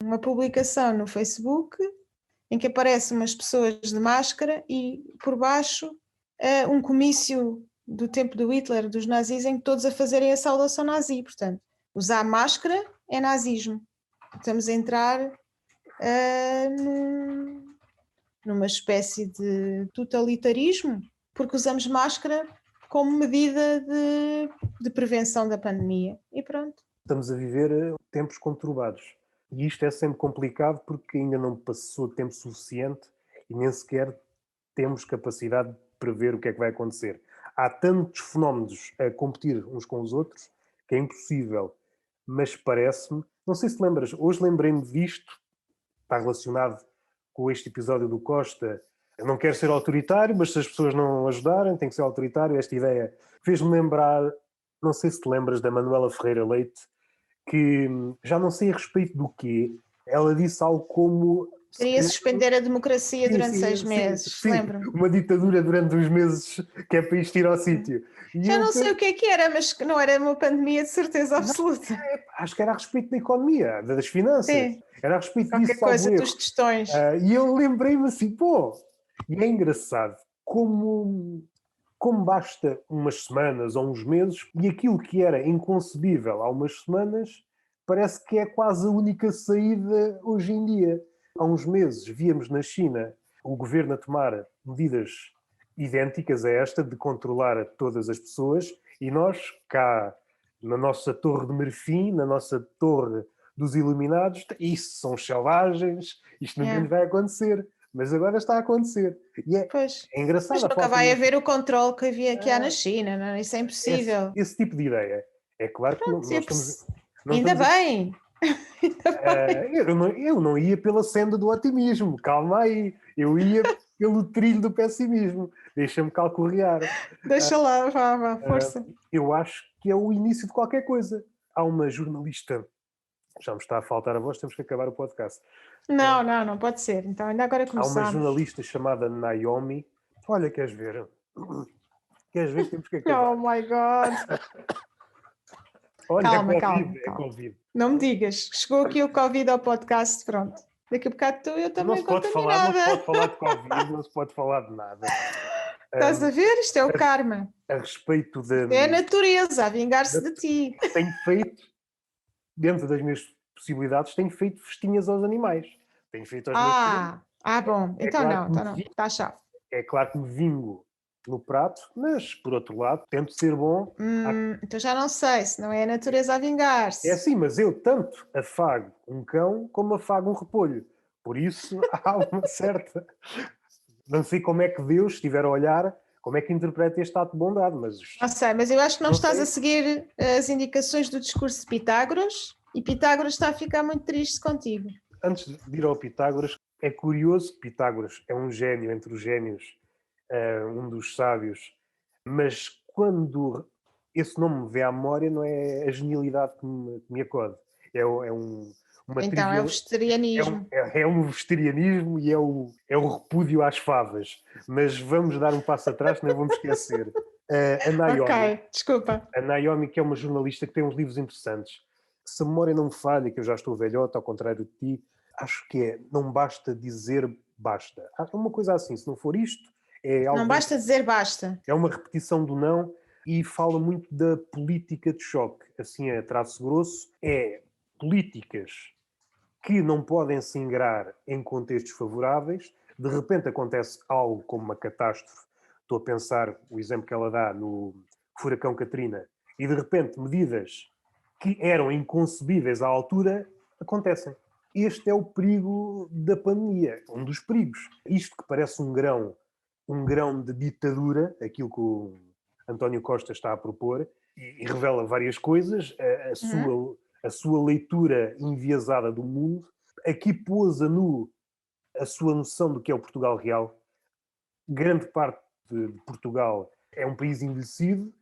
Uma publicação no Facebook em que aparecem umas pessoas de máscara e por baixo um comício do tempo do Hitler, dos nazis, em que todos a fazerem a saudação nazi. Portanto, usar máscara é nazismo. Estamos a entrar numa espécie de totalitarismo, porque usamos máscara como medida de prevenção da pandemia. E pronto. Estamos a viver tempos conturbados. E isto é sempre complicado porque ainda não passou tempo suficiente e nem sequer temos capacidade de prever o que é que vai acontecer. Há tantos fenómenos a competir uns com os outros que é impossível. Mas parece-me... Não sei se te lembras, hoje lembrei-me disto, está relacionado com este episódio do Costa. Eu não quero ser autoritário, mas se as pessoas não ajudarem, tem que ser autoritário. Esta ideia fez-me lembrar, não sei se te lembras da Manuela Ferreira Leite, que já não sei a respeito do quê, ela disse algo como... Queria suspender a democracia durante 6 meses, lembro-me. Uma ditadura durante uns meses que é para isto ir ao sítio. Já não sei o que é que era, mas que não era uma pandemia de certeza absoluta. Acho que era a respeito da economia, das finanças. Sim. Era a respeito qualquer disso. Qualquer coisa dos tostões. E eu lembrei-me assim, e é engraçado como basta umas semanas ou uns meses e aquilo que era inconcebível há umas semanas parece que é quase a única saída hoje em dia. Há uns meses víamos na China o governo a tomar medidas idênticas a esta de controlar todas as pessoas e nós cá na nossa torre de marfim, na nossa torre dos iluminados, isso são selvagens, isto nunca vai acontecer. Mas agora está a acontecer. E é engraçado. Mas nunca vai haver o controle que há na China, não? Isso é impossível. Esse tipo de ideia. É claro que nós estamos... Ainda bem! Eu não ia pela senda do otimismo, calma aí. Eu ia pelo trilho do pessimismo. Deixa-me calcorrear. Deixa lá, vá, força. Eu acho que é o início de qualquer coisa. Há uma jornalista... Já me está a faltar a voz, temos que acabar o podcast. Não pode ser. Então, ainda agora começamos. Há uma jornalista chamada Naomi. Olha, queres ver? Queres ver que temos que acabar? Oh my God! Olha, calma. É Covid. Não me digas. Chegou aqui o Covid ao podcast, pronto. Daqui a bocado eu também contaminada. Não se pode falar de Covid, não se pode falar de nada. Estás a ver? Isto é o karma. A respeito da... É a natureza a vingar-se de ti. Tenho feito, dentro das minhas possibilidades, tenho feito festinhas aos animais. Tenho feito aos meus filhos. Bom. Então não. Está chave. É claro que me vingo no prato, mas, por outro lado, tento ser bom. Então já não sei, se não é a natureza a vingar-se. É assim, mas eu tanto afago um cão como afago um repolho. Por isso, há uma certa... Não sei como é que Deus estiver a olhar, como é que interpreta este ato de bondade, mas... Não sei, mas eu acho que não estás a seguir as indicações do discurso de Pitágoras e Pitágoras está a ficar muito triste contigo. Antes de ir ao Pitágoras, é curioso que Pitágoras é um gênio entre os génios, um dos sábios, mas quando esse nome me vem à memória não é a genialidade que me acode. É um o vegetarianismo. É um vegetarianismo e é o repúdio às favas. Mas vamos dar um passo atrás, não vamos esquecer. A Naomi. Ok, desculpa. A Naomi, que é uma jornalista que tem uns livros interessantes. Se a memória não me falha, que eu já estou velhota, ao contrário de ti, acho que não basta dizer basta. É uma coisa assim, se não for isto, é algo... Não basta dizer basta. É uma repetição do não e fala muito da política de choque. Assim, a traço grosso, é políticas que não podem se ingrar em contextos favoráveis. De repente acontece algo como uma catástrofe. Estou a pensar o exemplo que ela dá no furacão Katrina. E de repente medidas que eram inconcebíveis à altura acontecem. Este é o perigo da pandemia, um dos perigos. Isto que parece um grão de ditadura, aquilo que o António Costa está a propor, e revela várias coisas, a sua leitura enviesada do mundo, aqui pôs a nu a sua noção do que é o Portugal real. Grande parte de Portugal É um país envelhecido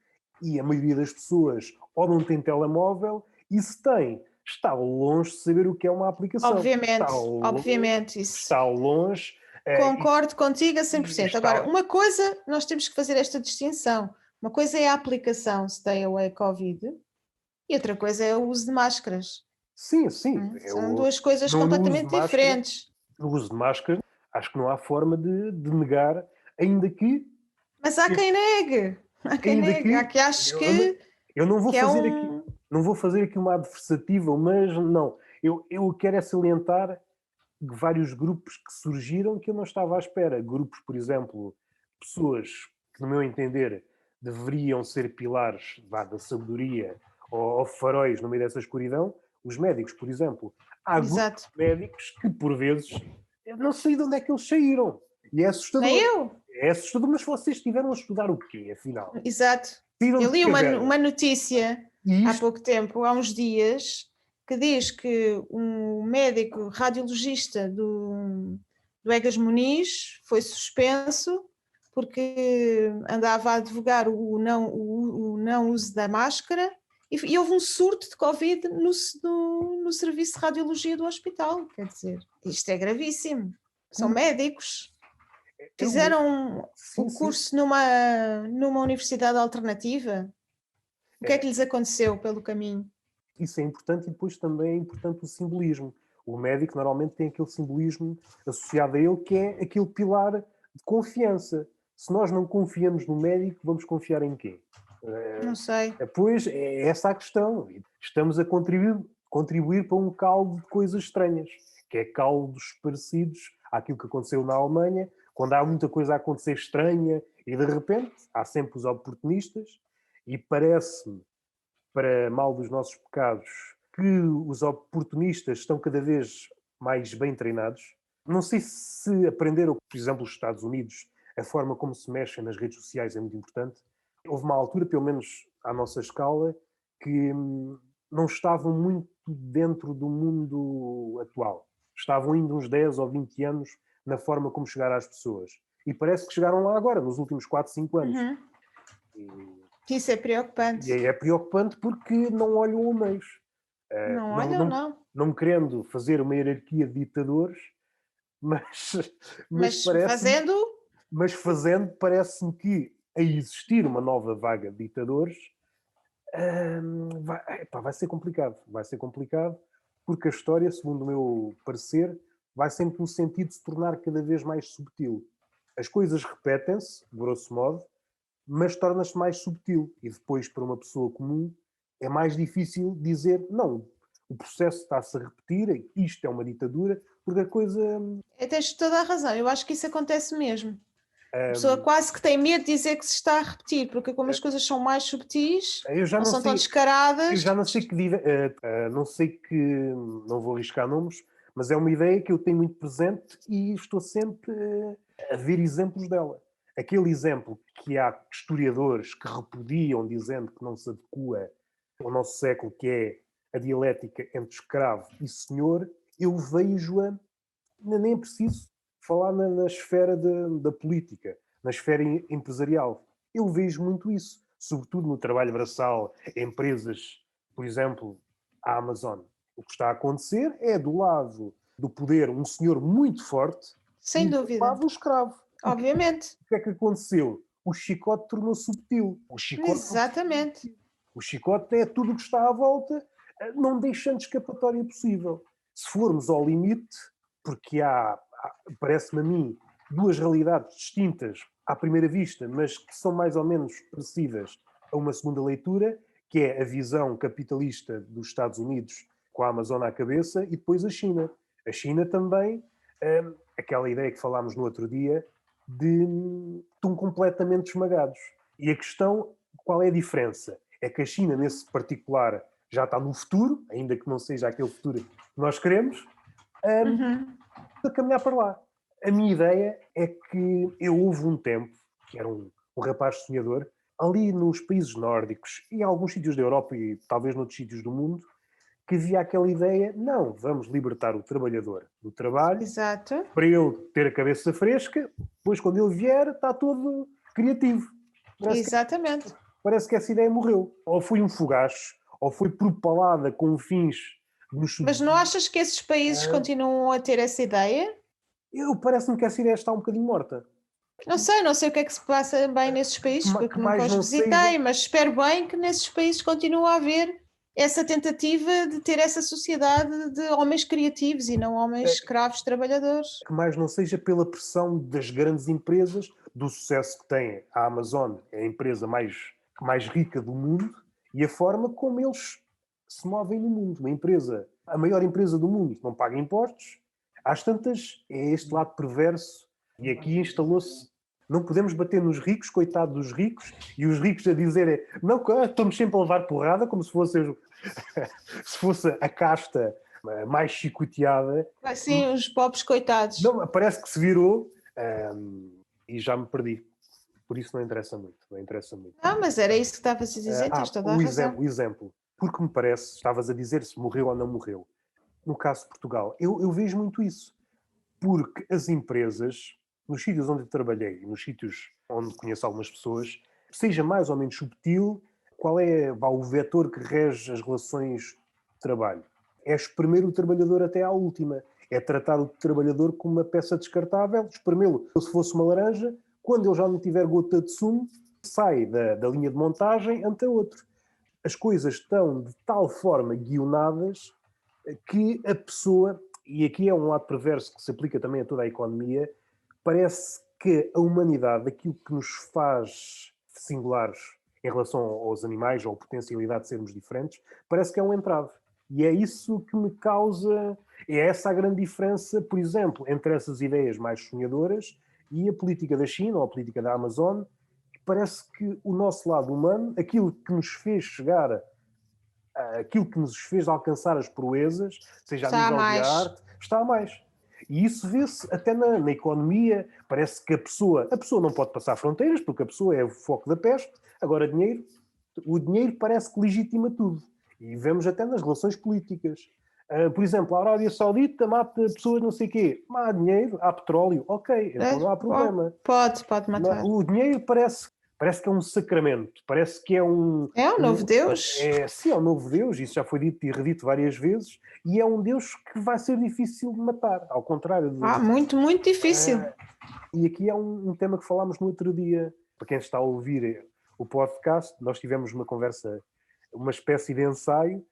e a maioria das pessoas ou não tem telemóvel e se tem, está longe de saber o que é uma aplicação. Obviamente, obviamente, isso. Está longe. Concordo contigo a 100%. Está... Agora, uma coisa, nós temos que fazer esta distinção. Uma coisa é a aplicação Stay Away Covid e outra coisa é o uso de máscaras. Sim, sim. São duas coisas no completamente diferentes. No uso de máscara, acho que não há forma de negar, ainda que... Mas há quem negue. Há quem Ainda negue. Há que aches eu não vou que é fazer aqui, não vou fazer aqui uma adversativa, mas não. Eu quero é salientar vários grupos que surgiram que eu não estava à espera. Grupos, por exemplo, pessoas que, no meu entender, deveriam ser pilares da sabedoria ou faróis no meio dessa escuridão. Os médicos, por exemplo. Há grupos de médicos que, por vezes, eu não sei de onde é que eles saíram. E é assustador. Nem eu. É assustador, mas vocês estiveram a estudar o quê, afinal? Exato. Eu li uma notícia há pouco tempo, há uns dias, que diz que um médico radiologista do Egas Muniz foi suspenso porque andava a advogar o não uso da máscara e houve um surto de Covid no serviço de radiologia do hospital. Quer dizer, isto é gravíssimo. São médicos. Fizeram o curso numa universidade alternativa? O que é que lhes aconteceu pelo caminho? Isso é importante e depois também é importante o simbolismo. O médico normalmente tem aquele simbolismo associado a ele que é aquele pilar de confiança. Se nós não confiamos no médico, vamos confiar em quê? Não sei. Pois, é essa a questão. Estamos a contribuir para um caldo de coisas estranhas, que é caldos parecidos àquilo que aconteceu na Alemanha, quando há muita coisa a acontecer estranha e de repente há sempre os oportunistas e parece-me, para mal dos nossos pecados, que os oportunistas estão cada vez mais bem treinados. Não sei se aprenderam, por exemplo, os Estados Unidos, a forma como se mexem nas redes sociais é muito importante. Houve uma altura, pelo menos à nossa escala, que não estavam muito dentro do mundo atual. Estavam ainda uns 10 ou 20 anos na forma como chegar às pessoas. E parece que chegaram lá agora, nos últimos 4, 5 anos. Isso é preocupante. E é preocupante porque não olham a meios. Não olham, não. Não querendo fazer uma hierarquia de ditadores, mas fazendo, parece-me que a existir uma nova vaga de ditadores, vai ser complicado. Vai ser complicado porque a história, segundo o meu parecer, vai sempre no sentido de se tornar cada vez mais subtil. As coisas repetem-se, grosso modo, mas torna-se mais subtil. E depois, para uma pessoa comum, é mais difícil dizer não, o processo está-se a repetir, isto é uma ditadura, porque a coisa... Tens toda a razão, eu acho que isso acontece mesmo. A pessoa quase que tem medo de dizer que se está a repetir, porque como as coisas são mais subtis, não são tão descaradas... Eu já não sei não vou arriscar nomes, mas é uma ideia que eu tenho muito presente e estou sempre a ver exemplos dela. Aquele exemplo que há historiadores que repudiam dizendo que não se adequa ao nosso século, que é a dialética entre escravo e senhor, eu vejo-a, nem é preciso falar na esfera da política, na esfera empresarial. Eu vejo muito isso, sobretudo no trabalho braçal, empresas, por exemplo, a Amazon. O que está a acontecer é do lado do poder um senhor muito forte sem dúvida, do lado um escravo. Obviamente. O que é que aconteceu? O chicote tornou-se subtil. Exatamente. O chicote é tudo o que está à volta, não deixando escapatória possível. Se formos ao limite, porque parece-me a mim, duas realidades distintas à primeira vista, mas que são mais ou menos parecidas a uma segunda leitura, que é a visão capitalista dos Estados Unidos com a Amazon à cabeça e depois a China. A China também, aquela ideia que falámos no outro dia, estão completamente esmagados. E a questão, qual é a diferença? É que a China, nesse particular, já está no futuro, ainda que não seja aquele futuro que nós queremos, a caminhar para lá. A minha ideia é que houve um tempo, que era um rapaz sonhador, ali nos países nórdicos e em alguns sítios da Europa e talvez noutros sítios do mundo, que havia aquela ideia, não, vamos libertar o trabalhador do trabalho, para ele ter a cabeça fresca, depois quando ele vier está todo criativo. Exatamente. Parece que essa ideia morreu. Ou foi um fugaz, ou foi propalada com fins de nos Mas não achas que esses países continuam a ter essa ideia? Parece-me que essa ideia está um bocadinho morta. Não sei o que é que se passa bem nesses países, Que porque nunca mais os não visitei, seja... mas espero bem que nesses países continue a haver essa tentativa de ter essa sociedade de homens criativos e não homens escravos trabalhadores. Que mais não seja pela pressão das grandes empresas, do sucesso que tem a Amazon, é a empresa mais rica do mundo, e a forma como eles se movem no mundo. Uma empresa, a maior empresa do mundo, não paga impostos. Às tantas, é este lado perverso, e aqui instalou-se. Não podemos bater nos ricos, coitado dos ricos, e os ricos a dizerem não, estamos sempre a levar porrada, como se fosse, se fosse a casta mais chicoteada. Assim, os pobres coitados. Não, parece que se virou e já me perdi. Por isso não interessa muito. Não interessa muito. Ah, mas era isso que estavas a dizer, tens toda a razão. O exemplo. Porque me parece, estavas a dizer se morreu ou não morreu. No caso de Portugal, eu vejo muito isso. Porque as empresas, nos sítios onde eu trabalhei, nos sítios onde conheço algumas pessoas, seja mais ou menos subtil, qual é o vetor que rege as relações de trabalho? É espremer o trabalhador até à última. É tratar o trabalhador como uma peça descartável, espremê-lo como se fosse uma laranja, quando ele já não tiver gota de sumo, sai da linha de montagem ante outro. As coisas estão de tal forma guionadas que a pessoa, e aqui é um lado perverso que se aplica também a toda a economia, parece que a humanidade, aquilo que nos faz singulares em relação aos animais ou a potencialidade de sermos diferentes, parece que é um entrave. E é isso que me causa... É essa a grande diferença, por exemplo, entre essas ideias mais sonhadoras e a política da China ou a política da Amazon. Parece que o nosso lado humano, aquilo que nos fez chegar, aquilo que nos fez alcançar as proezas, seja a nível de arte, está a mais. E isso vê-se até na economia. Parece que a pessoa não pode passar fronteiras, porque a pessoa é o foco da peste. Agora, o dinheiro parece que legitima tudo. E vemos até nas relações políticas. Por exemplo, a Arábia Saudita mata pessoas não sei o quê. Mas há dinheiro, há petróleo, ok, então não há problema. Pode matar. O dinheiro parece que é um sacramento, parece que é um... É um novo Deus. Sim, é um novo Deus, isso já foi dito e redito várias vezes, e é um Deus que vai ser difícil de matar, ao contrário de... Muito, muito difícil. E aqui é um tema que falámos no outro dia. Para quem está a ouvir o podcast, nós tivemos uma conversa, uma espécie de ensaio,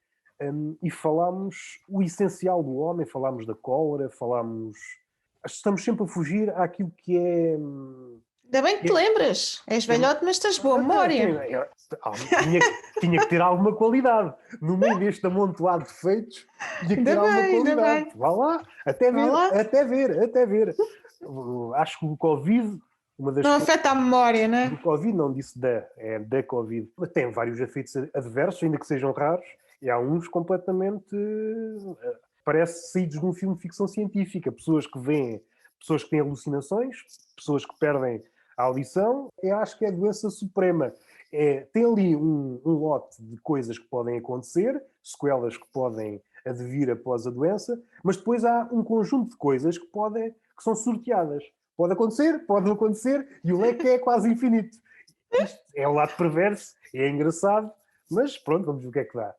e falámos o essencial do homem, falámos da cólera, estamos sempre a fugir àquilo que é... Ainda bem que te lembras. És velhote, mas tens boa memória. Tinha que ter alguma qualidade. No meio deste amontoado de defeitos, tinha que ter alguma qualidade. Vá lá, até ver. Acho que o Covid... Não afeta a memória, não é? Do Covid, não disse da Covid. Tem vários efeitos adversos, ainda que sejam raros, e há uns completamente... parece saídos de um filme de ficção científica. Pessoas que têm alucinações, pessoas que perdem a audição. Eu acho que é a doença suprema. Tem ali um lote de coisas que podem acontecer, sequelas que podem advir após a doença, mas depois há um conjunto de coisas que são sorteadas. Pode acontecer, pode não acontecer, e o leque é quase infinito. Isto é o lado perverso, é engraçado, mas pronto, vamos ver o que é que dá.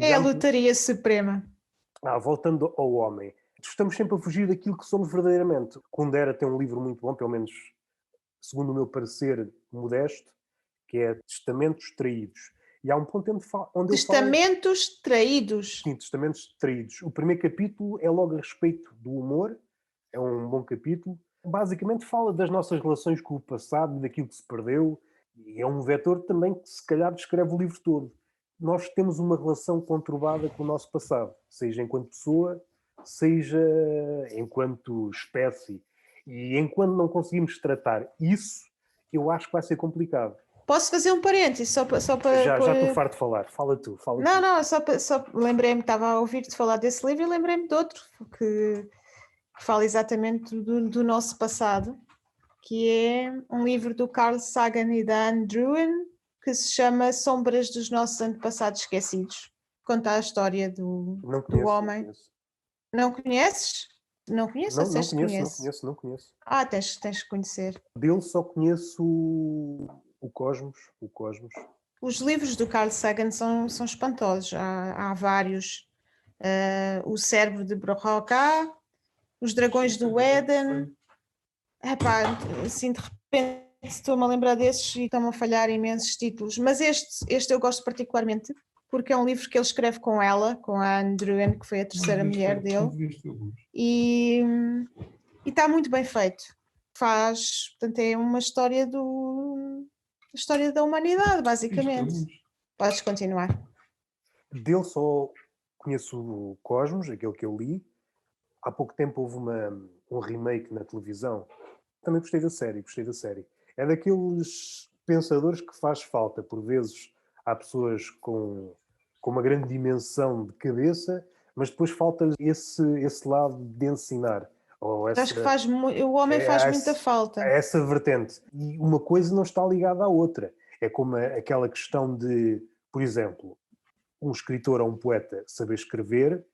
É a lotaria suprema. Voltando ao homem, estamos sempre a fugir daquilo que somos verdadeiramente. Kundera tem um livro muito bom, pelo menos segundo o meu parecer modesto, que é Testamentos Traídos. E há um ponto onde Testamentos Traídos? Sim, Testamentos Traídos. O primeiro capítulo é logo a respeito do humor, é um bom capítulo. Basicamente fala das nossas relações com o passado, daquilo que se perdeu, e é um vetor também que se calhar descreve o livro todo. Nós temos uma relação conturbada com o nosso passado, seja enquanto pessoa, seja enquanto espécie. E enquanto não conseguimos tratar isso, eu acho que vai ser complicado. Posso fazer um parênteses? Só para já estou farto de falar. Fala tu. Não, só lembrei-me, estava a ouvir-te falar desse livro e lembrei-me de outro que fala exatamente do nosso passado, que é um livro do Carl Sagan e da Anne Druin, que se chama Sombras dos Nossos Antepassados Esquecidos. Conta a história do homem. Não conheces? Não conheço? Não conheço. Tens que conhecer. Dele só conheço O Cosmos. Os livros do Carl Sagan são espantosos, há vários. O Cérebro de Broca, Os Dragões do Éden. Epá, assim, de repente estou-me a lembrar desses e estão-me a falhar imensos títulos. Mas este eu gosto particularmente, porque é um livro que ele escreve com ela, com a Andrewen, que foi a terceira mulher dele. E está muito bem feito. Portanto, é uma história da humanidade, basicamente. Podes continuar. Dele só conheço o Cosmos, aquele que eu li. Há pouco tempo houve um remake na televisão. Também gostei da série. É daqueles pensadores que faz falta. Por vezes há pessoas com uma grande dimensão de cabeça, mas depois falta esse lado de ensinar. Acho que o homem faz muita falta. Essa vertente. E uma coisa não está ligada à outra. É como aquela questão de, por exemplo, um escritor ou um poeta saber escrever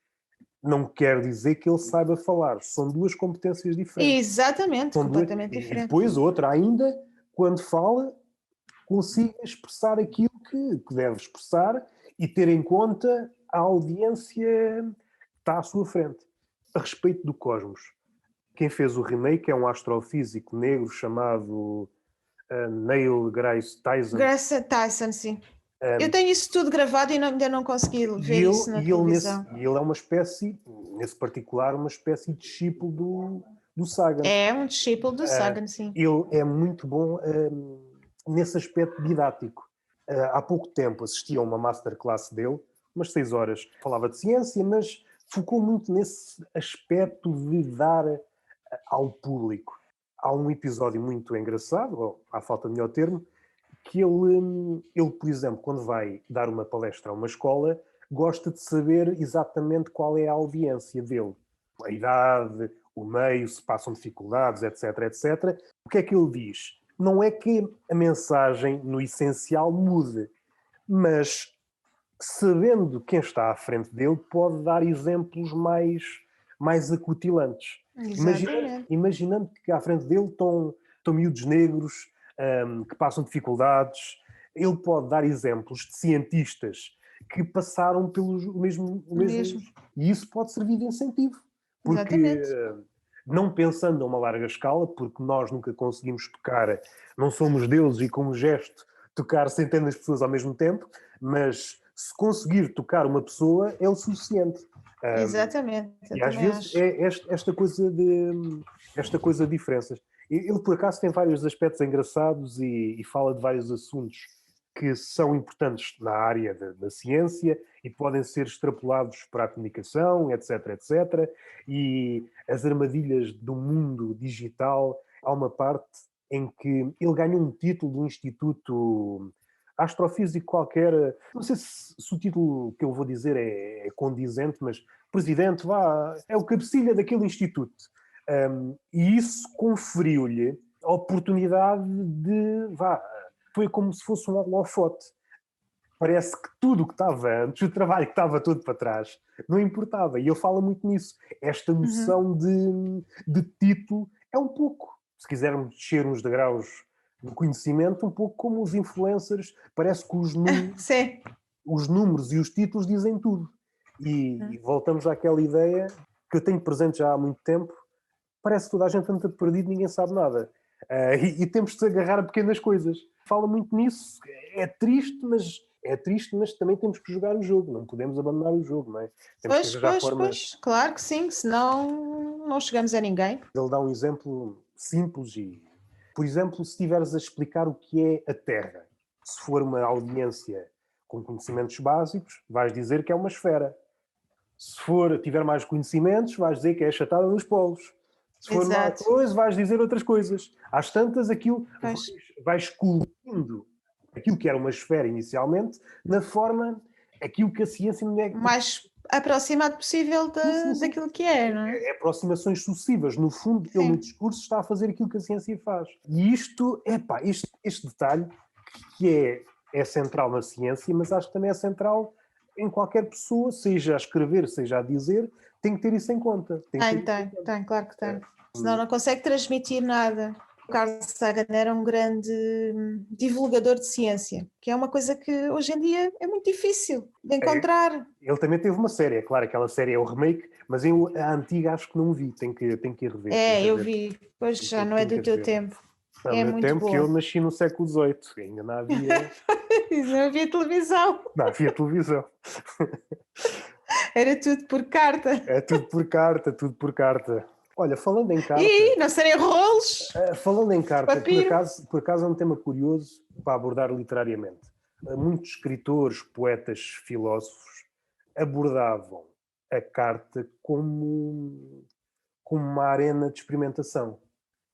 não quer dizer que ele saiba falar. São duas competências diferentes. Exatamente, completamente diferentes. E depois outra ainda, quando fala, consiga expressar aquilo que deve expressar e ter em conta a audiência que está à sua frente. A respeito do Cosmos, quem fez o remake é um astrofísico negro chamado Neil Degrasse Tyson. Degrasse Tyson, sim. Eu tenho isso tudo gravado e ainda não consegui ver isso na televisão. E ele é uma espécie, nesse particular, uma espécie de discípulo do Sagan. É um discípulo do Sagan, sim. Ele é muito bom nesse aspecto didático. Há pouco tempo assisti a uma masterclass dele, umas 6 horas. Falava de ciência, mas focou muito nesse aspecto de dar ao público. Há um episódio muito engraçado, ou à falta de melhor termo, que ele, por exemplo, quando vai dar uma palestra a uma escola, gosta de saber exatamente qual é a audiência dele. A idade, o meio, se passam dificuldades, etc, etc. O que é que ele diz? Não é que a mensagem, no essencial, mude, mas sabendo quem está à frente dele, pode dar exemplos mais acutilantes. Imaginando que à frente dele estão miúdos negros, que passam dificuldades, ele pode dar exemplos de cientistas que passaram pelo mesmo. E isso pode servir de incentivo. Porque, não pensando a uma larga escala, porque nós nunca conseguimos tocar, não somos deuses e com um gesto tocar centenas de pessoas ao mesmo tempo, mas se conseguir tocar uma pessoa é o suficiente. Exatamente. E às vezes é esta coisa de diferenças. Ele, por acaso, tem vários aspectos engraçados e fala de vários assuntos que são importantes na área da ciência e podem ser extrapolados para a comunicação, etc, etc. E as armadilhas do mundo digital, há uma parte em que ele ganhou um título de um instituto astrofísico qualquer. Não sei se o título que eu vou dizer é condizente, mas presidente, é o cabecilha daquele instituto. E isso conferiu-lhe a oportunidade foi como se fosse um holofote. Parece que tudo o que estava antes, o trabalho que estava todo para trás, não importava. E ele fala muito nisso. Esta noção de título é um pouco, se quisermos descer uns degraus do conhecimento, um pouco como os influencers. Parece que os números e os títulos dizem tudo. E voltamos àquela ideia que eu tenho presente já há muito tempo. Parece que toda a gente anda perdido, ninguém sabe nada. E temos de se agarrar a pequenas coisas. Fala muito nisso. É triste, mas também temos que jogar o jogo. Não podemos abandonar o jogo, não é? Temos que arranjar formas. Claro que sim, senão não chegamos a ninguém. Ele dá um exemplo simples por exemplo, se estiveres a explicar o que é a Terra, se for uma audiência com conhecimentos básicos, vais dizer que é uma esfera. Se tiver mais conhecimentos, vais dizer que é achatada nos polos. Se for mais coisa, vais dizer outras coisas. Às tantas, aquilo vais esculpindo aquilo que era uma esfera inicialmente, na forma, aquilo que a ciência não é. Mais aproximado possível daquilo que é, não é? É aproximações sucessivas. No fundo, ele no discurso está a fazer aquilo que a ciência faz. E isto, este detalhe, que é central na ciência, mas acho que também é central em qualquer pessoa, seja a escrever, seja a dizer, tem que ter isso em conta. Tem, claro que tem. Senão não consegue transmitir nada. Carl Sagan era um grande divulgador de ciência, que é uma coisa que hoje em dia é muito difícil de encontrar. Ele também teve uma série, é claro, aquela série é o remake, mas eu a antiga acho que não vi, tenho que ir rever. Eu vi, pois já não é Tenho que do ir teu rever. tempo. No É meu muito tempo, que eu boa. nasci no século XVIII, ainda não havia, Não havia televisão, não havia televisão. era tudo por carta. É tudo por carta, tudo por carta. Olha, falando em carta, E não serem rolos falando em de carta, papiro. por acaso é um tema curioso para abordar literariamente. Muitos escritores, poetas, filósofos abordavam a carta como uma arena de experimentação.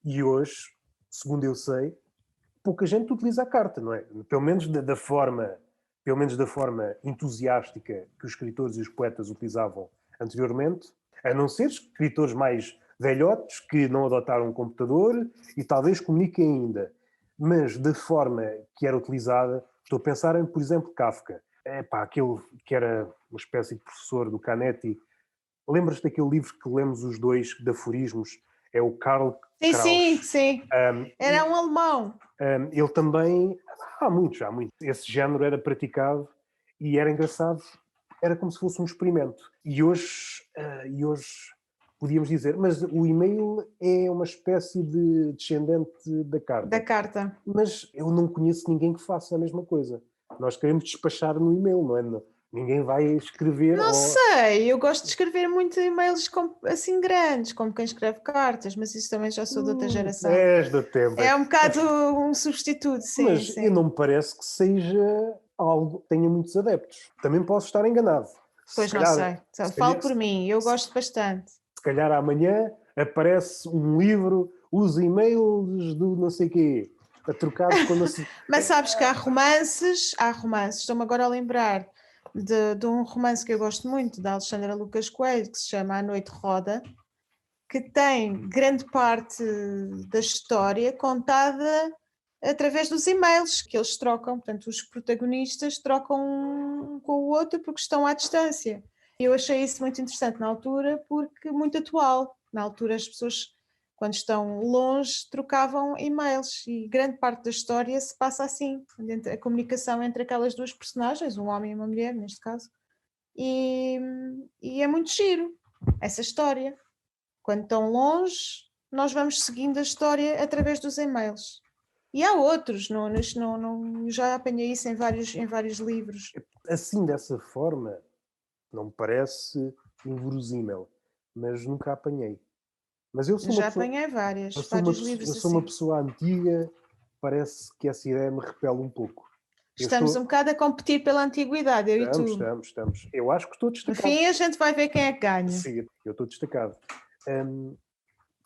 E hoje, segundo eu sei, pouca gente utiliza a carta, não é? Pelo menos da forma entusiástica que os escritores e os poetas utilizavam anteriormente, a não ser escritores mais velhotes que não adotaram um computador e talvez comuniquem ainda. Mas da forma que era utilizada, estou a pensar em, por exemplo, Kafka. Aquele que era uma espécie de professor do Canetti. Lembras-te daquele livro que lemos os dois de aforismos? É o Karl Sim, sim, Kraus. sim. Era um alemão. Ele também, há muito, esse género era praticado e era engraçado, era como se fosse um experimento. E hoje podíamos dizer, mas o e-mail é uma espécie de descendente da Da carta. carta. Mas eu não conheço ninguém que faça a mesma coisa. Nós queremos despachar no e-mail, não é? Ninguém vai escrever Não ou... sei, eu gosto de escrever muito e-mails assim grandes, como quem escreve cartas, mas isso também já sou de outra geração. És do tempo. É um bocado um substituto, sim, Mas eu sim. não me parece que seja algo que tenha muitos adeptos. Também posso estar enganado. Se Pois não calhar, sei. Só se falo calhar, por mim, eu gosto bastante. se calhar amanhã aparece um livro, os e-mails do não sei quê, trocados com não sei... Mas sabes que há romances, estou-me agora a lembrar de um romance que eu gosto muito, da Alexandra Lucas Coelho, que se chama A Noite Roda, que tem grande parte da história contada através dos e-mails que eles trocam. Portanto, os protagonistas trocam um com o outro porque estão à distância. Eu achei isso muito interessante na altura, porque muito atual. Na altura, as pessoas, quando estão longe, trocavam e-mails e grande parte da história se passa assim, a comunicação entre aquelas duas personagens, um homem e uma mulher, neste caso, e, e é muito giro essa história. Quando estão longe, nós vamos seguindo a história através dos e-mails. E há outros, já apanhei isso em vários livros. Assim, dessa forma, não me parece inverosímil, mas nunca apanhei. Mas Já apanhei vários livros eu sou uma assim. pessoa antiga, parece que essa ideia me repele um pouco. Eu Estamos estou... um bocado a competir pela antiguidade, eu e tu. Estamos. Eu acho que estou No destacado. fim, a gente vai ver quem é que ganha. Sim, eu estou destacado. Hum,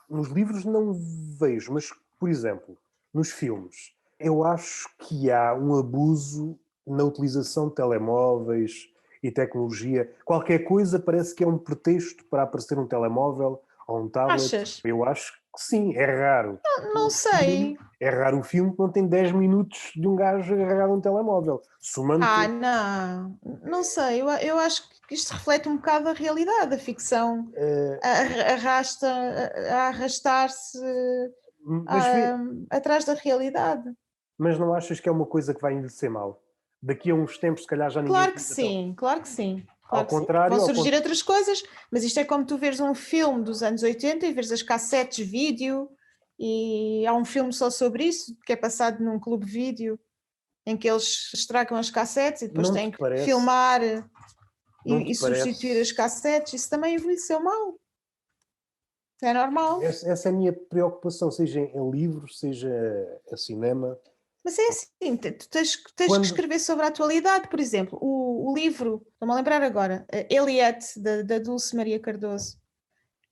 Nos livros não vejo, mas, por exemplo, nos filmes, eu acho que há um abuso na utilização de telemóveis e tecnologia. Qualquer coisa parece que é um pretexto para aparecer um telemóvel ou um tablet. Achas? Eu acho que sim, é raro. Não sei. É raro um filme que não tem 10 minutos de um gajo agarrado a um telemóvel. Somando. Não. Não sei. Eu acho que isto reflete um bocado a realidade. A ficção arrasta a arrastar-se Mas, atrás da realidade. mas não achas que é uma coisa que vai envelhecer mal? Daqui a uns tempos, se calhar, já ninguém Claro que utiliza tão. sim, claro que sim. Ao Claro que sim, porque vão contrário, surgir outras coisas, mas isto é como tu veres um filme dos anos 80 e veres as cassetes vídeo, e há um filme só sobre isso, que é passado num clube vídeo, em que eles estragam as cassetes e depois não te têm que parece, filmar não te e substituir as parece. cassetes. Isso também envelheceu mal, é normal. Essa é a minha preocupação, seja em livros, seja a cinema. Mas é assim, tu tens que Quando. escrever sobre a atualidade, por exemplo, o livro, estou-me a lembrar agora, Eliette, da Dulce Maria Cardoso,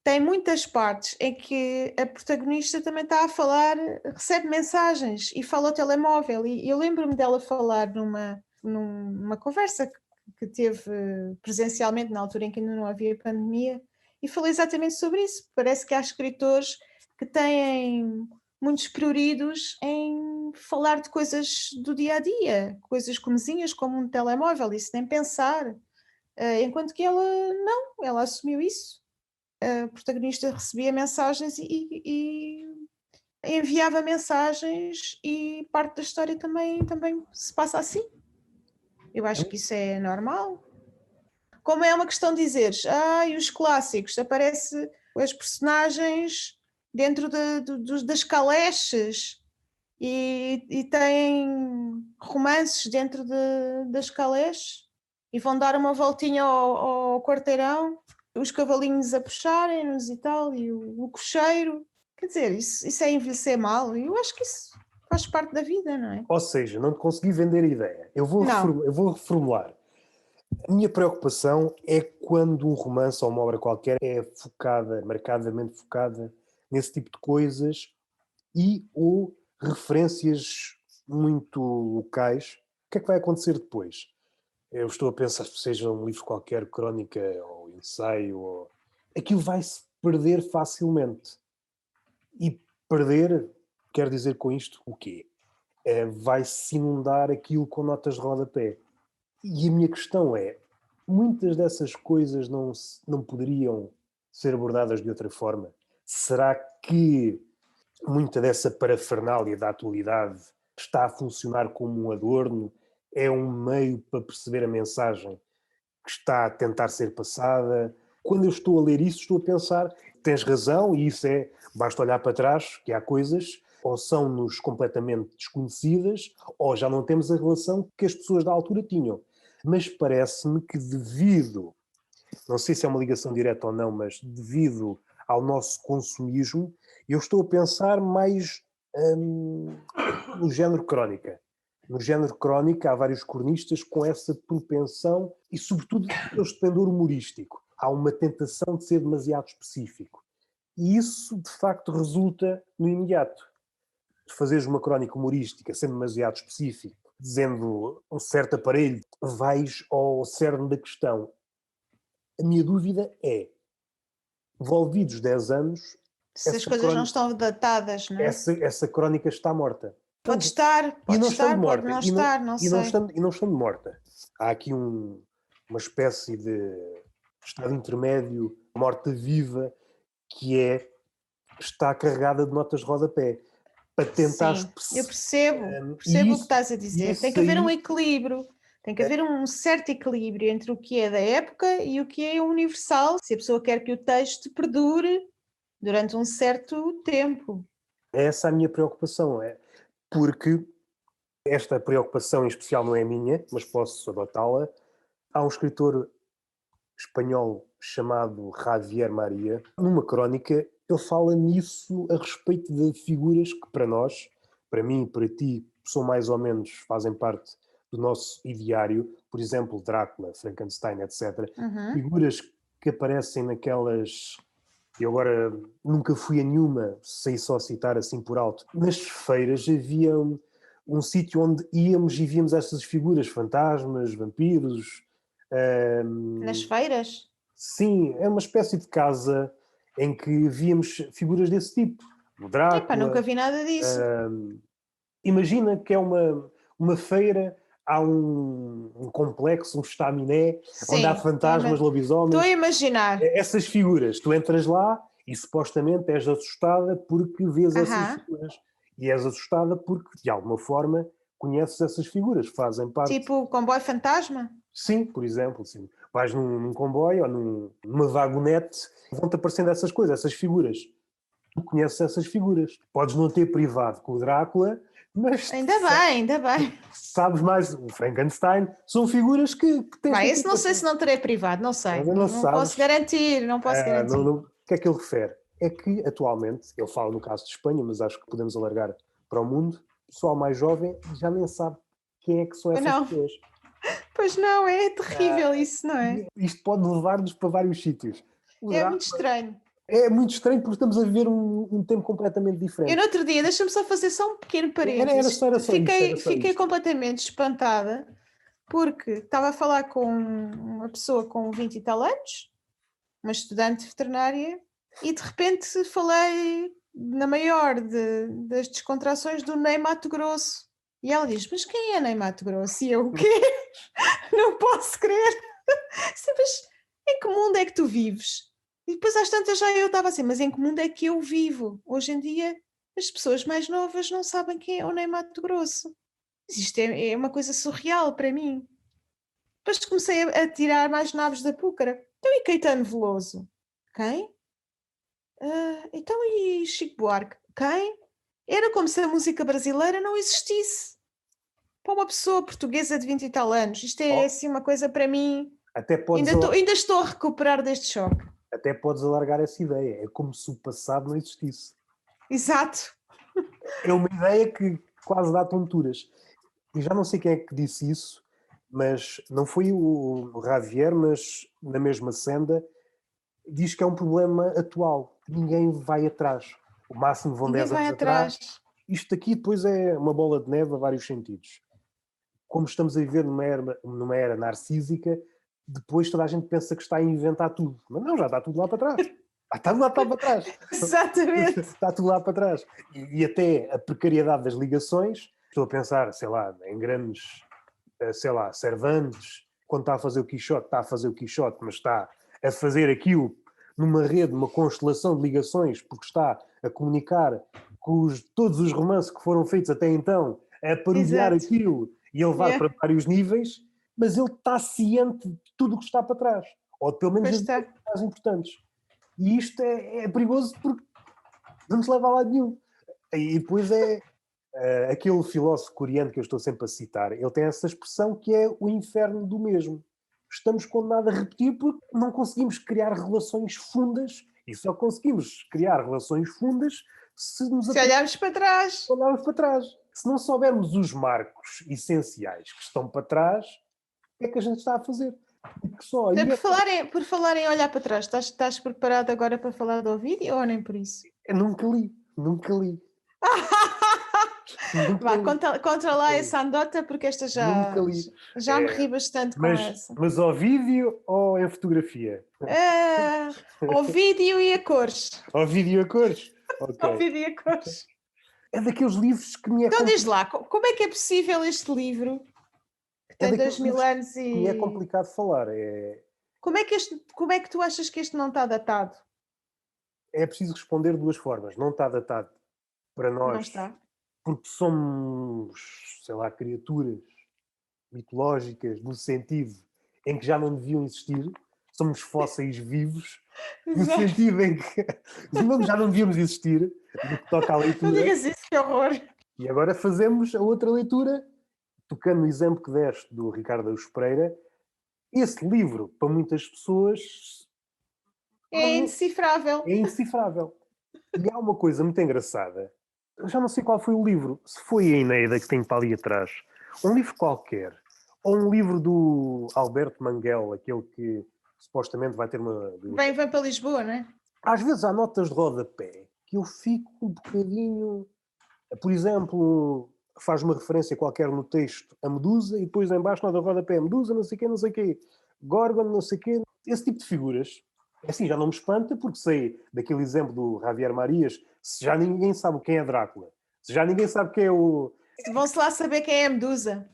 tem muitas partes em que a protagonista também está a falar, recebe mensagens e fala ao telemóvel. E eu lembro-me dela falar numa conversa que teve presencialmente na altura em que ainda não havia pandemia, e falou exatamente sobre isso. Parece que há escritores que têm muitos pruridos em falar de coisas do dia a dia, coisas comezinhas como um telemóvel, isso nem pensar. Enquanto que ela não, ela assumiu isso. A protagonista recebia mensagens enviava mensagens e parte da história também se passa assim. Eu acho que isso é normal. Como é uma questão de dizeres, e os clássicos, aparece as personagens dentro das caleches e têm romances dentro das caleches e vão dar uma voltinha ao quarteirão, os cavalinhos a puxarem-nos e tal, e o cocheiro. Quer dizer, isso é envelhecer mal, e eu acho que isso faz parte da vida, não é? Ou seja, não te consegui vender a ideia. Eu vou reformular. A minha preocupação é quando um romance ou uma obra qualquer é focada, marcadamente focada, nesse tipo de coisas e ou referências muito locais. O que é que vai acontecer depois? Eu estou a pensar, seja um livro qualquer, crónica ou ensaio, aquilo vai-se perder facilmente. E perder, quer dizer com isto o quê? Vai-se inundar aquilo com notas de rodapé. E a minha questão é, muitas dessas coisas não poderiam ser abordadas de outra forma? Será que muita dessa parafernália da atualidade está a funcionar como um adorno? É um meio para perceber a mensagem que está a tentar ser passada? Quando eu estou a ler isso, estou a pensar, tens razão, e isso basta olhar para trás, que há coisas ou são-nos completamente desconhecidas, ou já não temos a relação que as pessoas da altura tinham. Mas parece-me que devido, não sei se é uma ligação direta ou não, mas devido ao nosso consumismo, eu estou a pensar mais no género crónica. No género crónica há vários cronistas com essa propensão e, sobretudo, pelo esplendor humorístico. Há uma tentação de ser demasiado específico. E isso, de facto, resulta no imediato. De fazeres uma crónica humorística sendo demasiado específico, dizendo um certo aparelho, vais ao cerne da questão. A minha dúvida é, envolvidos 10 anos, Se as coisas não estão datadas, não é? essa crónica está morta. Pode estar, pode não estar, não sei. E não estando morta. Há aqui uma espécie de estado intermédio, morta-viva, que está carregada de notas de rodapé. Para tentar... Sim, eu percebo o que estás a dizer. Tem que haver um equilíbrio. Tem que haver um certo equilíbrio entre o que é da época e o que é universal, se a pessoa quer que o texto perdure durante um certo tempo. Essa é a minha preocupação, porque esta preocupação em especial não é minha, mas posso adotá-la. Há um escritor espanhol chamado Javier Maria, numa crónica, ele fala nisso a respeito de figuras que para nós, para mim e para ti, são mais ou menos, fazem parte do nosso ideário, por exemplo, Drácula, Frankenstein, etc. Figuras que aparecem naquelas... Eu agora nunca fui a nenhuma, sei só citar assim por alto. Nas feiras havia um sítio onde íamos e víamos essas figuras, fantasmas, vampiros. Nas feiras? Sim, é uma espécie de casa em que víamos figuras desse tipo. O Drácula. Nunca vi nada disso. Imagina que é uma feira, há um complexo, um estaminé, onde há fantasmas, lobisomens. Estou a imaginar. Essas figuras, tu entras lá e supostamente és assustada porque vês essas figuras. E és assustada porque, de alguma forma, conheces essas figuras, fazem parte... Tipo o comboio fantasma? Sim, por exemplo, sim. Vais num comboio ou numa vagonete, vão-te aparecendo essas coisas, essas figuras. Tu conheces essas figuras. Podes não ter privado com o Drácula, mas... Ainda bem. Sabes mais, o Frankenstein, são figuras que tens... Esse não sei se não terei privado, não sei. Não posso garantir, não posso garantir. O que é que ele refere? É que, atualmente, ele fala no caso de Espanha, mas acho que podemos alargar para o mundo, o pessoal mais jovem já nem sabe quem é que são essas pessoas. Pois não, é terrível isso, não é? Isto pode levar-nos para vários sítios. É muito estranho. É muito estranho porque estamos a viver um tempo completamente diferente. Eu no outro dia, deixa-me só fazer só um pequeno parênteses. Fiquei completamente espantada porque estava a falar com uma pessoa com 20 e tal anos, uma estudante veterinária, e de repente falei na maior das descontrações do Ney Matogrosso. E ela diz, mas quem é Ney Matogrosso? E eu, o quê? Não posso crer. Mas em que mundo é que tu vives? E depois às tantas já eu estava assim, mas em que mundo é que eu vivo? Hoje em dia as pessoas mais novas não sabem quem é o Ney Matogrosso. Isto é uma coisa surreal para mim. Depois comecei a tirar mais naves da púcara. Então, e Caetano Veloso? Quem? Então, e Chico Buarque? Quem? Era como se a música brasileira não existisse. Para uma pessoa portuguesa de 20 e tal anos. Isto é assim uma coisa para mim. Até podes, Ainda estou a recuperar deste choque. até podes alargar essa ideia. É como se o passado não existisse. Exato. É uma ideia que quase dá tonturas. E já não sei quem é que disse isso, mas não foi o Javier, mas na mesma senda, diz que é um problema atual. Ninguém vai atrás. O máximo vão Ninguém 10 vai anos atrás. atrás. Isto aqui depois é uma bola de neve a vários sentidos. Como estamos a viver numa era narcísica, depois toda a gente pensa que está a inventar tudo. Mas não, já está tudo lá para trás. Está tudo lá para trás. Exatamente. Está tudo lá para trás. E até a precariedade das ligações, estou a pensar, sei lá, em grandes, sei lá, Cervantes, quando está a fazer o Quixote, mas está a fazer aquilo numa rede, numa constelação de ligações, porque está a comunicar com todos os romances que foram feitos até então, a parodiar Exato. aquilo e a levar para vários níveis, mas ele está ciente de tudo o que está para trás, ou pelo menos Pois as está. mais importantes. E isto é perigoso porque não nos leva a lado nenhum. E depois aquele filósofo coreano que eu estou sempre a citar, ele tem essa expressão que é o inferno do mesmo. Estamos condenados a repetir porque não conseguimos criar relações fundas, e só conseguimos criar relações fundas se olharmos para trás. olharmos para trás. Se não soubermos os marcos essenciais que estão para trás, o que é que a gente está a fazer? Só Então, por falar em olhar para trás, estás preparado agora para falar do Ovídio ou nem por isso? Eu nunca li. Vá, contra lá essa andota, porque esta Nunca li. já me ri bastante com essa. Mas ao vídeo ou em fotografia? Ao vídeo e a cores. Ao vídeo a cores? Ok. Ao vídeo e a cores. É daqueles livros que me é Então diz lá, como é que é possível este livro, que tem 2000 anos que me é e... complicado falar. Como é que tu achas que este não está datado? É preciso responder de duas formas. Não está datado para nós, Não está. porque somos, sei lá, criaturas mitológicas no sentido em que já não deviam existir. Somos fósseis vivos, no Exato. sentido em que já não devíamos existir, no que toca à leitura. Não digas isso, que horror. E agora fazemos a outra leitura, tocando no exemplo que deste do Ricardo Araújo Pereira. Esse livro, para muitas pessoas, É indecifrável. é indecifrável. E há uma coisa muito engraçada. Eu já não sei qual foi o livro. Se foi a Eneida que tem para ali atrás. Um livro qualquer. Ou um livro do Alberto Manguel, aquele que supostamente vai ter uma... Vem para Lisboa, não é? Às vezes há notas de rodapé que eu fico um bocadinho... Por exemplo, faz uma referência qualquer no texto a Medusa e depois em baixo nota de rodapé Medusa, não sei o quê. Gorgon, não sei o quê. Esse tipo de figuras. Assim, já não me espanta porque sei daquele exemplo do Javier Marias, se já ninguém sabe quem é Drácula, se já ninguém sabe quem é o... Vão-se lá saber quem é a Medusa.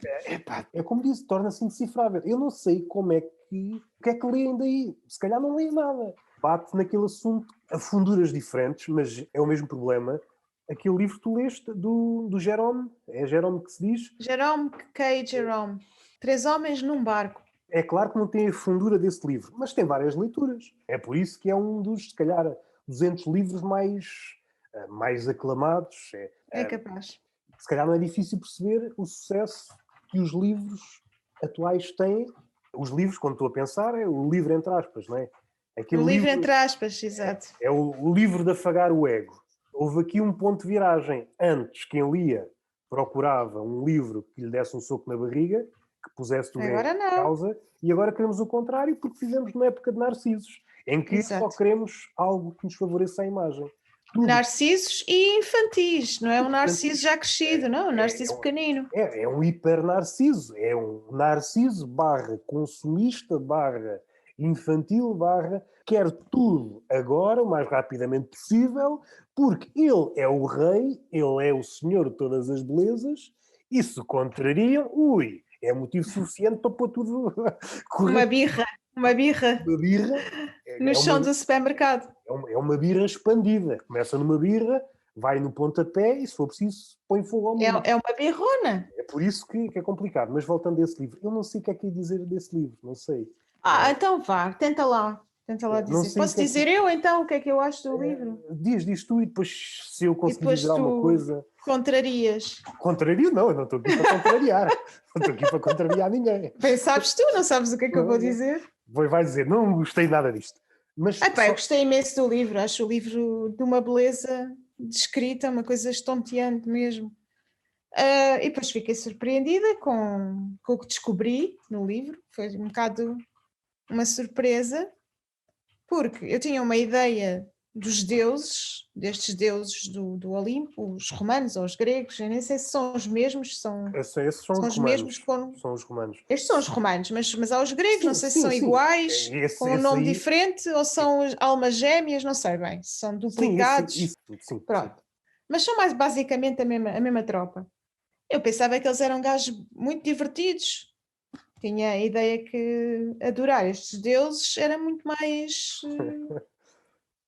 É como disse, torna-se indecifrável. Eu não sei como é que... O que é que leem daí? Se calhar não leem nada. Bate naquele assunto a funduras diferentes, mas é o mesmo problema. Aquele livro que tu leste do Jerome, é Jerome que se diz? Jerome K. Jerome. 3 homens num barco. É claro que não tem a fundura desse livro, mas tem várias leituras. É por isso que é um dos, se calhar, 200 livros mais aclamados. É capaz. Se calhar não é difícil perceber o sucesso que os livros atuais têm. Os livros, quando estou a pensar, é o livro entre aspas, não é? O livro entre aspas, exato. É o livro de afagar o ego. Houve aqui um ponto de viragem. Antes, quem lia procurava um livro que lhe desse um soco na barriga, que pusesse tudo Agora em não. causa, e agora queremos o contrário porque vivemos numa época de narcisos, em que só queremos algo que nos favoreça a imagem. Tudo. Narcisos e infantis, não é um narciso já crescido, não, um narciso pequenino. É um hiper-narciso, é um narciso barra consumista, barra infantil, barra quer tudo agora, o mais rapidamente possível, porque ele é o rei, ele é o senhor de todas as belezas, e se contrariam, é motivo suficiente para pôr tudo... Uma birra. Uma birra. No chão do supermercado. É uma birra expandida. Começa numa birra, vai no pontapé e, se for preciso, põe fogo ao mundo. É uma birrona. É por isso que é complicado. Mas voltando a esse livro, eu não sei o que é que ia dizer desse livro, não sei. Então vá, tenta lá Não dizer. sei o Posso que é dizer que... eu então o que é que eu acho do livro? Diz tu, e depois, se eu E conseguir dizer depois alguma tu coisa... contrarias. Contrario? Não, eu não estou aqui para contrariar. Não estou aqui para contrariar ninguém. Bem, sabes tu, não sabes o que é que eu vou dizer? Vai dizer, não gostei nada disto. Mas Pá, eu gostei imenso do livro, acho o livro de uma beleza de escrita, uma coisa estonteante mesmo. E depois fiquei surpreendida com o que descobri no livro, foi um bocado uma surpresa, porque eu tinha uma ideia dos deuses, destes deuses do Olimpo, os romanos ou os gregos, eu nem sei se são os mesmos, esses são são os os mesmos romanos. com. São os romanos. Estes são os romanos, mas há os gregos, não Sim, sei se sim, são sim. iguais, com um Esse nome aí... diferente, ou são almas gêmeas, não sei bem, se são Sim, duplicados, isso tudo, sim, sim. pronto. Mas são mais basicamente a mesma tropa. Eu pensava que eles eram gajos muito divertidos. Tinha a ideia que adorar estes deuses era muito mais Havia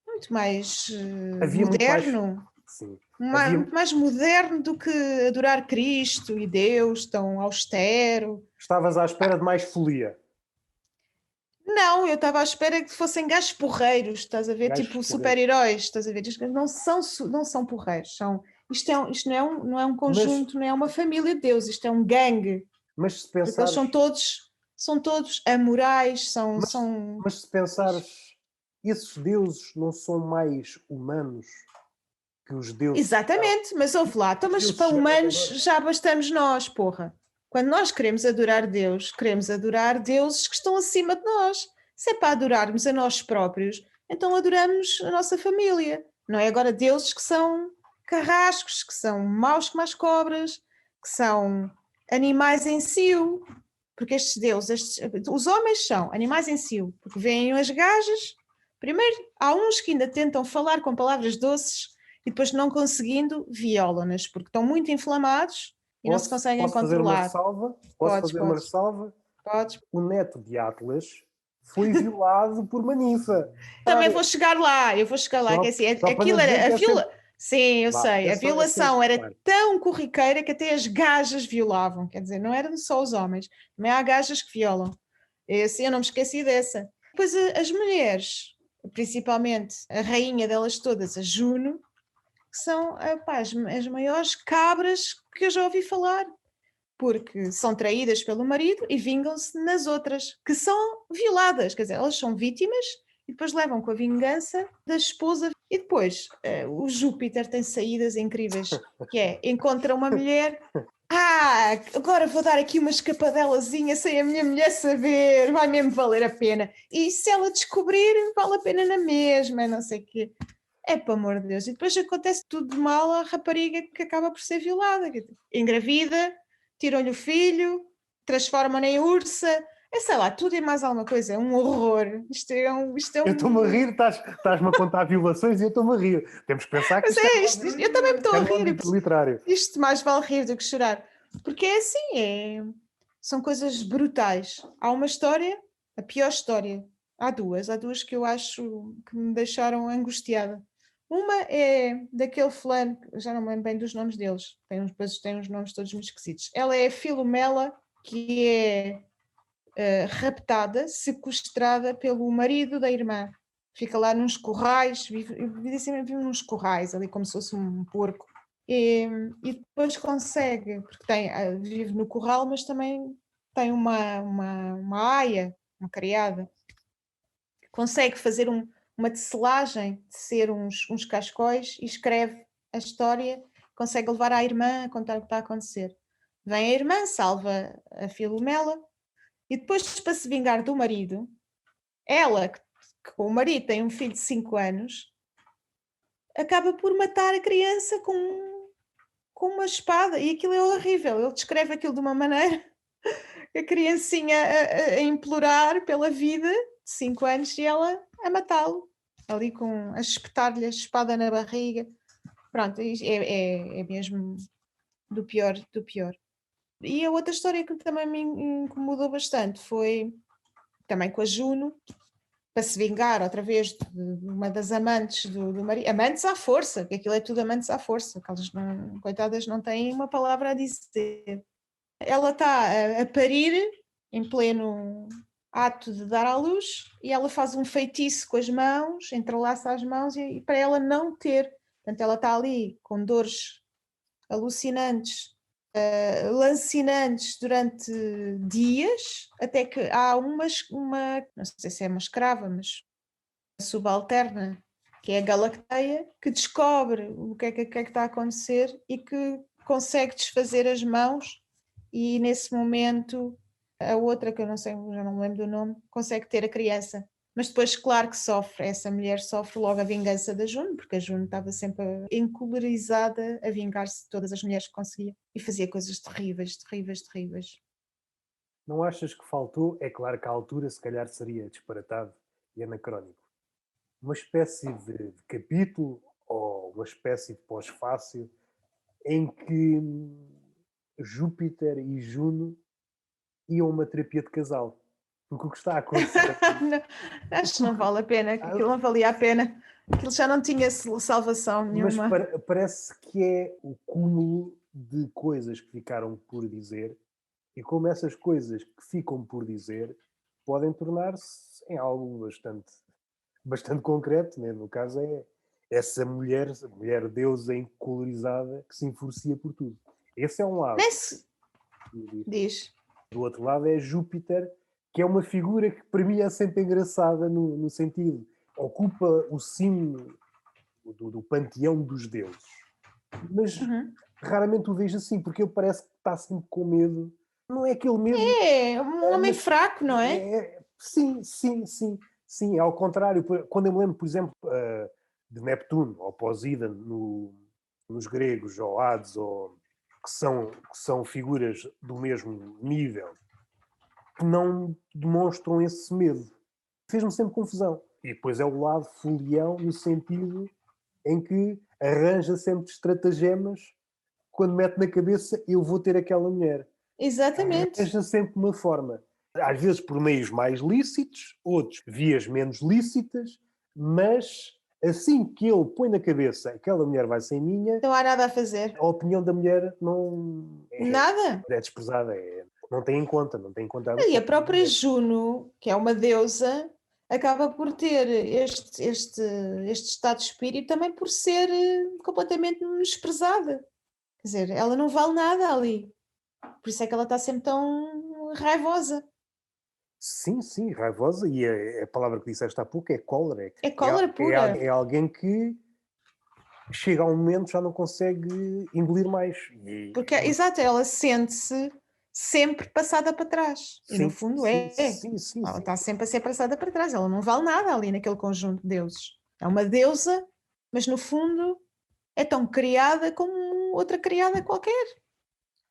muito mais... moderno, Sim. muito mais moderno do que adorar Cristo e Deus, tão austero. Estavas à espera de mais folia. Não, eu estava à espera que fossem gajos porreiros, estás a ver? Gajos Tipo porreiros. super-heróis, estás a ver? Estes gajos não são porreiros, isto não é um Mas, conjunto, não é uma família de Deus, isto é um gangue, mas se porque eles pensares... são todos amorais, Mas se pensares, esses deuses não são mais humanos que os deuses que há? Exatamente, mas ouve lá, então, Os mas deuses para chegaram a humanos nós. já bastamos nós, porra. Quando nós queremos adorar deuses que estão acima de nós. Se é para adorarmos a nós próprios, então adoramos a nossa família. Não é agora deuses que são carrascos, que são maus como as cobras, que são animais em cio. Porque estes deuses, os homens são animais em cio, porque veem as gajas. Primeiro, há uns que ainda tentam falar com palavras doces e depois não conseguindo, violam-nas, porque estão muito inflamados e não se conseguem Posso fazer uma controlar. ressalva? Posso Podes, fazer uma podes, ressalva? podes. O neto de Atlas foi violado por uma ninfa. Também Repara, vou chegar lá, eu vou chegar lá, que é assim, só para não aquilo dizer era, que a é sempre... viola... Sim, eu Vá, sei, a é só violação este era reparo. tão corriqueira que até as gajas violavam, quer dizer, não eram só os homens, também há gajas que violam. Esse, eu não me esqueci dessa. Depois as mulheres, principalmente a rainha delas todas, a Juno, que são as maiores cabras que eu já ouvi falar, porque são traídas pelo marido e vingam-se nas outras, que são violadas, quer dizer, elas são vítimas e depois levam com a vingança da esposa. E depois o Júpiter tem saídas incríveis, que é, encontra uma mulher, agora vou dar aqui uma escapadelazinha sem a minha mulher saber, vai mesmo valer a pena. E se ela descobrir, vale a pena na mesma, não sei o quê. É para amor de Deus. E depois acontece tudo de mal à rapariga que acaba por ser violada. Engravida, tiram-lhe o filho, transformam-na em ursa. É sei lá, tudo e mais alguma coisa. É um horror. Isto é Eu estou-me a um. rir, estás-me a contar violações e eu estou-me a rir. Temos que pensar que Mas eu também me estou a é no rir. âmbito literário. Isto mais vale rir do que chorar. Porque é assim, são coisas brutais. Há uma história, a pior história. Há duas que eu acho que me deixaram angustiada. Uma é daquele fulano, já não me lembro bem dos nomes deles, depois tem uns nomes todos muito esquisitos. Ela é a Filomela, que é raptada, sequestrada pelo marido da irmã. Fica lá nos corrais, vive nos corrais, ali como se fosse um porco. E depois consegue, porque vive no corral, mas também tem uma aia, uma criada, consegue fazer uma tecelagem, tecer uns cascóis e escreve a história, consegue levar à irmã a contar o que está a acontecer. Vem a irmã, salva a Filomela, e depois, para se vingar do marido, ela, que com o marido tem um filho de 5 anos, acaba por matar a criança com uma espada. E aquilo é horrível. Ele descreve aquilo de uma maneira, a criancinha a implorar pela vida, de 5 anos, e ela a matá-lo, ali a espetar-lhe a espada na barriga. Pronto, é mesmo do pior do pior. E a outra história que também me incomodou bastante foi também com a Juno, para se vingar outra vez de uma das amantes do marido. Amantes à força, porque aquilo é tudo amantes à força, que elas não, coitadas, não têm uma palavra a dizer. Ela está a parir em pleno ato de dar à luz e ela faz um feitiço com as mãos, entrelaça as mãos e para ela não ter. Portanto, ela está ali com dores alucinantes, lancinantes durante dias, até que há uma, não sei se é uma escrava, mas uma subalterna, que é a Galacteia, que descobre o que é que está a acontecer e que consegue desfazer as mãos e nesse momento a outra, que eu não sei, já não me lembro do nome, consegue ter a criança. Mas depois, claro que sofre, essa mulher sofre logo a vingança da Juno, porque a Juno estava sempre encolerizada a vingar-se de todas as mulheres que conseguia e fazia coisas terríveis, terríveis, terríveis. Não achas que faltou? É claro que a altura se calhar seria disparatado e anacrónico. Uma espécie de capítulo ou uma espécie de pós-fácil em que Júpiter e Juno iam a uma terapia de casal. Porque o que está a acontecer aqui... Não, acho que não vale a pena, que aquilo não valia a pena. Aquilo já não tinha salvação Mas nenhuma. parece que é o cúmulo de coisas que ficaram por dizer e como essas coisas que ficam por dizer podem tornar-se em algo bastante concreto, né? No caso é essa mulher deusa encolorizada que se enfurecia por tudo. Esse é um lado. Diz. Do outro lado é Júpiter, que é uma figura que para mim é sempre engraçada no sentido, ocupa o cimo do panteão dos deuses. Mas raramente o vejo assim, porque ele parece que está sempre com medo. Não é aquele medo... É, um homem fraco, não é? Sim, sim, sim. Sim, ao contrário. Quando eu me lembro, por exemplo, de Neptuno, ou Poseidon, nos gregos, ou Hades, ou, que são figuras do mesmo nível, que não demonstram esse medo. Fez-me sempre confusão. E depois é o lado folião, no sentido em que arranja sempre estratagemas quando mete na cabeça eu vou ter aquela mulher. Exatamente. Arranja sempre uma forma. Às vezes por meios mais lícitos, outros vias menos lícitas, mas assim que ele põe na cabeça aquela mulher vai ser minha, Não há nada a fazer. a opinião da mulher não Nada. é desprezada, não tem em conta. E a própria Juno, que é uma deusa, acaba por ter este estado de espírito também por ser completamente menosprezada. Quer dizer, ela não vale nada ali. Por isso é que ela está sempre tão raivosa. Sim, sim, raivosa, e a palavra que disseste há pouco é cólera. É cólera pura. É alguém que chega a um momento já não consegue engolir mais. Porque, exato, ela sente-se sempre passada para trás. E no Sim, fundo sim, é. sim, sim, Ela sim. está sempre a ser passada para trás. Ela não vale nada ali naquele conjunto de deuses. É uma deusa, mas no fundo é tão criada como outra criada qualquer.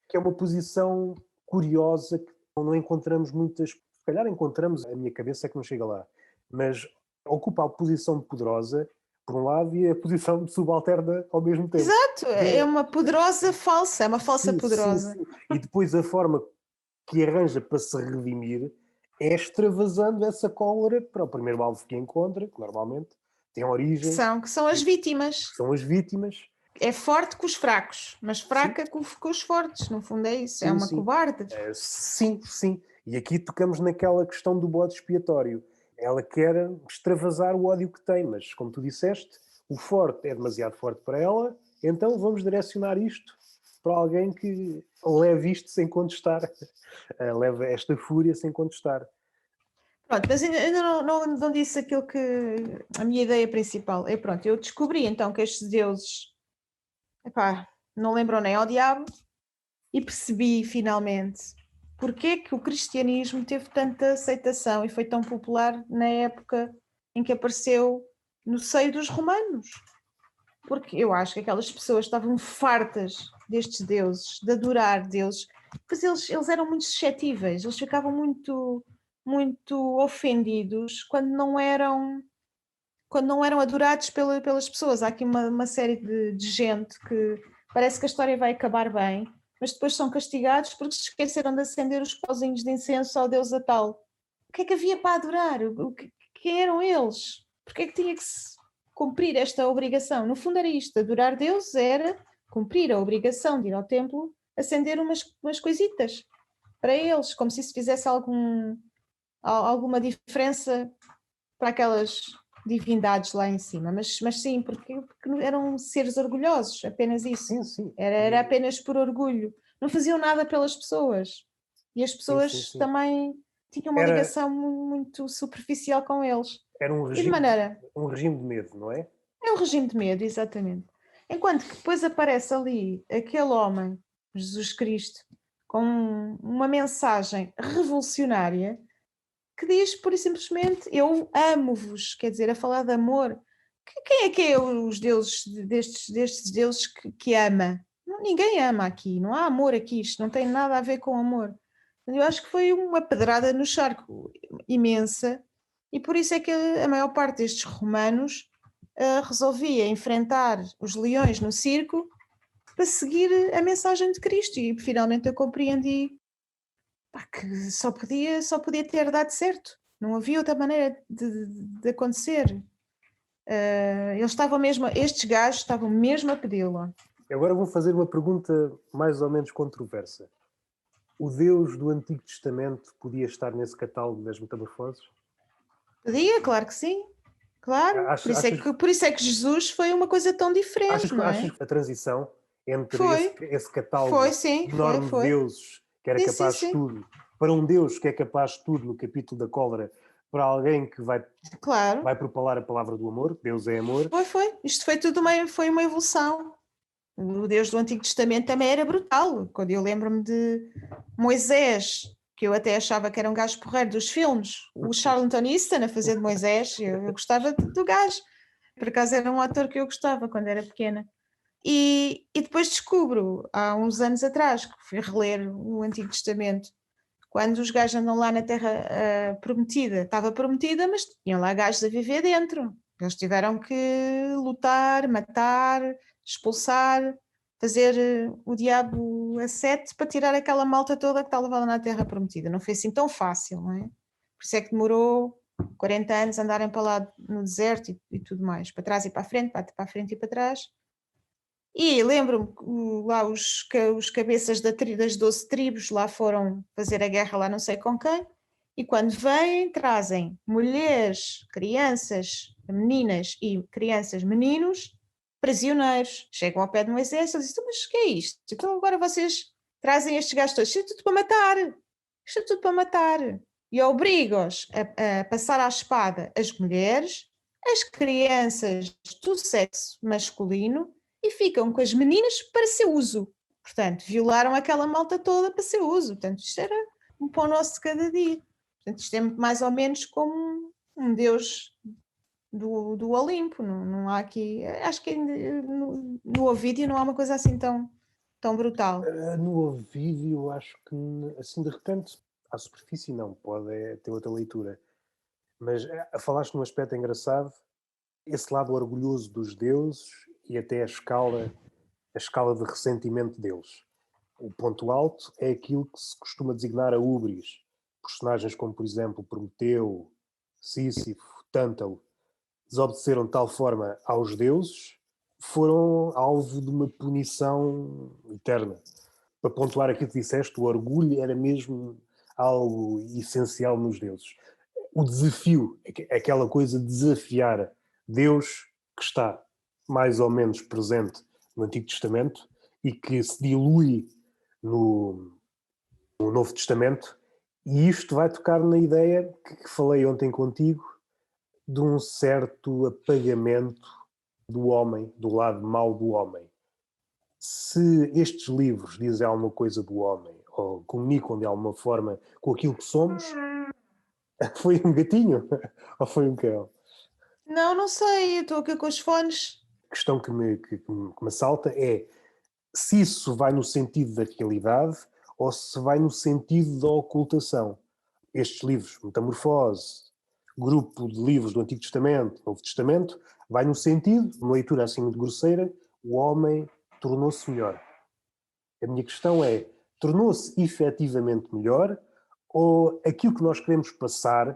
Que é uma posição curiosa que não encontramos muitas. Se calhar encontramos, a minha cabeça é que não chega lá, mas ocupa a posição de poderosa, por um lado, e a posição de subalterna ao mesmo tempo. Exato, é uma poderosa falsa, é uma falsa poderosa. Sim. E depois a forma que arranja para se redimir é extravasando essa cólera para o primeiro alvo que encontra, que normalmente tem origem. Que são as vítimas. São as vítimas. É forte com os fracos, mas fraca com os fortes, no fundo é isso, é uma cobarde. Sim. E aqui tocamos naquela questão do bode expiatório. Ela quer extravasar o ódio que tem, mas como tu disseste, o forte é demasiado forte para ela, então vamos direcionar isto para alguém que leve isto sem contestar, leve esta fúria sem contestar. Pronto, mas ainda não disse aquilo que a minha ideia principal é. Pronto, eu descobri então que estes deuses, não lembram nem ao diabo, e percebi finalmente porque é que o cristianismo teve tanta aceitação e foi tão popular na época em que apareceu no seio dos romanos. Porque eu acho que aquelas pessoas estavam fartas destes deuses, de adorar deuses, pois eles eram muito suscetíveis, eles ficavam muito ofendidos quando não eram adorados pelas pessoas. Há aqui uma série de gente que parece que a história vai acabar bem, mas depois são castigados porque se esqueceram de acender os pauzinhos de incenso ao deus a tal. O que é que havia para adorar? quem eram eles? Porque é que tinha que se cumprir esta obrigação? No fundo era isto, adorar Deus era cumprir a obrigação de ir ao templo, acender umas coisitas para eles, como se isso fizesse alguma diferença para aquelas divindades lá em cima, mas sim, porque eram seres orgulhosos, apenas isso. Sim, sim. Era apenas por orgulho. Não faziam nada pelas pessoas. E as pessoas Sim. também tinham uma ligação muito superficial com eles. Era um E de maneira... um regime de medo, não é? É um regime de medo, exatamente. Enquanto que depois aparece ali aquele homem, Jesus Cristo, com uma mensagem revolucionária que diz, pura e simplesmente, eu amo-vos, quer dizer, a falar de amor. Quem é os deuses destes deuses que ama? Ninguém ama aqui, não há amor aqui, isto não tem nada a ver com amor. Eu acho que foi uma pedrada no charco imensa, e por isso é que a maior parte destes romanos resolvia enfrentar os leões no circo para seguir a mensagem de Cristo, e finalmente eu compreendi que só podia ter dado certo, não havia outra maneira de acontecer. Eles estavam mesmo, estes gajos estavam mesmo a pedi-lo. Agora vou fazer uma pergunta mais ou menos controversa. O Deus do Antigo Testamento podia estar nesse catálogo das metamorfoses? Podia, claro que sim. Claro, por isso é que Jesus foi uma coisa tão diferente, não é? Achas que a transição entre Foi. esse catálogo Foi, sim, enorme de deuses que era capaz de tudo, para um Deus que é capaz de tudo no capítulo da cólera, para alguém que vai propalar a palavra do amor, Deus é amor. Foi. Isto foi tudo foi uma evolução. O Deus do Antigo Testamento também era brutal. Quando eu lembro-me de Moisés, que eu até achava que era um gajo porreiro dos filmes, o Charlton Heston a fazer de Moisés, eu gostava do gajo. Por acaso era um ator que eu gostava quando era pequena. E depois descubro, há uns anos atrás, que fui reler o Antigo Testamento, quando os gajos andam lá na Terra Prometida, estava prometida, mas tinham lá gajos a viver dentro. Eles tiveram que lutar, matar, expulsar, fazer o diabo a sete para tirar aquela malta toda que estava lá na Terra Prometida. Não foi assim tão fácil, não é? Por isso é que demorou 40 anos andarem para lá no deserto e tudo mais, para trás e para a frente, para a frente e para trás. E lembro-me que lá os cabeças das 12 tribos lá foram fazer a guerra lá não sei com quem, e quando vêm trazem mulheres, crianças, meninas e crianças, meninos, prisioneiros. Chegam ao pé de Moisés e dizem, mas o que é isto? Então agora vocês trazem estes gajos todos, isto é tudo para matar, isto é tudo para matar. E obrigam-os a passar à espada as mulheres, as crianças do sexo masculino, e ficam com as meninas para seu uso. Portanto, violaram aquela malta toda para seu uso. Portanto, isto era um pão nosso de cada dia. Portanto, isto é mais ou menos como um Deus do Olimpo. Não há aqui... Acho que no Ovídio não há uma coisa assim tão brutal. No Ovídio, acho que, assim, de repente, à superfície não, pode ter outra leitura. Mas falaste num aspecto engraçado, esse lado orgulhoso dos deuses e até a escala de ressentimento deles. O ponto alto é aquilo que se costuma designar a ubris. Personagens como, por exemplo, Prometeu, Sísifo, Tântalo, desobedeceram de tal forma aos deuses, foram alvo de uma punição eterna. Para pontuar aquilo que disseste, o orgulho era mesmo algo essencial nos deuses. O desafio, aquela coisa de desafiar Deus que está mais ou menos presente no Antigo Testamento e que se dilui no Novo Testamento, e isto vai tocar na ideia que falei ontem contigo de um certo apagamento do homem, do lado mau do homem. Se estes livros dizem alguma coisa do homem ou comunicam de alguma forma com aquilo que somos, foi um gatinho ou foi um cão? Não sei, eu estou aqui com os fones. A questão que me salta é se isso vai no sentido da realidade ou se vai no sentido da ocultação. Estes livros, Metamorfose, grupo de livros do Antigo Testamento, Novo Testamento, vai no sentido, uma leitura assim muito grosseira, o homem tornou-se melhor. A minha questão é, tornou-se efetivamente melhor ou aquilo que nós queremos passar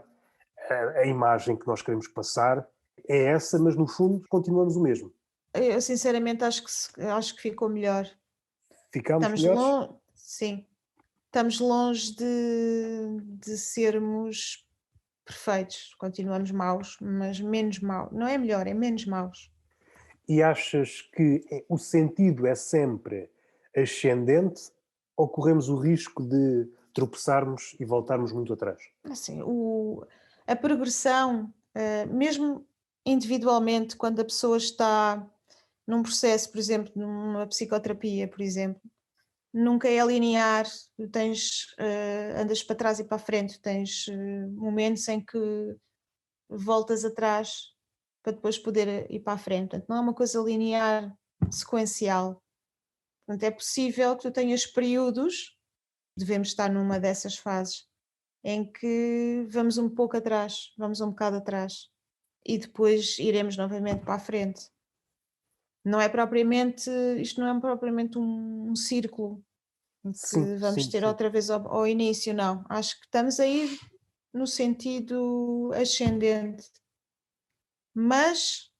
a imagem que nós queremos passar é essa, mas no fundo continuamos o mesmo. Eu sinceramente acho que ficou melhor. Ficámos Estamos melhores? longe, sim, estamos longe de sermos perfeitos. Continuamos maus, mas menos maus. Não é melhor, é menos maus. E achas que o sentido é sempre ascendente ou corremos o risco de tropeçarmos e voltarmos muito atrás? Assim, a progressão, mesmo individualmente, quando a pessoa está num processo, por exemplo, numa psicoterapia, por exemplo, nunca é linear, tu tens, andas para trás e para a frente, tens momentos em que voltas atrás para depois poder ir para a frente. Portanto, não é uma coisa linear, sequencial. Portanto, é possível que tu tenhas períodos, devemos estar numa dessas fases, em que vamos um pouco atrás, vamos um bocado atrás e depois iremos novamente para a frente. Não é propriamente, isto não é propriamente um círculo em Sim, que vamos sim, ter sim. outra vez ao início, não. Acho que estamos a ir no sentido ascendente, mas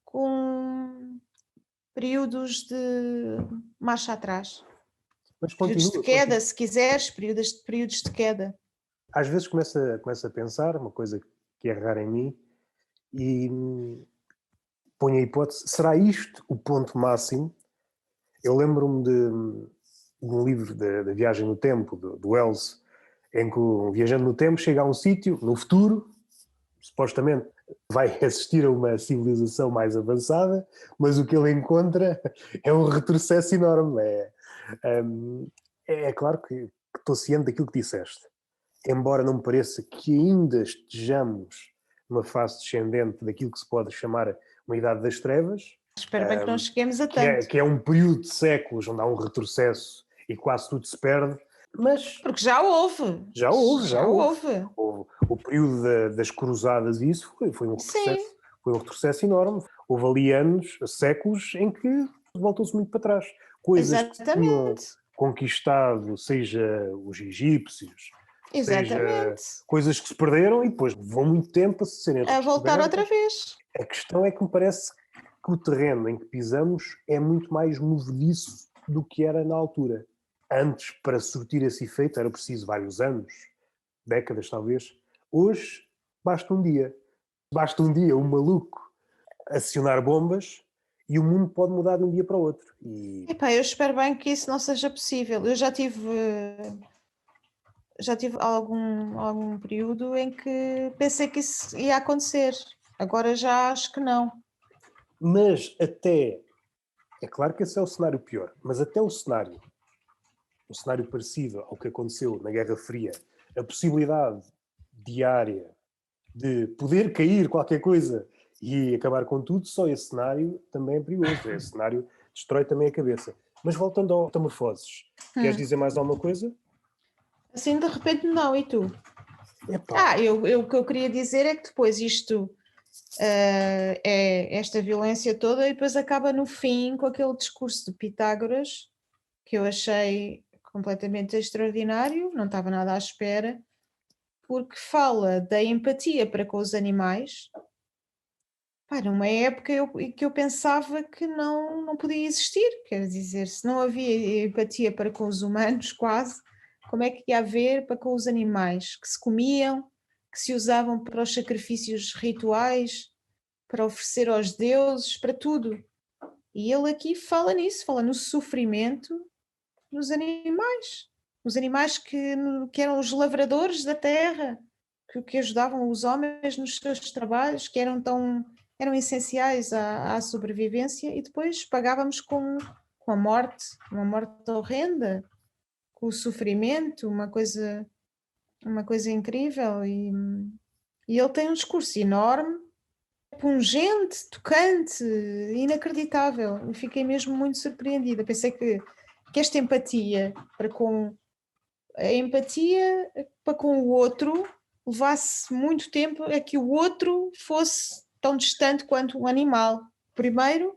com períodos de marcha atrás, Mas períodos de continua, queda, continua. se quiseres, períodos de queda. Às vezes começa a pensar, uma coisa que é rara em mim, e ponho a hipótese, será isto o ponto máximo? Eu lembro-me de um livro da Viagem no Tempo, do Wells, em que um viajante no tempo chega a um sítio, no futuro, supostamente vai assistir a uma civilização mais avançada, mas o que ele encontra é um retrocesso enorme. É claro que estou ciente daquilo que disseste. Embora não me pareça que ainda estejamos numa fase descendente daquilo que se pode chamar uma idade das trevas, Espero bem que não cheguemos a que é, tanto. que é um período de séculos onde há um retrocesso e quase tudo se perde, mas Porque já houve, já houve, já já houve. houve. O período das cruzadas e isso Sim, foi um retrocesso enorme. Houve ali anos, séculos, em que voltou-se muito para trás. Coisas que se tinham exatamente, conquistado, seja os egípcios, seja exatamente. coisas que se perderam e depois levou muito tempo a serem A voltar outra redescobertas. vez. A questão é que me parece que o terreno em que pisamos é muito mais movediço do que era na altura. Antes, para surtir esse efeito, era preciso vários anos, décadas talvez. Hoje, basta um dia. Basta um dia, um maluco acionar bombas e o mundo pode mudar de um dia para o outro. E Epá, eu espero bem que isso não seja possível. Eu já tive algum período em que pensei que isso ia acontecer. Agora já acho que não. mas até, é claro que esse é o cenário pior, mas até um cenário parecido ao que aconteceu na Guerra Fria, a possibilidade diária de poder cair qualquer coisa e acabar com tudo, só esse cenário também é perigoso. Esse cenário destrói também a cabeça. Mas voltando ao Metamorfoses, queres Hum. dizer mais alguma coisa? Assim de repente não, e tu? Epá, O que eu queria dizer é que depois isto é esta violência toda e depois acaba no fim com aquele discurso de Pitágoras que eu achei completamente extraordinário, não estava nada à espera, porque fala da empatia para com os animais. Pá, numa época que eu pensava que não podia existir, quer dizer, se não havia empatia para com os humanos, quase, como é que ia haver para com os animais que se comiam, que se usavam para os sacrifícios rituais, para oferecer aos deuses, para tudo. E ele aqui fala nisso, fala no sofrimento nos animais. Os animais que eram os lavradores da terra, que ajudavam os homens nos seus trabalhos, que eram essenciais à sobrevivência, e depois pagávamos com a morte, uma morte horrenda, com o sofrimento, uma coisa incrível. E ele tem um discurso enorme, pungente, tocante, inacreditável. Eu fiquei mesmo muito surpreendida. Pensei que esta empatia para com a empatia para com o outro levasse muito tempo a que o outro fosse tão distante quanto um animal. Primeiro,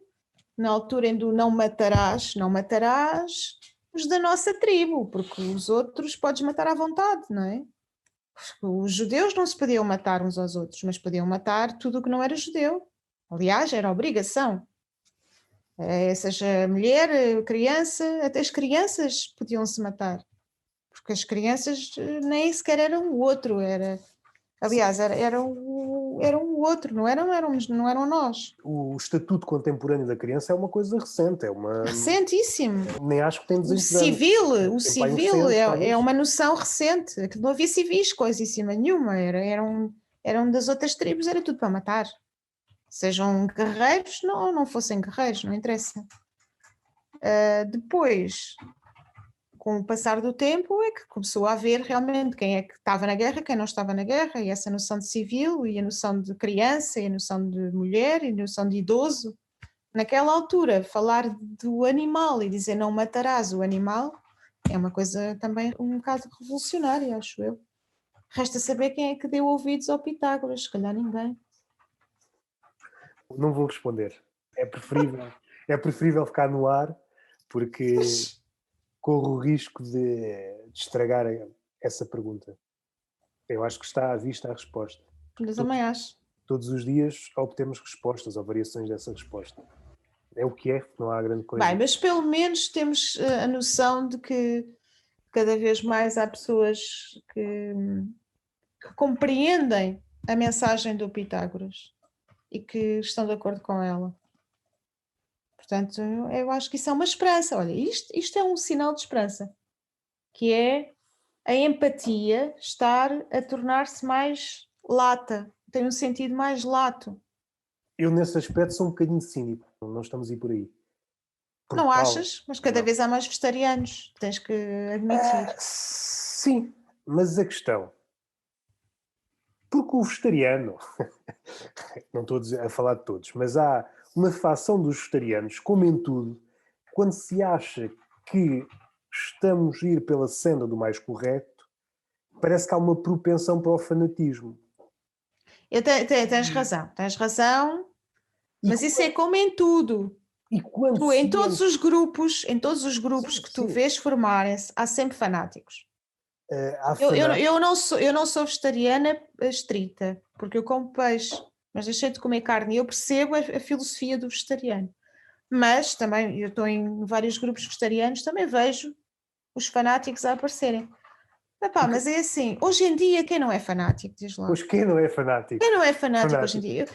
na altura em do não matarás os da nossa tribo, porque os outros podes matar à vontade, não é? Os judeus não se podiam matar uns aos outros, mas podiam matar tudo o que não era judeu. Aliás, era obrigação. Seja mulher, criança, até as crianças podiam se matar. Porque as crianças nem sequer eram o outro, aliás, era um outro, não eram nós. O estatuto contemporâneo da criança é uma coisa recente, Recentíssimo. nem acho que tem O 200 anos. civil, Tem para aí uns 100 é talvez. uma noção recente. Aquilo não havia civis, coisíssima nenhuma. Eram das outras tribos, era tudo para matar. Sejam guerreiros, não fossem guerreiros, não interessa. Depois, com o passar do tempo, é que começou a haver realmente quem é que estava na guerra, quem não estava na guerra, e essa noção de civil, e a noção de criança, e a noção de mulher, e a noção de idoso. Naquela altura, falar do animal e dizer não matarás o animal é uma coisa também um bocado revolucionária, acho eu. Resta saber quem é que deu ouvidos ao Pitágoras, se calhar ninguém. Não vou responder. É preferível ficar no ar, porque corro o risco de estragar essa pergunta. Eu acho que está à vista a resposta. Eu também acho. Todos os dias obtemos respostas ou variações dessa resposta. É o que é, não há grande coisa. Bem, mas pelo menos temos a noção de que cada vez mais há pessoas que compreendem a mensagem do Pitágoras e que estão de acordo com ela. Portanto, eu acho que isso é uma esperança. Olha, isto é um sinal de esperança, que é a empatia estar a tornar-se mais lata, tem um sentido mais lato. Eu, nesse aspecto, sou um bocadinho cínico. Não estamos a ir por aí. Não achas? Mas cada vez há mais vegetarianos, tens que admitir. Sim, mas a questão... Porque o vegetariano... não estou a falar de todos, mas há uma facção dos vegetarianos, como em tudo, quando se acha que estamos a ir pela senda do mais correto, parece que há uma propensão para o fanatismo. Tens razão, mas isso é como em tudo. Em todos os grupos sim, que tu vês formarem-se, há sempre fanáticos. Eu não sou vegetariana estrita, porque eu como peixe, mas deixei de comer carne e eu percebo a filosofia do vegetariano. Mas também, eu estou em vários grupos vegetarianos, também vejo os fanáticos a aparecerem. Mas é assim, hoje em dia quem não é fanático, diz lá? Pois quem não é fanático? Quem não é fanático hoje em dia?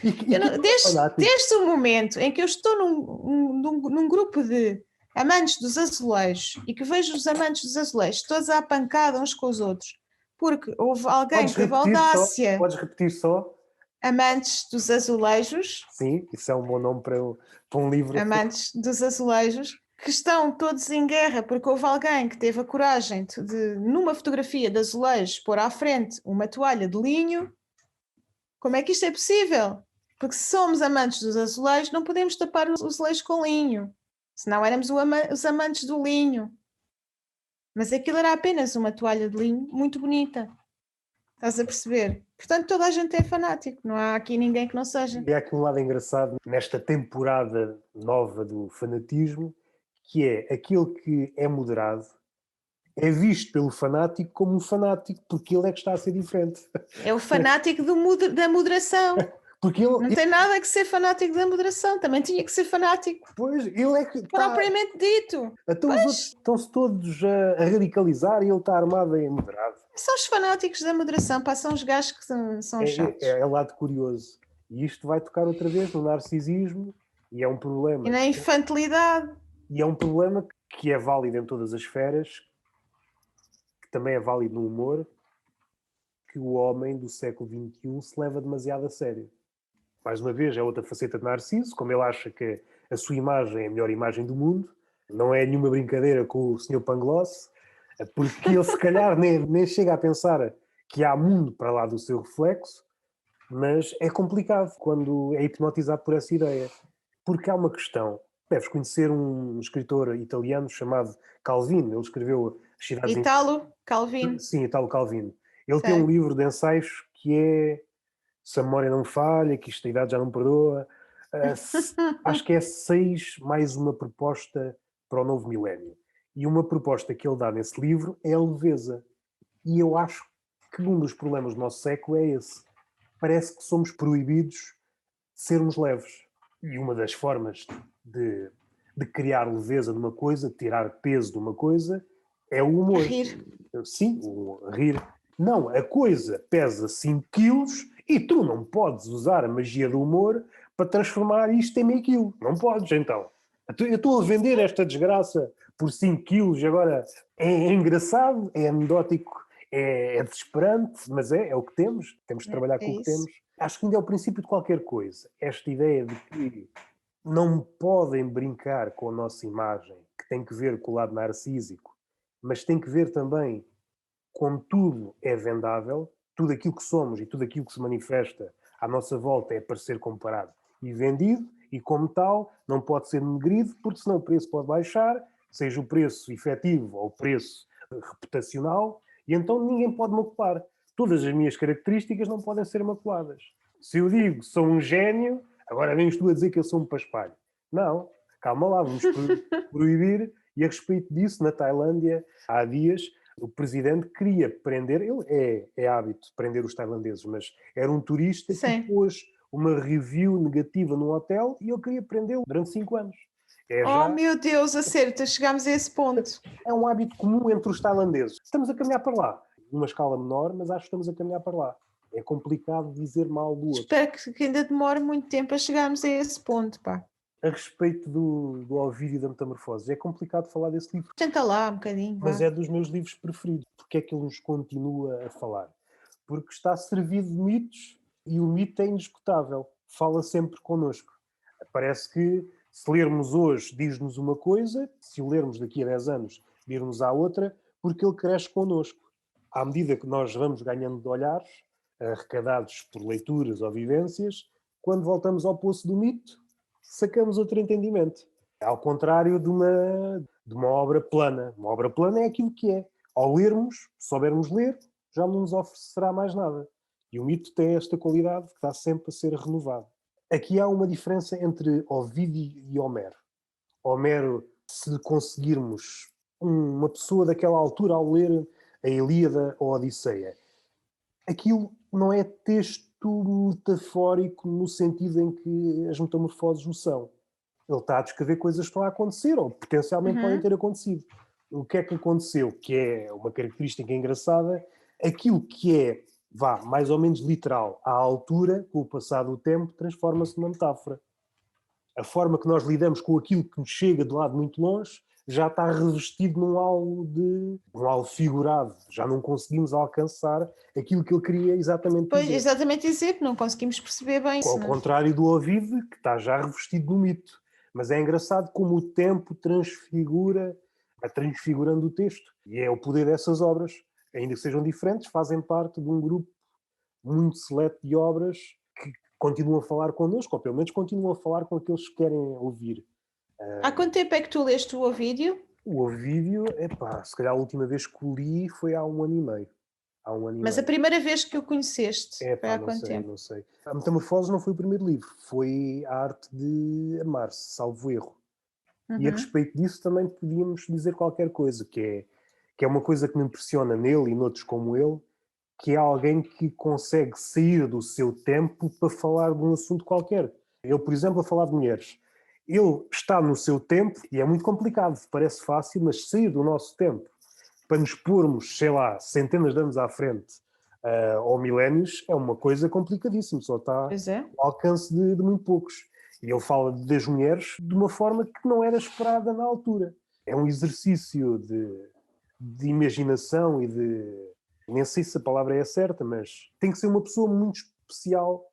Desde o momento em que eu estou num grupo de amantes dos azulejos e que vejo os amantes dos azulejos todos à pancada uns com os outros, porque houve alguém que teve audácia... Podes repetir só? Amantes dos azulejos. Sim, isso é um bom nome para um livro. Amantes dos azulejos, que estão todos em guerra porque houve alguém que teve a coragem de numa fotografia de azulejos, pôr à frente uma toalha de linho. Como é que isto é possível? Porque se somos amantes dos azulejos, não podemos tapar os azulejos com linho. Senão éramos os amantes do linho. Mas aquilo era apenas uma toalha de linho muito bonita. Estás a perceber? Portanto, toda a gente é fanático. Não há aqui ninguém que não seja. E há aqui um lado engraçado nesta temporada nova do fanatismo, que é aquele que é moderado, é visto pelo fanático como um fanático, porque ele é que está a ser diferente. É o fanático da moderação. Porque não tem nada que ser fanático da moderação, também tinha que ser fanático. Pois, ele é que está... Propriamente dito. Então os outros estão-se todos a radicalizar e ele está armado e moderado. São os fanáticos da moderação, são os gajos que são chatos. É lado curioso. E isto vai tocar outra vez no narcisismo e é um problema. E na infantilidade. E é um problema que é válido em todas as esferas, que também é válido no humor, que o homem do século XXI se leva demasiado a sério. Mais uma vez, é outra faceta de Narciso, como ele acha que a sua imagem é a melhor imagem do mundo, não é nenhuma brincadeira com o Sr. Pangloss, porque ele se calhar nem chega a pensar que há mundo para lá do seu reflexo, mas é complicado quando é hipnotizado por essa ideia. Porque há uma questão. Deves conhecer um escritor italiano chamado Calvino. Ele escreveu As Cidades... Italo Calvino. Sim, Italo Calvino. Ele tem um livro de ensaios que é Se a Memória Não Falha, que esta idade já não perdoa. Acho que é 6 mais uma proposta para o novo milénio. E uma proposta que ele dá nesse livro é a leveza. E eu acho que um dos problemas do nosso século é esse. Parece que somos proibidos de sermos leves. E uma das formas de criar leveza de uma coisa, de tirar peso de uma coisa, é o humor. Rir. Sim, o rir. Não, a coisa pesa 5 quilos e tu não podes usar a magia do humor para transformar isto em meio quilo. Não podes, então. Eu estou a vender esta desgraça por 5 quilos, agora é engraçado, é anedótico, é desesperante, mas é o que temos. Temos de trabalhar É com o que isso. temos. Acho que ainda é o princípio de qualquer coisa. Esta ideia de que não podem brincar com a nossa imagem, que tem que ver com o lado narcísico, mas tem que ver também com tudo é vendável, tudo aquilo que somos e tudo aquilo que se manifesta à nossa volta é para ser comparado e vendido, e como tal não pode ser negrido, porque senão o preço pode baixar, seja o preço efetivo ou o preço reputacional, e então ninguém pode macular. Todas as minhas características não podem ser maculadas. Se eu digo sou um gênio, agora vens tu a dizer que eu sou um paspalho. Não, calma lá, vamos proibir. E a respeito disso, na Tailândia, há dias, o presidente queria prender, ele é hábito prender os tailandeses, mas era um turista que Sim. pôs uma review negativa num hotel e ele queria prendê-lo durante 5 anos. Oh meu Deus, a sério, chegámos a esse ponto. É um hábito comum entre os tailandeses. Estamos a caminhar para lá. Numa escala menor, mas acho que estamos a caminhar para lá. É complicado dizer mal do outro. Espero que ainda demore muito tempo a chegarmos a esse ponto, pá. A respeito do Ovídio da Metamorfose, é complicado falar desse livro, Tenta lá um bocadinho, mas vá. é dos meus livros preferidos. Porque é que ele nos continua a falar? Porque está servido de mitos e o mito é indiscutável. Fala sempre connosco. Parece que se lermos hoje diz-nos uma coisa, se o lermos daqui a 10 anos dir-nos a outra, porque ele cresce connosco. À medida que nós vamos ganhando de olhares, arrecadados por leituras ou vivências, quando voltamos ao poço do mito, sacamos outro entendimento. Ao contrário de uma obra plana. Uma obra plana é aquilo que é. Ao lermos, se soubermos ler, já não nos oferecerá mais nada. E o mito tem esta qualidade que está sempre a ser renovado. Aqui há uma diferença entre Ovídio e Homero. Homero, se conseguirmos uma pessoa daquela altura ao ler a Ilíada ou a Odisseia, aquilo não é texto metafórico no sentido em que as metamorfoses o são. Ele está a descrever coisas que estão a acontecer ou potencialmente podem ter acontecido. O que é que aconteceu? Que é uma característica engraçada, aquilo que é, mais ou menos literal, à altura, com o passar do tempo, transforma-se numa metáfora. A forma que nós lidamos com aquilo que nos chega de lado muito longe já está revestido num algo figurado. Já não conseguimos alcançar aquilo que ele queria exatamente Pois, dizer. exatamente dizer que não conseguimos perceber bem isso, Ao não é? contrário do Ovídio, que está já revestido no mito. Mas é engraçado como o tempo vai transfigurando o texto. E é o poder dessas obras. Ainda que sejam diferentes, fazem parte de um grupo muito seleto de obras que continuam a falar connosco, ou pelo menos continuam a falar com aqueles que querem ouvir. Há quanto tempo é que tu leste o Ovídio? O Ovídio, se calhar a última vez que o li foi há 1 ano e meio. Mas a primeira vez que o conheceste foi há Não quanto sei, tempo? não sei. A Metamorfose não foi o primeiro livro, foi A Arte de Amar-se, salvo erro. E a respeito disso também podíamos dizer qualquer coisa, que é uma coisa que me impressiona nele e noutros como ele, que é alguém que consegue sair do seu tempo para falar de um assunto qualquer. Ele, por exemplo, a falar de mulheres. Ele está no seu tempo e é muito complicado, parece fácil, mas sair do nosso tempo para nos pormos, sei lá, centenas de anos à frente ou milénios é uma coisa complicadíssima, só está Pois é. ao alcance de muito poucos. E ele fala das mulheres de uma forma que não era esperada na altura. É um exercício de imaginação e de... Nem sei se a palavra é certa, mas tem que ser uma pessoa muito especial,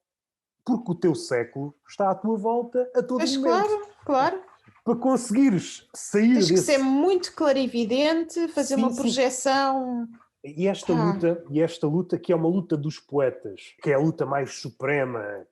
porque o teu século está à tua volta a todo Pois momento. claro, claro. Para conseguires sair Tens que desse... ser muito clarividente, fazer Sim, uma sim. projeção. E esta luta que é uma luta dos poetas, que é a luta mais suprema,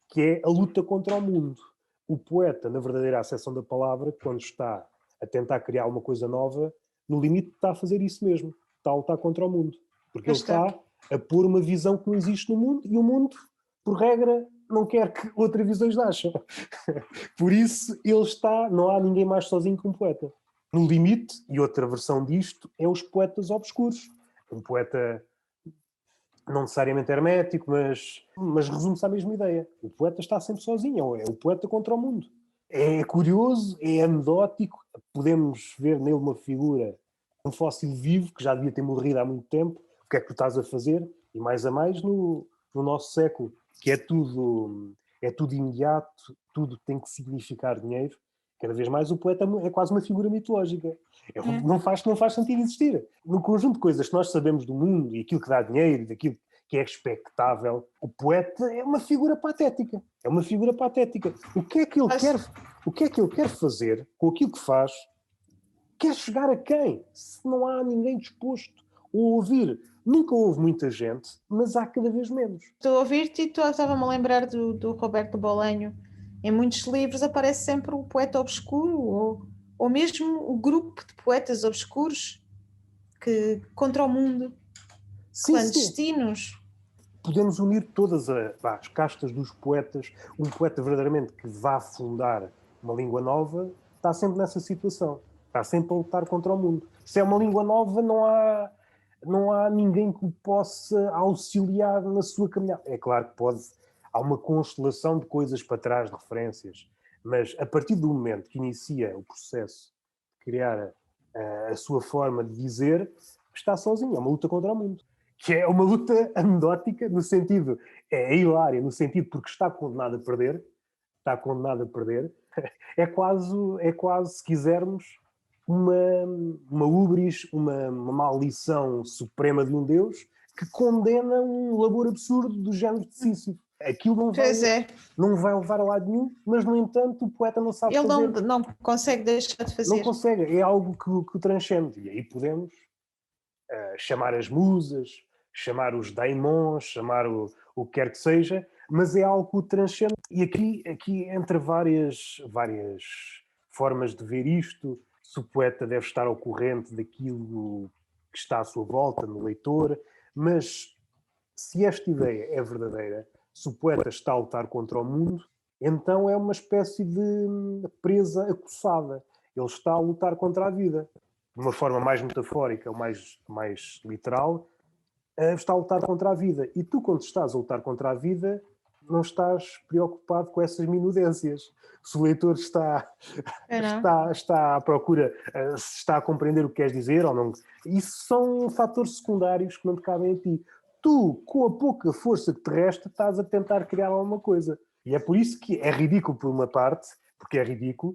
que é a luta contra o mundo. O poeta, na verdadeira acessão da palavra, quando está a tentar criar uma coisa nova, no limite está a fazer isso mesmo. Está a lutar contra o mundo. Porque ele está a pôr uma visão que não existe no mundo e o mundo, por regra, não quer que outra visão nasça. Por isso, não há ninguém mais sozinho que um poeta. No limite, e outra versão disto, é os poetas obscuros. Um poeta não necessariamente hermético, mas resume-se à mesma ideia. O poeta está sempre sozinho, é o poeta contra o mundo. É curioso, é anedótico, podemos ver nele uma figura, um fóssil vivo, que já devia ter morrido há muito tempo. O que é que tu estás a fazer? E mais a mais no nosso século, que é tudo imediato, tudo tem que significar dinheiro. Cada vez mais o poeta é quase uma figura mitológica. Não faz sentido existir. No conjunto de coisas que nós sabemos do mundo e aquilo que dá dinheiro e daquilo que é expectável, o poeta é uma figura patética. É uma figura patética. O que é que ele quer fazer com aquilo que faz? Quer chegar a quem? Se não há ninguém disposto a ouvir. Nunca houve muita gente, mas há cada vez menos. Estou a ouvir-te e estava-me a lembrar do Roberto Bolanho. Em muitos livros aparece sempre o poeta obscuro ou mesmo o grupo de poetas obscuros que contra o mundo, Sim, clandestinos. sim. Podemos unir todas as castas dos poetas. Um poeta verdadeiramente que vá fundar uma língua nova está sempre nessa situação. Está sempre a lutar contra o mundo. Se é uma língua nova, não há ninguém que o possa auxiliar na sua caminhada. É claro que há uma constelação de coisas para trás, de referências, mas a partir do momento que inicia o processo de criar a sua forma de dizer, está sozinho. É uma luta contra o mundo. Que é uma luta anedótica, no sentido, é hilária, no sentido porque está condenado a perder, é quase, se quisermos, uma hubris, uma maldição suprema de um Deus que condena um labor absurdo do género de Sísifo. Aquilo não vai levar a lado nenhum, mas, no entanto, o poeta não sabe fazer. Ele não consegue deixar de fazer. Não consegue, é algo que o transcende. E aí podemos chamar as musas, chamar os daimons, chamar o que quer que seja, mas é algo que o transcende. E aqui entre várias formas de ver isto, se o poeta deve estar ao corrente daquilo que está à sua volta, no leitor, mas se esta ideia é verdadeira, se o poeta está a lutar contra o mundo, então é uma espécie de presa acossada. Ele está a lutar contra a vida. De uma forma mais metafórica ou mais literal, está a lutar contra a vida. E tu, quando estás a lutar contra a vida, não estás preocupado com essas minudências. Se o leitor está à procura, se está a compreender o que queres dizer ou não. Isso são fatores secundários que não te cabem a ti. Tu, com a pouca força que te resta, estás a tentar criar alguma coisa. E é por isso que é ridículo por uma parte, porque é ridículo,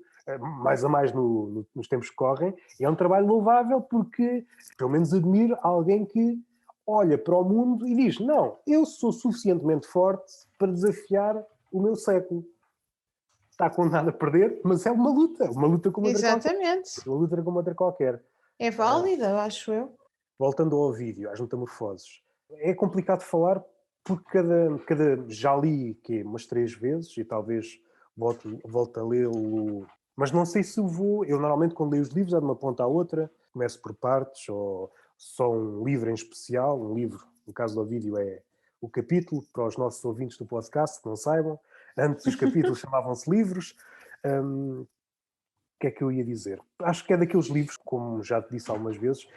mais a mais nos tempos que correm, é um trabalho louvável porque, pelo menos, admiro alguém que olha para o mundo e diz: não, eu sou suficientemente forte para desafiar o meu século. Está condenado a perder, mas é uma luta como outra qualquer. Exatamente. Uma luta como outra qualquer. É válida, acho eu. Voltando ao vídeo, às metamorfoses, é complicado falar porque já li umas 3 vezes e talvez volte a lê-lo, mas não sei se eu normalmente quando leio os livros é de uma ponta à outra, começo por partes ou só um livro em especial. Um livro, no caso do vídeo, é o capítulo, para os nossos ouvintes do podcast que não saibam. Antes os capítulos chamavam-se livros. O que é que eu ia dizer? Acho que é daqueles livros, como já te disse algumas vezes,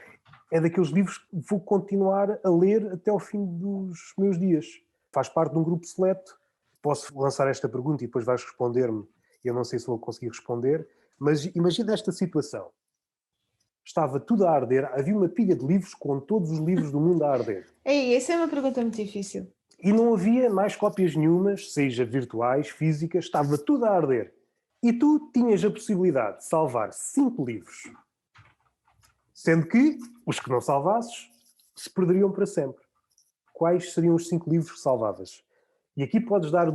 é daqueles livros que vou continuar a ler até ao fim dos meus dias. Faz parte de um grupo seleto. Posso lançar esta pergunta e depois vais responder-me. Eu não sei se vou conseguir responder, mas imagina esta situação. Estava tudo a arder, havia uma pilha de livros com todos os livros do mundo a arder. Essa é uma pergunta muito difícil. E não havia mais cópias nenhumas, seja virtuais, físicas, estava tudo a arder. E tu tinhas a possibilidade de salvar 5 livros. Sendo que os que não salvasses se perderiam para sempre. Quais seriam os 5 livros que salvavas? E aqui podes dar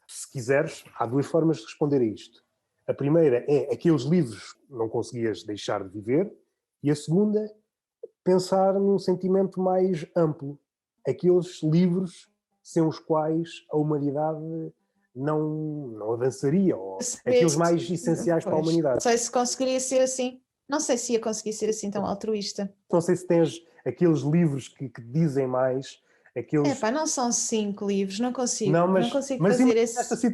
se quiseres, há 2 formas de responder a isto. A primeira é aqueles livros que não conseguias deixar de viver, e a segunda, pensar num sentimento mais amplo. Aqueles livros sem os quais a humanidade não avançaria, ou aqueles mais essenciais para a humanidade. Não sei se conseguiria ser assim. Não sei se ia conseguir ser assim tão altruísta. Não sei se tens aqueles livros que dizem mais. Não são 5 livros, não consigo. Não consigo mas fazer esse.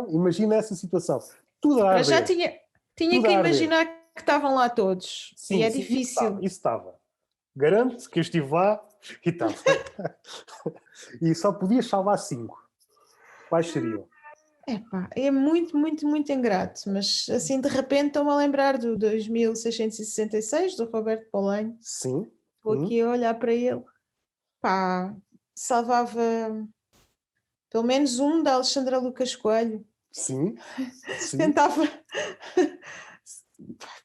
Imagina essa situação. Tudo a arder. Já tinha que imaginar que estavam lá todos. Sim, e é sim, difícil. Isso estava. Garanto que eu estive lá e tal. E só podias salvar 5. Quais seriam? Epá, é muito, muito, muito ingrato, mas assim de repente estou-me a lembrar do 2666 do Roberto Bolanho. Sim. Estou aqui a olhar para ele. Pá, salvava pelo menos um da Alexandra Lucas Coelho. Sim. Sim. Tentava.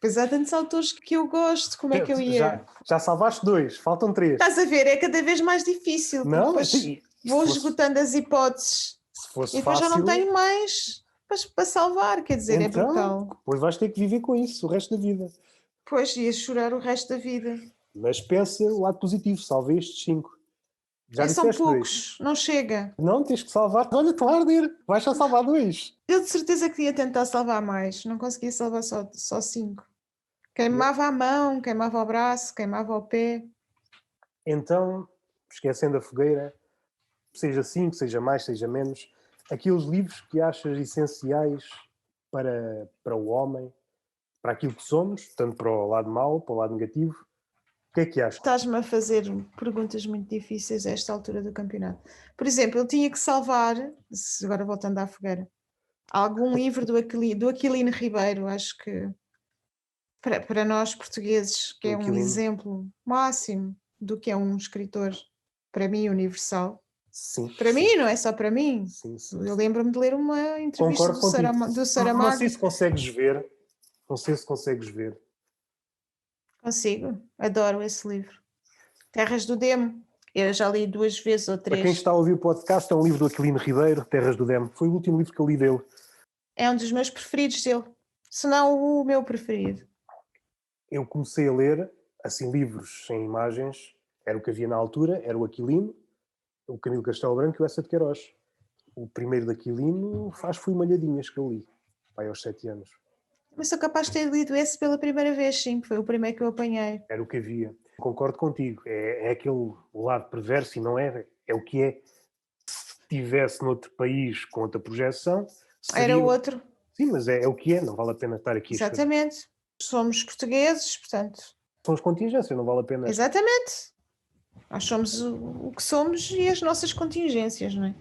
Pois há tantos autores que eu gosto, como é que eu ia? Já salvaste 2, faltam 3. Estás a ver, é cada vez mais difícil, porque Não, depois se vou fosse, esgotando as hipóteses se e fosse depois já não fácil, tenho mais para salvar, quer dizer, é então brutal. depois vais ter que viver com isso o resto da vida. Pois ia chorar o resto da vida. Mas pensa o lado positivo, salvei estes 5. Já São disseste 2. poucos, não chega. Não, tens que salvar. Olha, estou a arder. Vais só salvar 2. Eu de certeza que ia tentar salvar mais, não conseguia salvar só 5. Queimava a mão, queimava o braço, queimava o pé. Então, esquecendo a fogueira, seja 5, seja mais, seja menos, aqueles livros que achas essenciais para o homem, para aquilo que somos, tanto para o lado mau, para o lado negativo, o que é que achas? Estás-me a fazer perguntas muito difíceis a esta altura do campeonato. Por exemplo, eu tinha que salvar, agora voltando à fogueira, algum livro do Aquilino Ribeiro, acho que para nós portugueses, que O é um Aquilino? exemplo máximo do que é um escritor, para mim, universal. Sim. Para sim. mim, não é só para mim. Sim, sim, Eu sim. lembro-me de ler uma entrevista Concordo contigo. do Não Saramago. sei se consegues ver. Não sei se consegues ver. Consigo, adoro esse livro. Terras do Demo. Eu já li 2 vezes ou Para quem 3. está a ouvir o podcast, é um livro do Aquilino Ribeiro, Terras do Demo. Foi o último livro que eu li dele. É um dos meus preferidos dele, se não o meu preferido. Eu comecei a ler, assim, livros sem imagens. Era o que havia na altura, era o Aquilino, o Camilo Castelo Branco e o Essa de Queiroz. O primeiro da Aquilino foi Malhadinhas que eu li, pai aos 7 anos. Mas sou capaz de ter lido esse pela primeira vez, sim, foi o primeiro que eu apanhei. Era o que havia. Concordo contigo, é aquele lado perverso e não é, é o que é. Se estivesse noutro país com outra projeção, Era seria... outro, Sim, mas é o que é, não vale a pena estar aqui a escrever. exatamente. Somos portugueses, portanto. São as contingências, não vale a pena. Exatamente. Nós somos o que somos e as nossas contingências, não é?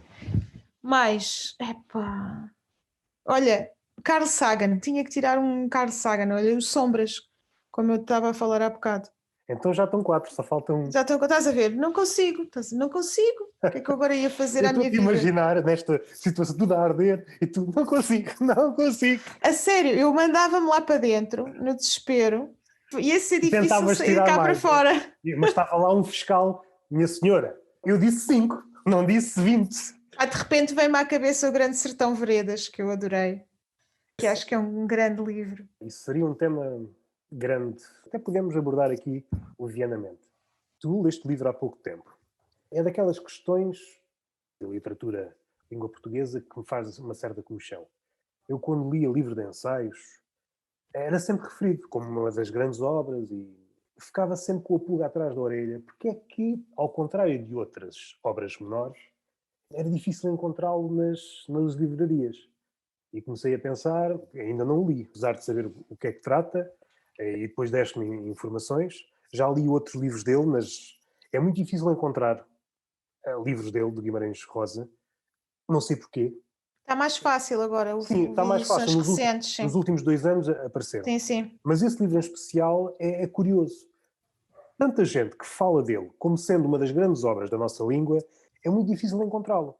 Mas, epá. Olha, Carl Sagan, tinha que tirar um Carl Sagan, olha, os Sombras, como eu estava a falar há bocado. Então já estão 4, só falta um. Já estás a ver? Não consigo, não consigo. O que é que eu agora ia fazer Eu à estou minha a te vida? imaginar nesta situação tudo a arder e tu não consigo, não consigo. A sério, eu mandava-me lá para dentro, no desespero, ia ser E difícil tentavas sair tirar cá para mais. fora. Mas estava lá um fiscal, minha senhora, eu disse 5, não disse 20. De repente veio-me à cabeça o Grande Sertão Veredas, que eu adorei, que acho que é um grande livro. Isso seria um tema grande. Até podemos abordar aqui levianamente. Tu leste o livro há pouco tempo. É daquelas questões da literatura língua portuguesa que me faz uma certa comichão. Eu, quando lia livro de ensaios, era sempre referido como uma das grandes obras e ficava sempre com a pulga atrás da orelha, porque é que, ao contrário de outras obras menores, era difícil encontrá-lo nas livrarias. E comecei a pensar, ainda não o li, apesar de saber o que é que trata, e depois deste-me informações. Já li outros livros dele, mas é muito difícil encontrar livros dele, de Guimarães Rosa. Não sei porquê. Está mais fácil agora, Sim, está houve mais fácil. edições recentes, Nos sim. últimos 2 anos apareceram. Sim, sim. Mas esse livro em especial é curioso. Tanta gente que fala dele como sendo uma das grandes obras da nossa língua, é muito difícil encontrá-lo.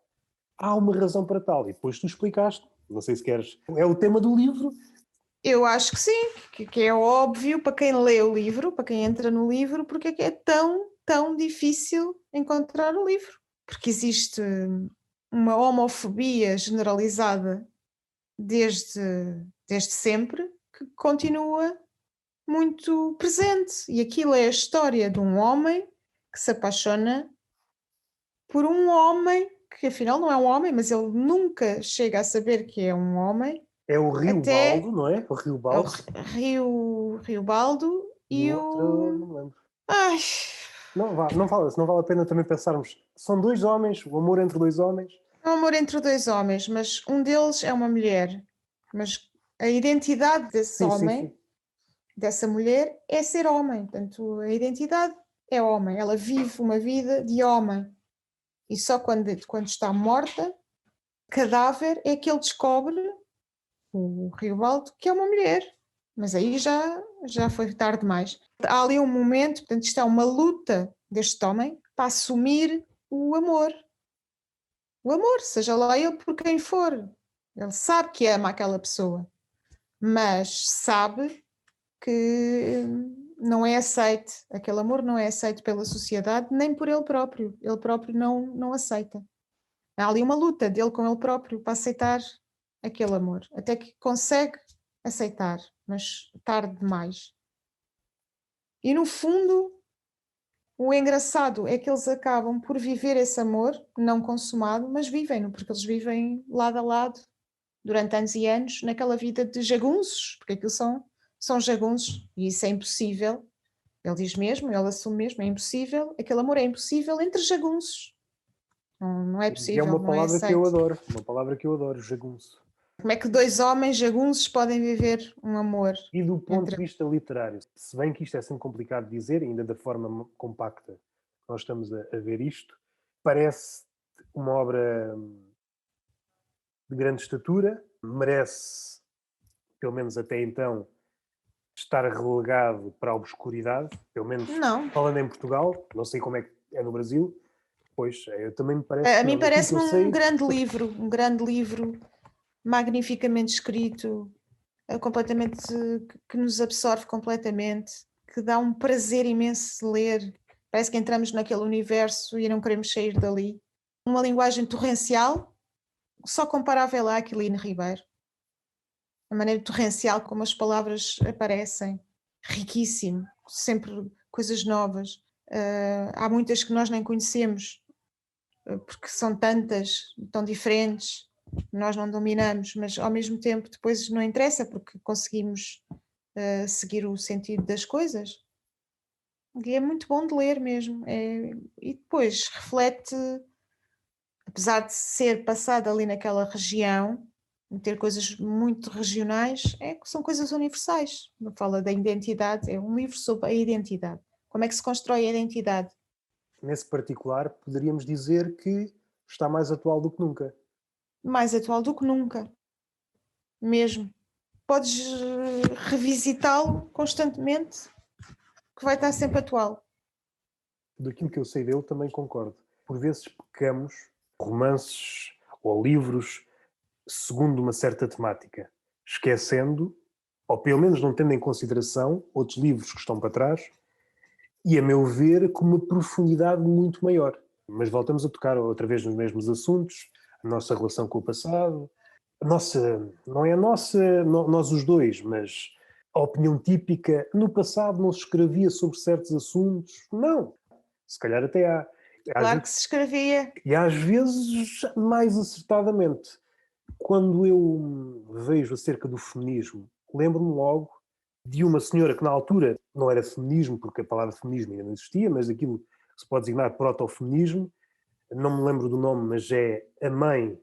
Há uma razão para tal. E depois tu explicaste. Não sei se queres. É o tema do livro. Eu acho que sim, que é óbvio para quem lê o livro, para quem entra no livro, porque é que é tão difícil encontrar o livro. Porque existe uma homofobia generalizada desde sempre que continua muito presente. E aquilo é a história de um homem que se apaixona por um homem que afinal não é um homem, mas ele nunca chega a saber que é um homem. É o Rio Até Baldo, não é? O Rio é o Baldo. Rio Baldo E e o outro, não o. me lembro. Ai, Não vale a pena também pensarmos. São 2 homens, o amor entre 2 homens. é um amor entre 2 homens, mas um deles é uma mulher. Mas a identidade desse Sim, sim, homem, sim. dessa mulher, é ser homem. Portanto, a identidade é homem, ela vive uma vida de homem. E só quando está morta, cadáver, é que ele descobre, o Riobaldo, que é uma mulher. Mas aí já foi tarde demais. Há ali um momento, portanto, isto é uma luta deste homem para assumir o amor. O amor, seja lá ele por quem for. Ele sabe que ama aquela pessoa, mas sabe que não é aceite. Aquele amor não é aceito pela sociedade, nem por ele próprio. Ele próprio não aceita. Há ali uma luta dele com ele próprio para aceitar aquele amor. Até que consegue aceitar, mas tarde demais. E no fundo, o engraçado é que eles acabam por viver esse amor não consumado, mas vivem-no, porque eles vivem lado a lado durante anos e anos naquela vida de jagunços, porque aquilo são jagunços e isso é impossível. Ele diz mesmo, ele assume mesmo, é impossível, aquele amor é impossível entre jagunços. Não é E é possível, uma não é palavra que eu aceito. adoro, uma palavra que eu adoro, jagunço. Como é que dois homens jagunços podem viver um amor E do ponto entre... de vista literário, se bem que isto é sempre complicado de dizer, ainda da forma compacta que nós estamos a ver isto, parece uma obra de grande estatura, merece, pelo menos até então, estar relegado para a obscuridade, pelo menos Não, falando em Portugal, não sei como é que é no Brasil, pois eu também me parece a que mim não. Daquilo que parece-me eu sei, um grande livro, magnificamente escrito, completamente, que nos absorve completamente, que dá um prazer imenso de ler. Parece que entramos naquele universo e não queremos sair dali. Uma linguagem torrencial, só comparável à Aquilino Ribeiro. A maneira torrencial como as palavras aparecem, riquíssimo, sempre coisas novas. Há muitas que nós nem conhecemos, porque são tantas, tão diferentes, nós não dominamos, mas ao mesmo tempo depois não interessa, porque conseguimos seguir o sentido das coisas. E é muito bom de ler mesmo. E depois reflete, apesar de ser passado ali naquela região, ter coisas muito regionais, são coisas universais. Não fala da identidade, é um livro sobre a identidade. Como é que se constrói a identidade? nesse particular, poderíamos dizer que está mais atual do que nunca. Mais atual do que nunca, mesmo. Podes revisitá-lo constantemente, que vai estar sempre atual. Daquilo que eu sei dele, também concordo. Por vezes pecamos romances ou livros segundo uma certa temática, esquecendo, ou pelo menos não tendo em consideração, outros livros que estão para trás, e, a meu ver, com uma profundidade muito maior. Mas voltamos a tocar outra vez nos mesmos assuntos, a nossa relação com o passado, a nossa, não é a nossa, nós os dois, mas a opinião típica, no passado não se escrevia sobre certos assuntos. Não, se calhar até há. Claro que se escrevia. E às vezes mais acertadamente. Quando eu vejo acerca do feminismo, lembro-me logo de uma senhora que na altura não era feminismo, porque a palavra feminismo ainda não existia, mas aquilo que se pode designar proto-feminismo, não me lembro do nome, mas é a mãe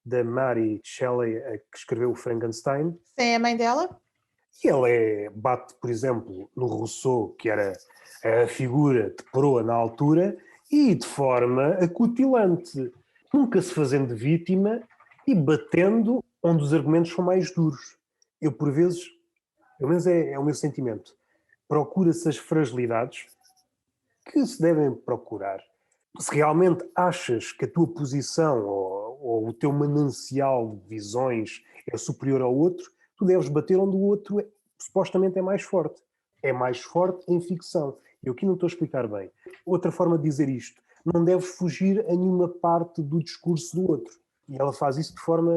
da Mary Shelley, a que escreveu o Frankenstein. Sem a mãe dela? E ela bate, por exemplo, no Rousseau, que era a figura de proa na altura, e de forma acutilante, nunca se fazendo de vítima e batendo onde os argumentos são mais duros. Eu, por vezes, pelo menos é o meu sentimento, procura-se as fragilidades que se devem procurar. Se realmente achas que a tua posição ou o teu manancial de visões é superior ao outro, tu deves bater onde o outro supostamente é mais forte. É mais forte em ficção. Eu aqui não estou a explicar bem. Outra forma de dizer isto, não deves fugir a nenhuma parte do discurso do outro. E ela faz isso de forma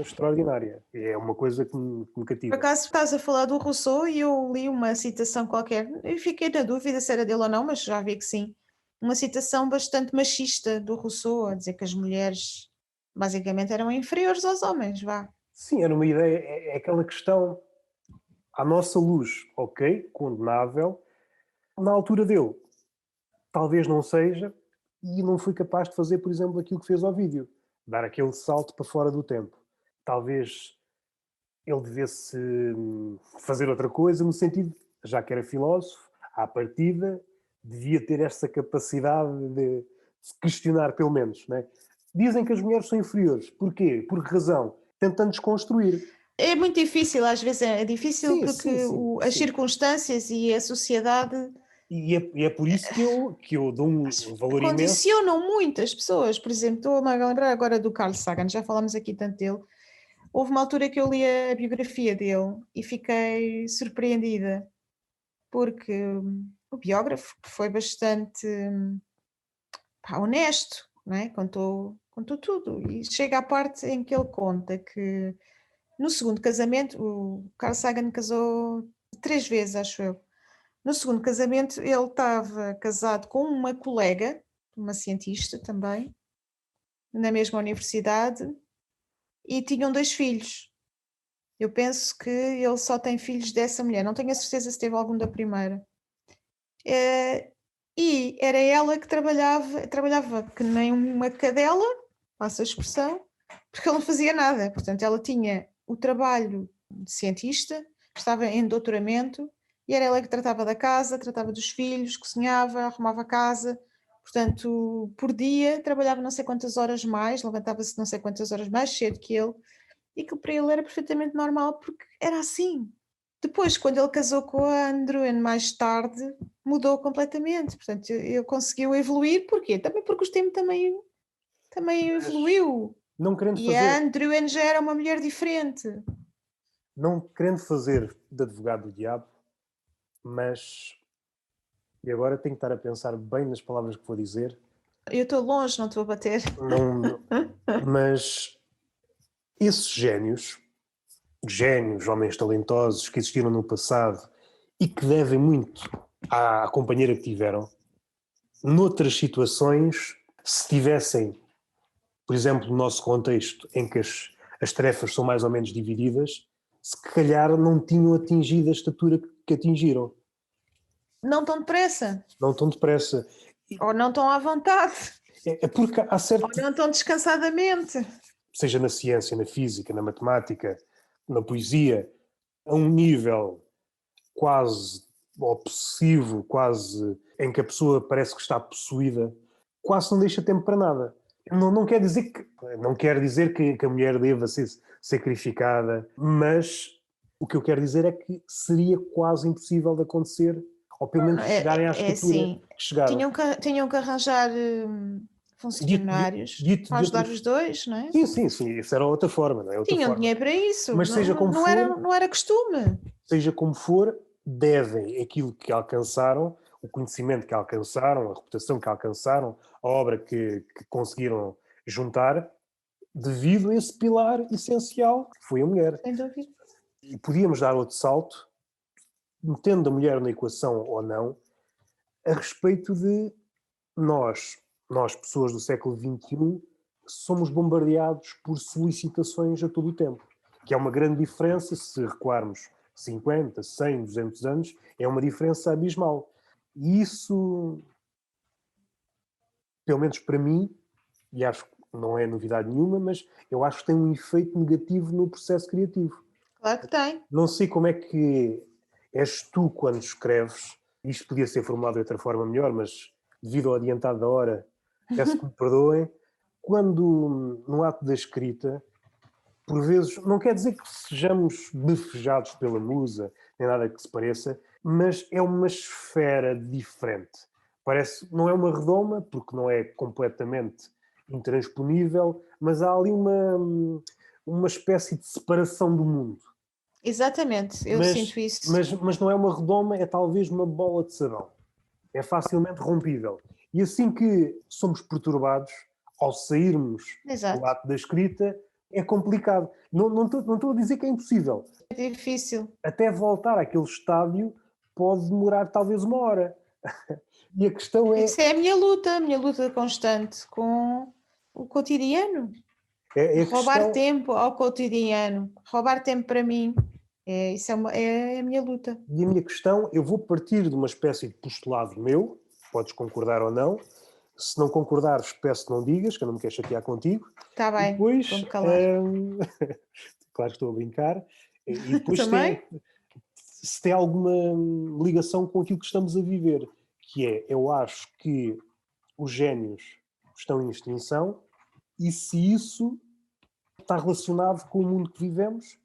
extraordinária. É uma coisa que me Por cativa. acaso estás a falar do Rousseau e eu li uma citação qualquer, e fiquei na dúvida se era dele ou não, mas já vi que sim. Uma citação bastante machista do Rousseau, a dizer que as mulheres basicamente eram inferiores aos homens, vá. Sim, era uma ideia, é aquela questão à nossa luz, ok, condenável. Na altura dele, talvez não seja, e não fui capaz de fazer, por exemplo, aquilo que fez ao vídeo, dar aquele salto para fora do tempo. Talvez ele devesse fazer outra coisa, no sentido, já que era filósofo, à partida, devia ter esta capacidade de se questionar, pelo menos, não é? Dizem que as mulheres são inferiores. Porquê? Por que razão? Tentando desconstruir. É muito difícil, às vezes é difícil Sim, porque sim, sim, as sim. circunstâncias e a sociedade E é por isso que eu dou um valor imenso. condicionam muitas pessoas. Por exemplo, estou-me a lembrar agora do Carl Sagan, já falámos aqui tanto dele. Houve uma altura que eu li a biografia dele e fiquei surpreendida, porque o biógrafo foi bastante honesto, não é? Contou tudo. E chega à parte em que ele conta que no segundo casamento, o Carl Sagan casou 3 vezes, acho eu. No segundo casamento, ele estava casado com uma colega, uma cientista também, na mesma universidade, e tinham 2 filhos. Eu penso que ele só tem filhos dessa mulher, não tenho a certeza se teve algum da primeira. E era ela que trabalhava que nem uma cadela, passa a expressão, porque ela não fazia nada. Portanto, ela tinha o trabalho de cientista, estava em doutoramento, e era ela que tratava da casa, tratava dos filhos, cozinhava, arrumava a casa. Portanto, por dia trabalhava não sei quantas horas mais, levantava-se não sei quantas horas mais cedo que ele, e que para ele era perfeitamente normal, porque era assim. Depois, quando ele casou com a Andrew, mais tarde, mudou completamente. Portanto, ele conseguiu evoluir. Porquê? Também porque o tempo também Mas evoluiu. não querendo E a fazer, Andrew já era uma mulher diferente. não querendo fazer de advogado do diabo, mas e agora tenho que estar a pensar bem nas palavras que vou dizer. Eu estou longe, não estou a bater. Não, mas esses génios, homens talentosos que existiram no passado e que devem muito à companheira que tiveram, noutras situações, se tivessem, por exemplo, no nosso contexto, em que as tarefas são mais ou menos divididas, se calhar não tinham atingido a estatura que atingiram. Não tão depressa. Não tão depressa. Ou não tão à vontade. É porque há Ou certo, não tão descansadamente. seja na ciência, na física, na matemática, na poesia, a um nível quase obsessivo, quase em que a pessoa parece que está possuída, quase não deixa tempo para nada. Não quer dizer que a mulher deva ser sacrificada, mas o que eu quero dizer é que seria quase impossível de acontecer, ou pelo menos chegarem à É estatura assim, que chegaram. tinham que arranjar Dito, dito, funcionários dito para de ajudar outra. os dois, não é? Sim, sim, sim, isso era outra forma, não é? Outra Tinham forma. dinheiro para isso, Mas seja como for, não era costume. seja como for, devem aquilo que alcançaram, o conhecimento que alcançaram, a reputação que alcançaram, a obra que conseguiram juntar, devido a esse pilar essencial que foi a mulher. Sem dúvida. E podíamos dar outro salto, metendo a mulher na equação ou não, a respeito de nós pessoas do século XXI, somos bombardeados por solicitações a todo o tempo, que é uma grande diferença se recuarmos 50, 100, 200 anos, é uma diferença abismal. E isso, pelo menos para mim, e acho que não é novidade nenhuma, mas eu acho que tem um efeito negativo no processo criativo. Claro que tem. Não sei como é que és tu quando escreves, isto podia ser formulado de outra forma melhor, mas devido ao adiantado da hora, peço que me perdoem, quando no ato da escrita, por vezes, não quer dizer que sejamos befejados pela musa, nem nada que se pareça, mas é uma esfera diferente. Parece, não é uma redoma, porque não é completamente intransponível, mas há ali uma espécie de separação do mundo. Exatamente, eu Mas, sinto isso. mas não é uma redoma, é talvez uma bola de sabão. É facilmente rompível. E assim que somos perturbados, ao sairmos do Exato. ato da escrita, é complicado. Não estou a dizer que é impossível. É difícil. Até voltar àquele estádio pode demorar talvez uma hora. E a questão é, Isso é a minha luta constante com o cotidiano. é a Roubar questão, tempo ao cotidiano, roubar tempo para mim. É a minha luta. e a minha questão, eu vou partir de uma espécie de postulado meu, podes concordar ou não. Se não concordares, peço que não digas, que eu não me quero chatear contigo. Está E bem, depois, vou-me calar. claro que estou a brincar, e depois Também? se tem alguma ligação com aquilo que estamos a viver, que é, eu acho que os génios estão em extinção e se isso está relacionado com o mundo que vivemos,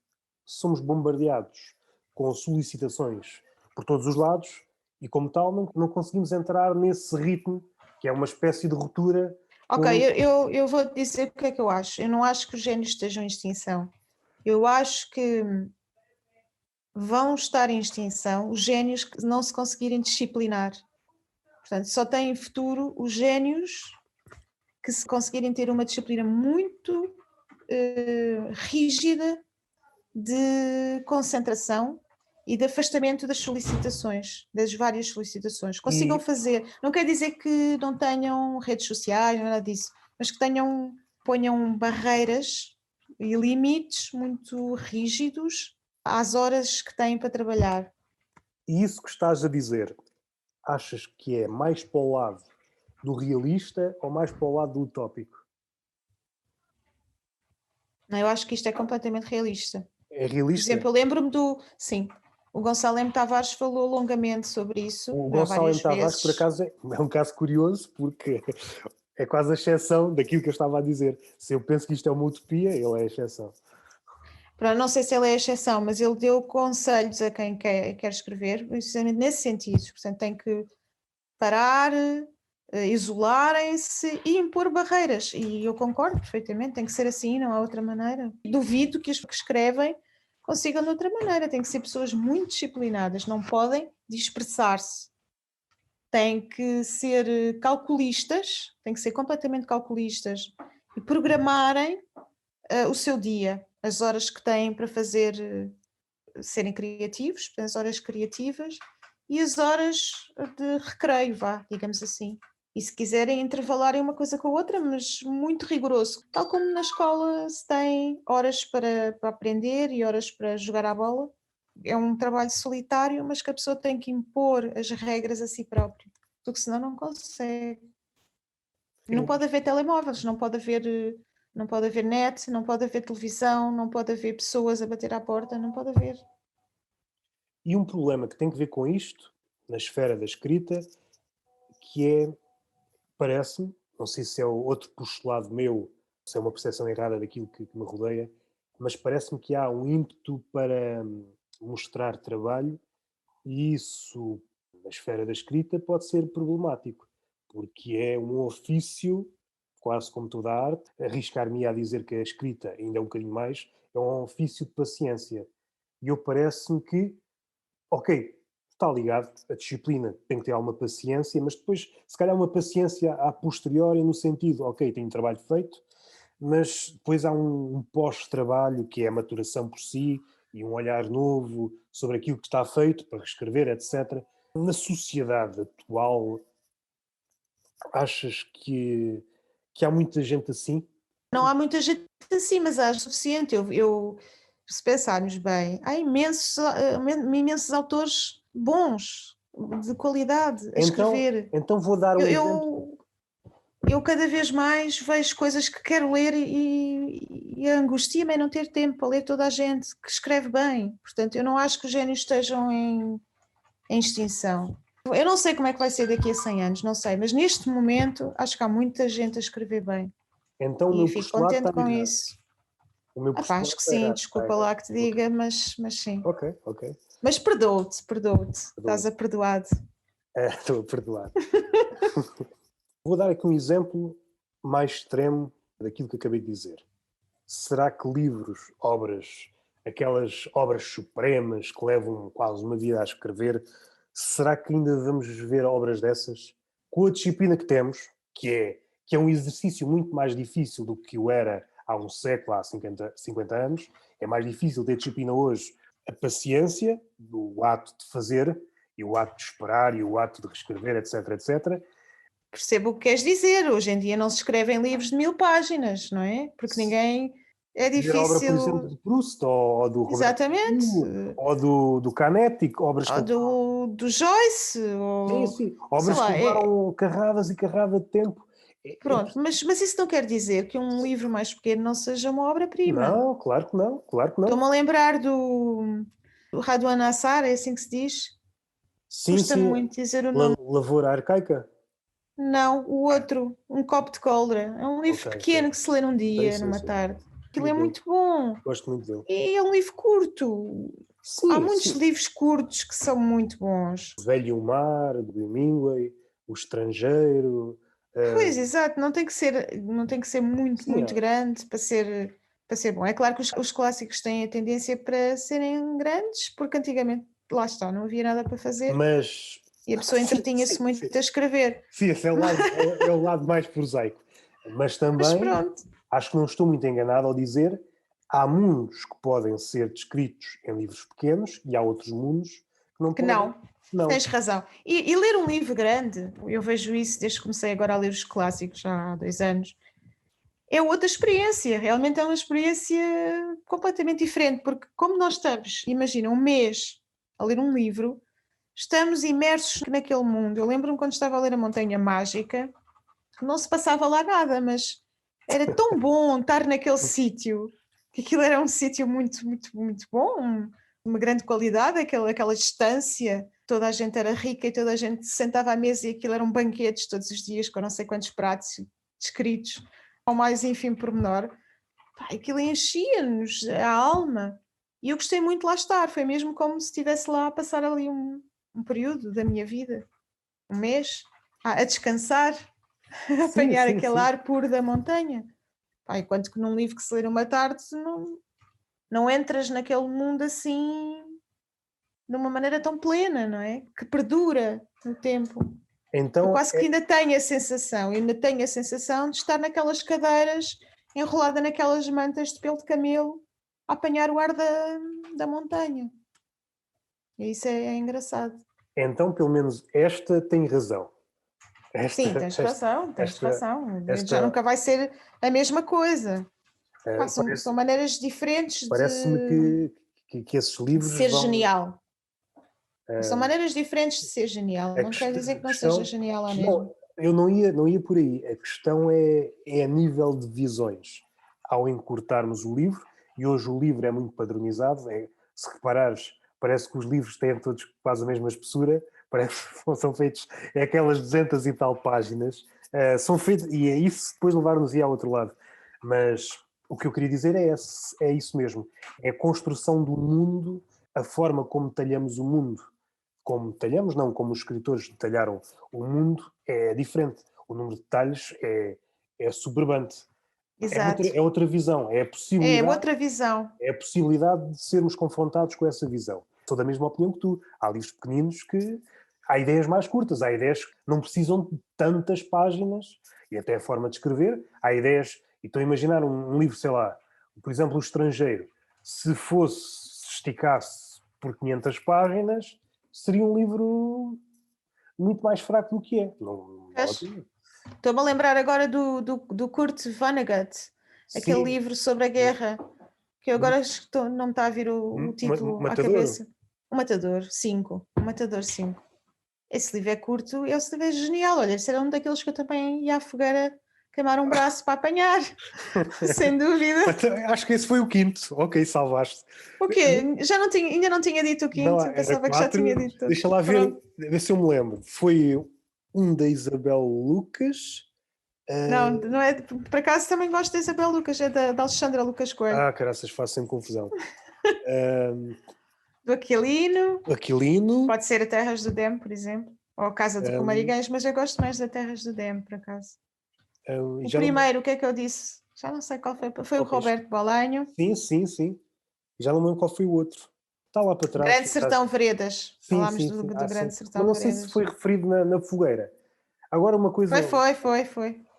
somos bombardeados com solicitações por todos os lados e, como tal, não conseguimos entrar nesse ritmo, que é uma espécie de ruptura. Ok, eu vou dizer o que é que eu acho. Eu não acho que os génios estejam em extinção. Eu acho que vão estar em extinção os génios que não se conseguirem disciplinar. Portanto, só têm futuro os génios que se conseguirem ter uma disciplina muito rígida de concentração e de afastamento das solicitações, das várias solicitações. Consigam fazer, não quer dizer que não tenham redes sociais, nada disso, mas que ponham barreiras e limites muito rígidos às horas que têm para trabalhar. E isso que estás a dizer, achas que é mais para o lado do realista ou mais para o lado do utópico? Não, eu acho que isto é completamente realista. É realista? Por exemplo, eu lembro-me Sim, o Gonçalo M. Tavares falou longamente sobre isso. O Gonçalo M. Tavares, por acaso, é um caso curioso, porque é quase a exceção daquilo que eu estava a dizer. Se eu penso que isto é uma utopia, ele é a exceção. Não sei se ele é a exceção, mas ele deu conselhos a quem quer escrever, precisamente nesse sentido. Portanto, tem que parar, isolarem-se e impor barreiras. E eu concordo perfeitamente, tem que ser assim, não há outra maneira. Duvido que os que escrevem consigam de outra maneira. Tem que ser pessoas muito disciplinadas, não podem dispersar-se. Têm que ser calculistas, têm que ser completamente calculistas e programarem o seu dia, as horas que têm para serem criativos, as horas criativas e as horas de recreio, digamos assim. E se quiserem intervalarem uma coisa com a outra, mas muito rigoroso. Tal como na escola se tem horas para aprender e horas para jogar à bola. É um trabalho solitário, mas que a pessoa tem que impor as regras a si própria, porque senão não consegue. Sim. Não pode haver telemóveis, não pode haver net, não pode haver televisão, não pode haver pessoas a bater à porta, não pode haver. E um problema que tem que ver com isto, na esfera da escrita, que é, parece-me, não sei se é outro postulado meu, se é uma percepção errada daquilo que me rodeia, mas parece-me que há um ímpeto para mostrar trabalho e isso, na esfera da escrita, pode ser problemático, porque é um ofício, quase como toda a arte, arriscar-me a dizer que a escrita ainda é um bocadinho mais, é um ofício de paciência. E eu parece-me que, ok, está ligado, a disciplina tem que ter alguma paciência, mas depois, se calhar, uma paciência a posteriori, no sentido, ok, tenho um trabalho feito, mas depois há um pós-trabalho que é a maturação por si e um olhar novo sobre aquilo que está feito para reescrever, etc. Na sociedade atual, achas que há muita gente assim? Não há muita gente assim, mas há o suficiente. Se pensarmos bem, há imensos autores bons, de qualidade, a escrever. Então vou dar um exemplo. Eu cada vez mais vejo coisas que quero ler e angustia-me em não ter tempo para ler toda a gente que escreve bem. Portanto, eu não acho que os génios estejam em extinção. Eu não sei como é que vai ser daqui a 100 anos, não sei, mas neste momento acho que há muita gente a escrever bem. Então o meu fico postulado contente está com errado. isso. Acho que está sim, errado, desculpa lá que te diga, mas sim. Ok. Mas perdoo-te. Estás perdoado. Estou a perdoar. Vou dar aqui um exemplo mais extremo daquilo que acabei de dizer. Será que livros, obras, aquelas obras supremas que levam quase uma vida a escrever, será que ainda vamos ver obras dessas? Com a disciplina que temos, que é um exercício muito mais difícil do que o era há um século, há 50 anos, é mais difícil ter disciplina hoje. A paciência do ato de fazer, e o ato de esperar, e o ato de reescrever, etc. Percebo o que queres dizer. Hoje em dia não se escrevem livros de 1000 páginas, não é? Porque ninguém... É difícil... obra, por exemplo, de Proust, ou do Roberto Camus, ou do Canetti, obras que... do Joyce, ou... Sim. Obras que levaram carradas e carrada de tempo. Pronto, mas isso não quer dizer que um livro mais pequeno não seja uma obra-prima. Não, claro que não. Estou-me a lembrar do O Radwan Nassar, é assim que se diz? Sim, Custa sim. muito dizer o nome. Lavoura Arcaica? Não, o outro, Um Copo de Coldre. É um livro Ok, pequeno que se lê num sei, dia, sei, numa sei. tarde. Aquilo é Muito bem. muito bom. Gosto muito dele. E é um livro curto. Há Sim, muitos sim. livros curtos que são muito bons. O Velho e o Mar, de Hemingway, O Estrangeiro. Pois, exato, não tem que ser muito, Sim, muito grande para ser bom. É claro que os clássicos têm a tendência para serem grandes, porque antigamente, lá está, não havia nada para fazer mas e a pessoa sim, entretinha-se sim, muito sim. a escrever. Sim, esse é o lado mais prosaico. Mas Mas também, pronto, acho que não estou muito enganado ao dizer, há mundos que podem ser descritos em livros pequenos e há outros mundos que não que podem. não, Não. tens razão. E ler um livro grande, eu vejo isso desde que comecei agora a ler os clássicos, já há 2 anos, é outra experiência, realmente é uma experiência completamente diferente, porque como nós estamos, imagina, um mês a ler um livro, estamos imersos naquele mundo. Eu lembro-me quando estava a ler A Montanha Mágica, que não se passava lá nada, mas era tão bom estar naquele sítio, que aquilo era um sítio muito, muito, muito bom, uma grande qualidade, aquela distância, toda a gente era rica e toda a gente se sentava à mesa e aquilo eram banquetes todos os dias, com não sei quantos pratos descritos, ao mais ínfimo pormenor. Pá, aquilo enchia-nos a alma. E eu gostei muito de lá estar, foi mesmo como se estivesse lá a passar ali um período da minha vida, um mês, a descansar, a Sim, apanhar sim, aquele sim. ar puro da montanha. Pá, enquanto que num livro que se lê numa tarde, não entras naquele mundo assim de uma maneira tão plena, não é? Que perdura no tempo. Eu Então, quase que ainda tenho a sensação de estar naquelas cadeiras, enrolada naquelas mantas de pelo de camelo, a apanhar o ar da montanha. E isso é engraçado. então, pelo menos esta tem razão. Sim, Esta, tens esta, razão, tens esta, razão. Já esta nunca vai ser a mesma coisa. Pá, são parece, maneiras diferentes parece-me que esses de livros ser vão. genial. São maneiras diferentes de ser genial. A Não quer dizer a que não seja questão. genial à mesma. Não, eu não ia por aí. A questão é a nível de visões. Ao encurtarmos o livro, e hoje o livro é muito padronizado, se reparares, parece que os livros têm todos quase a mesma espessura, parece que são feitos, é aquelas 200 e tal páginas, são feitos, e é isso depois levar-nos ao outro lado. Mas o que eu queria dizer é isso mesmo, é a construção do mundo, a forma como talhamos o mundo como detalhamos, não como os escritores detalharam o mundo, é diferente. O número de detalhes é soberbante. Exato. É outra visão, É outra visão. é a possibilidade de sermos confrontados com essa visão. Sou da mesma opinião que tu. Há livros pequeninos que há ideias mais curtas, há ideias que não precisam de tantas páginas e até a forma de escrever. Há ideias, e estou a imaginar um livro, sei lá, por exemplo, O Estrangeiro. Se esticasse por 500 páginas, seria um livro muito mais fraco do que é. Não vale a pena. Estou-me a lembrar agora do Kurt Vonnegut, aquele Sim, livro sobre a guerra, que eu agora não me está a vir o título à Matador. cabeça. O Matador 5. O Matador 5. Esse livro é curto, esse livro é genial. Olha, esse era um daqueles que eu também ia à fogueira queimar um braço para apanhar, sem dúvida. Acho que esse foi o quinto. Ok, salvaste. O quê? Ainda não tinha dito o Não, quinto, eu era pensava que já tinha quatro. dito todos. Deixa lá Pronto. ver se eu me lembro. Foi um da Isabel Lucas. Não, não é. Por acaso também gosto da Isabel Lucas, é da Alexandra Lucas Coelho. Caraças, faço sempre confusão. Ah, Do Aquilino, Aquilino. pode ser a Terras do Demo, por exemplo, ou a Casa de ah, Comarigães, mas eu gosto mais da Terras do Demo, por acaso. O já não. primeiro, o que é que eu disse? Já não sei qual foi. Foi o Ok. Roberto Bolanho. Sim, sim, sim. Já não me lembro qual foi o outro. Está lá para trás. Grande Sertão Veredas. Sim, Falámos sim, do, sim. do Sim. Grande Mas Sertão não sei se Veredas. foi referido na fogueira. Agora uma coisa. Foi.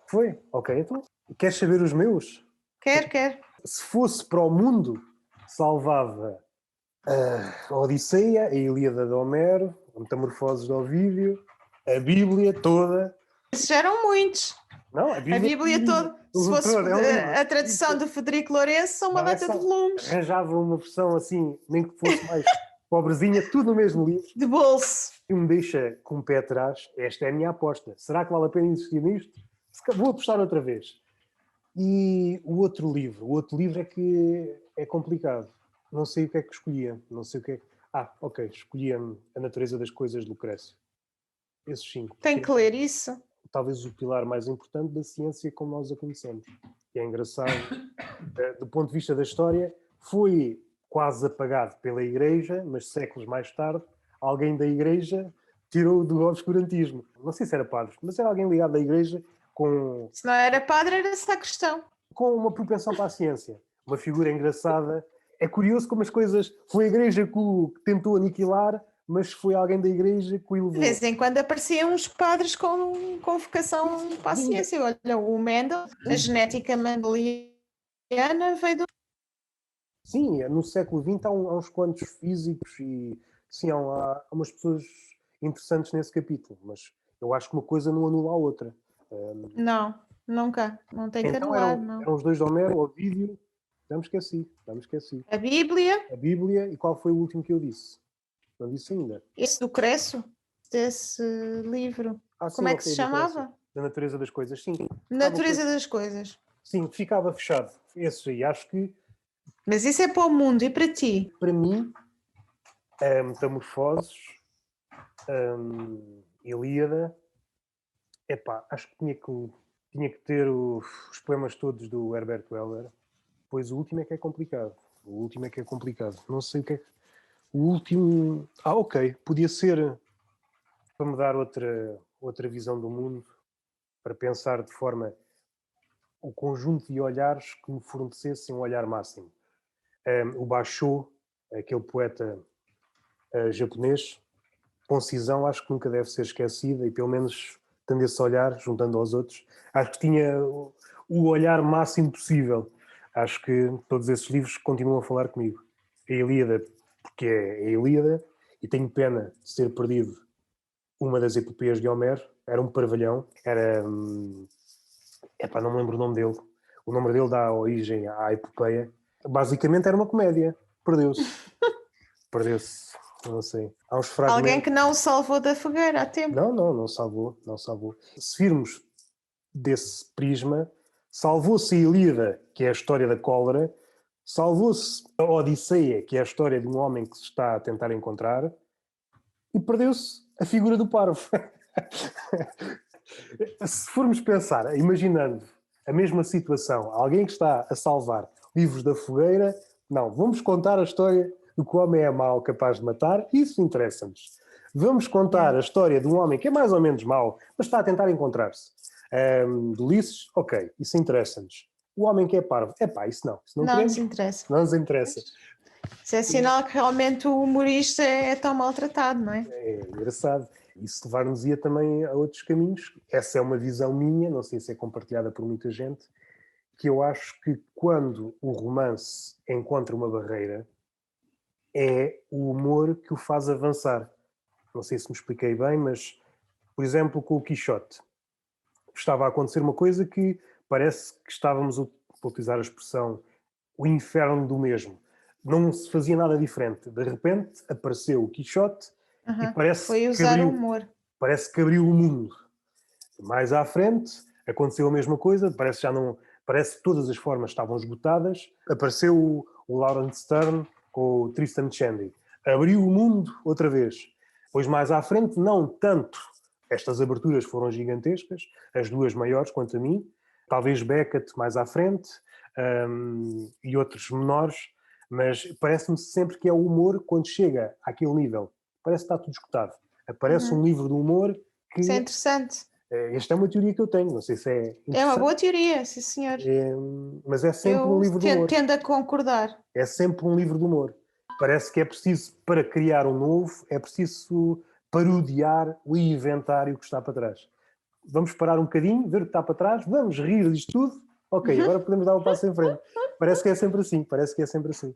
Foi? Ok, então. Queres saber os meus? Quer. Se fosse para o mundo, salvava a Odisseia, a Ilíada de Homero, a Metamorfoses de Ovídio, a Bíblia toda. Esses já eram muitos. Não, a A Bíblia é um Bíblia livro. toda, se Tudo fosse todo, é um livro. a tradução do Federico Lourenço, são uma Não, data de volumes. arranjava uma versão assim, nem que fosse mais pobrezinha, tudo no mesmo livro. De bolso. E me deixa com o pé atrás. Esta é a minha aposta. Será que vale a pena insistir nisto? Vou apostar outra vez. E o outro livro é que é complicado. Não sei o que é que escolhia. Não sei o que é que... Ok, escolhi a natureza das coisas de Lucrécio. Esses 5. Tem que ler isso. Talvez o pilar mais importante da ciência como nós a conhecemos. Que é engraçado, do ponto de vista da história, foi quase apagado pela Igreja, mas séculos mais tarde, alguém da Igreja tirou do obscurantismo. Não sei se era padre, mas era alguém ligado à Igreja com Se não era padre, era sacristão. uma propensão para a ciência. Uma figura engraçada. É curioso como as coisas... Foi a Igreja que tentou aniquilar, mas foi alguém da Igreja que o De elevou. vez em quando apareciam uns padres com vocação para a ciência. Olha, o Mendel, a genética mendeliana veio do... Sim, no século XX há uns quantos físicos e sim, há umas pessoas interessantes nesse capítulo, mas eu acho que uma coisa não anula a outra. Não, nunca. Não tem que Então anular, não. eram os dois de Homero, Ovídio, já me esqueci. A Bíblia, A Bíblia, e qual foi o último que eu disse? Não disse ainda. esse do Creço, desse livro. Como é que se chamava? Da natureza das coisas, sim. Natureza das coisas. Sim, ficava fechado. Esse aí, acho que Mas isso é para o mundo e para ti? para mim, Metamorfoses, Ilíada, acho que tinha que ter os poemas todos do Herbert Weller, pois o último é que é complicado. Não sei o que é que... O último... ok. Podia ser para me dar outra visão do mundo, para pensar de forma... o conjunto de olhares que me fornecessem um olhar máximo. O Basho, aquele poeta japonês, concisão, acho que nunca deve ser esquecida e pelo menos tendo esse olhar, juntando aos outros, acho que tinha o olhar máximo possível. Acho que todos esses livros continuam a falar comigo. A Ilíada, porque é a Ilíada, e tenho pena de ser perdido uma das epopeias de Homero. Era um parvalhão, não me lembro o nome dele. O nome dele dá origem à epopeia. Basicamente era uma comédia. Perdeu-se, não sei. Há uns fragmentos... Alguém que não o salvou da fogueira há tempo. Não salvou. Se virmos desse prisma, salvou-se a Ilíada, que é a história da cólera, salvou-se a Odisseia, que é a história de um homem que se está a tentar encontrar, e perdeu-se a figura do parvo. Se formos pensar, imaginando a mesma situação, alguém que está a salvar livros da fogueira, não, vamos contar a história do que o homem é mau, capaz de matar, isso interessa-nos. Vamos contar a história de um homem que é mais ou menos mau, mas está a tentar encontrar-se. De Ulisses, ok, isso interessa-nos. O homem que é parvo, isso não Nos interessa. Não nos interessa. Isso é sinal que realmente o humorista é tão maltratado, não é? É engraçado. Isso levar-nos-ia também a outros caminhos. Essa é uma visão minha, não sei se é compartilhada por muita gente, que eu acho que quando o romance encontra uma barreira, é o humor que o faz avançar. Não sei se me expliquei bem, mas, por exemplo, com o Quixote, estava a acontecer uma coisa que parece que estávamos, a utilizar a expressão, o inferno do mesmo. Não se fazia nada diferente. De repente apareceu o Quixote e Foi usar o humor. Parece que abriu o mundo. Mais à frente aconteceu a mesma coisa, parece que todas as formas estavam esgotadas. Apareceu o Lawrence Stern com o Tristan Shandy. Abriu o mundo outra vez. Pois mais à frente, não tanto. Estas aberturas foram gigantescas, as duas maiores quanto a mim. Talvez Beckett mais à frente e outros menores, mas parece-me sempre que é o humor quando chega àquele nível. Parece que está tudo esgotado. Aparece um livro de humor que... Isso é interessante. Esta é uma teoria que eu tenho, não sei se é interessante. É uma boa teoria, sim senhor. Mas é sempre um livro de humor. Eu tendo a concordar. É sempre um livro de humor. Parece que é preciso, para criar um novo, é preciso parodiar o inventário que está para trás. Vamos parar um bocadinho, ver o que está para trás, vamos rir disto tudo, ok, agora podemos dar um passo em frente. Parece que é sempre assim.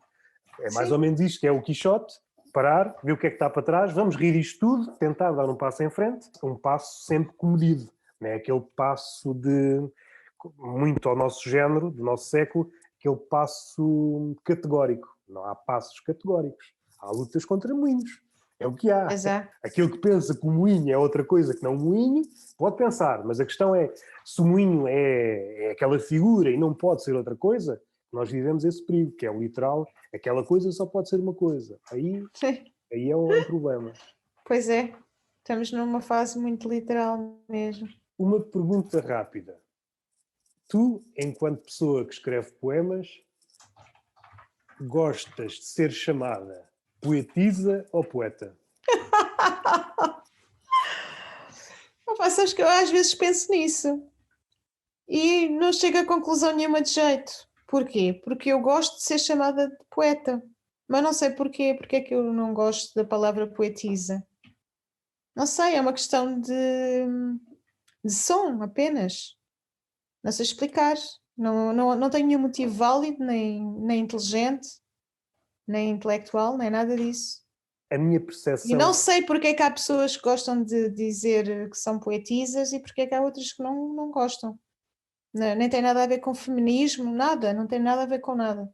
É mais ou menos isto, que é o Quixote, parar, ver o que é que está para trás, vamos rir disto tudo, tentar dar um passo em frente, um passo sempre comedido, não é aquele passo de, muito ao nosso género, do nosso século, aquele passo categórico. Não há passos categóricos, há lutas contra moinhos. É o que há. Aquele que pensa que o moinho é outra coisa que não o moinho, pode pensar, mas a questão é, se o moinho é aquela figura e não pode ser outra coisa, nós vivemos esse perigo, que é o literal, aquela coisa só pode ser uma coisa. Aí Aí é um problema. Pois é, estamos numa fase muito literal mesmo. Uma pergunta rápida. Tu, enquanto pessoa que escreve poemas, gostas de ser chamada poetisa ou poeta? Sabes que eu às vezes penso nisso e não chego a conclusão nenhuma de jeito. Porquê? Porque eu gosto de ser chamada de poeta, mas não sei porquê, porque é que eu não gosto da palavra poetisa. Não sei, é uma questão de som apenas. Não sei explicar. Não tenho nenhum motivo válido, nem inteligente, nem intelectual, nem nada disso. A minha E percepção... não sei porque é que há pessoas que gostam de dizer que são poetisas e porque é que há outras que não gostam. Nem tem nada a ver com feminismo, nada, não tem nada a ver com nada.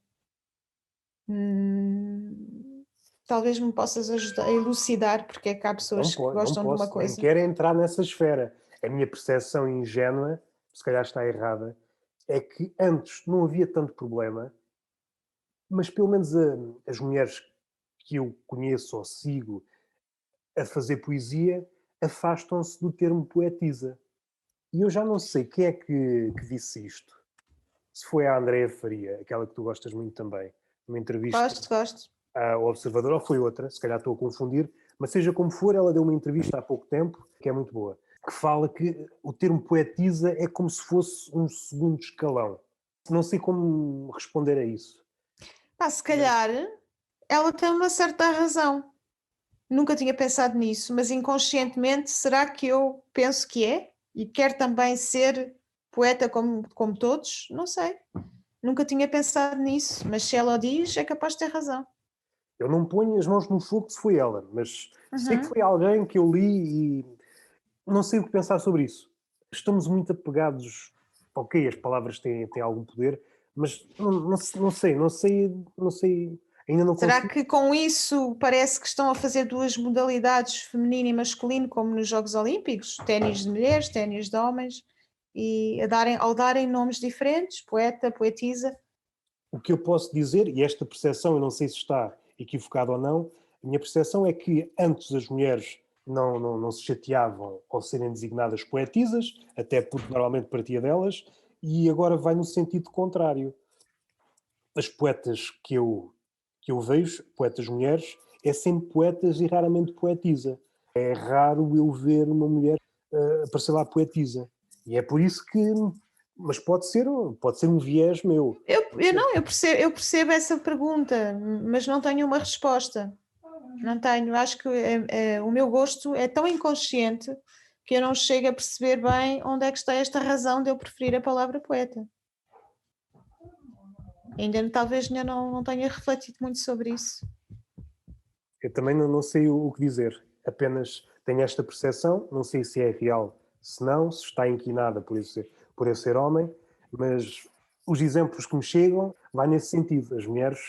Talvez me possas ajudar a elucidar porque é que há pessoas que Não gostam de uma posso, nem coisa. quero entrar nessa esfera. A minha percepção ingênua, se calhar está errada, é que antes não havia tanto problema, mas pelo menos as mulheres que eu conheço ou sigo a fazer poesia afastam-se do termo poetisa. E eu já não sei quem é que disse isto. Se foi a Andréa Faria, aquela que tu gostas muito também, numa entrevista Gosto. ao Observador, ou foi outra, se calhar estou a confundir, mas seja como for, ela deu uma entrevista há pouco tempo, que é muito boa, que fala que o termo poetisa é como se fosse um segundo escalão. Não sei como responder a isso. Se calhar ela tem uma certa razão. Nunca tinha pensado nisso, mas inconscientemente, será que eu penso que é? E quero também ser poeta como todos? Não sei. Nunca tinha pensado nisso, mas se ela o diz, é capaz de ter razão. Eu não ponho as mãos no fogo se foi ela, mas sei que Uhum. foi alguém que eu li e não sei o que pensar sobre isso. Estamos muito apegados. Ok, as palavras têm algum poder, mas não sei, ainda não Será consigo. que com isso parece que estão a fazer duas modalidades, feminino e masculino, como nos Jogos Olímpicos? Ténis de mulheres, ténis de homens, e ao darem nomes diferentes, poeta, poetisa. O que eu posso dizer, e esta percepção, eu não sei se está equivocada ou não, a minha percepção é que antes as mulheres não se chateavam ao serem designadas poetisas, até porque normalmente partia delas, e agora vai no sentido contrário. As poetas que eu vejo, poetas mulheres, é sempre poetas e raramente poetisa. É raro eu ver uma mulher aparecer lá poetisa. E é por isso que... Mas pode ser um viés meu. Eu percebo essa pergunta, mas não tenho uma resposta. Não tenho. Acho que o meu gosto é tão inconsciente que eu não chego a perceber bem onde é que está esta razão de eu preferir a palavra poeta. Talvez ainda não tenha refletido muito sobre isso. Eu também não sei o que dizer. Apenas tenho esta percepção, não sei se é real, se não, se está inquinada por eu ser homem, mas os exemplos que me chegam vai nesse sentido. As mulheres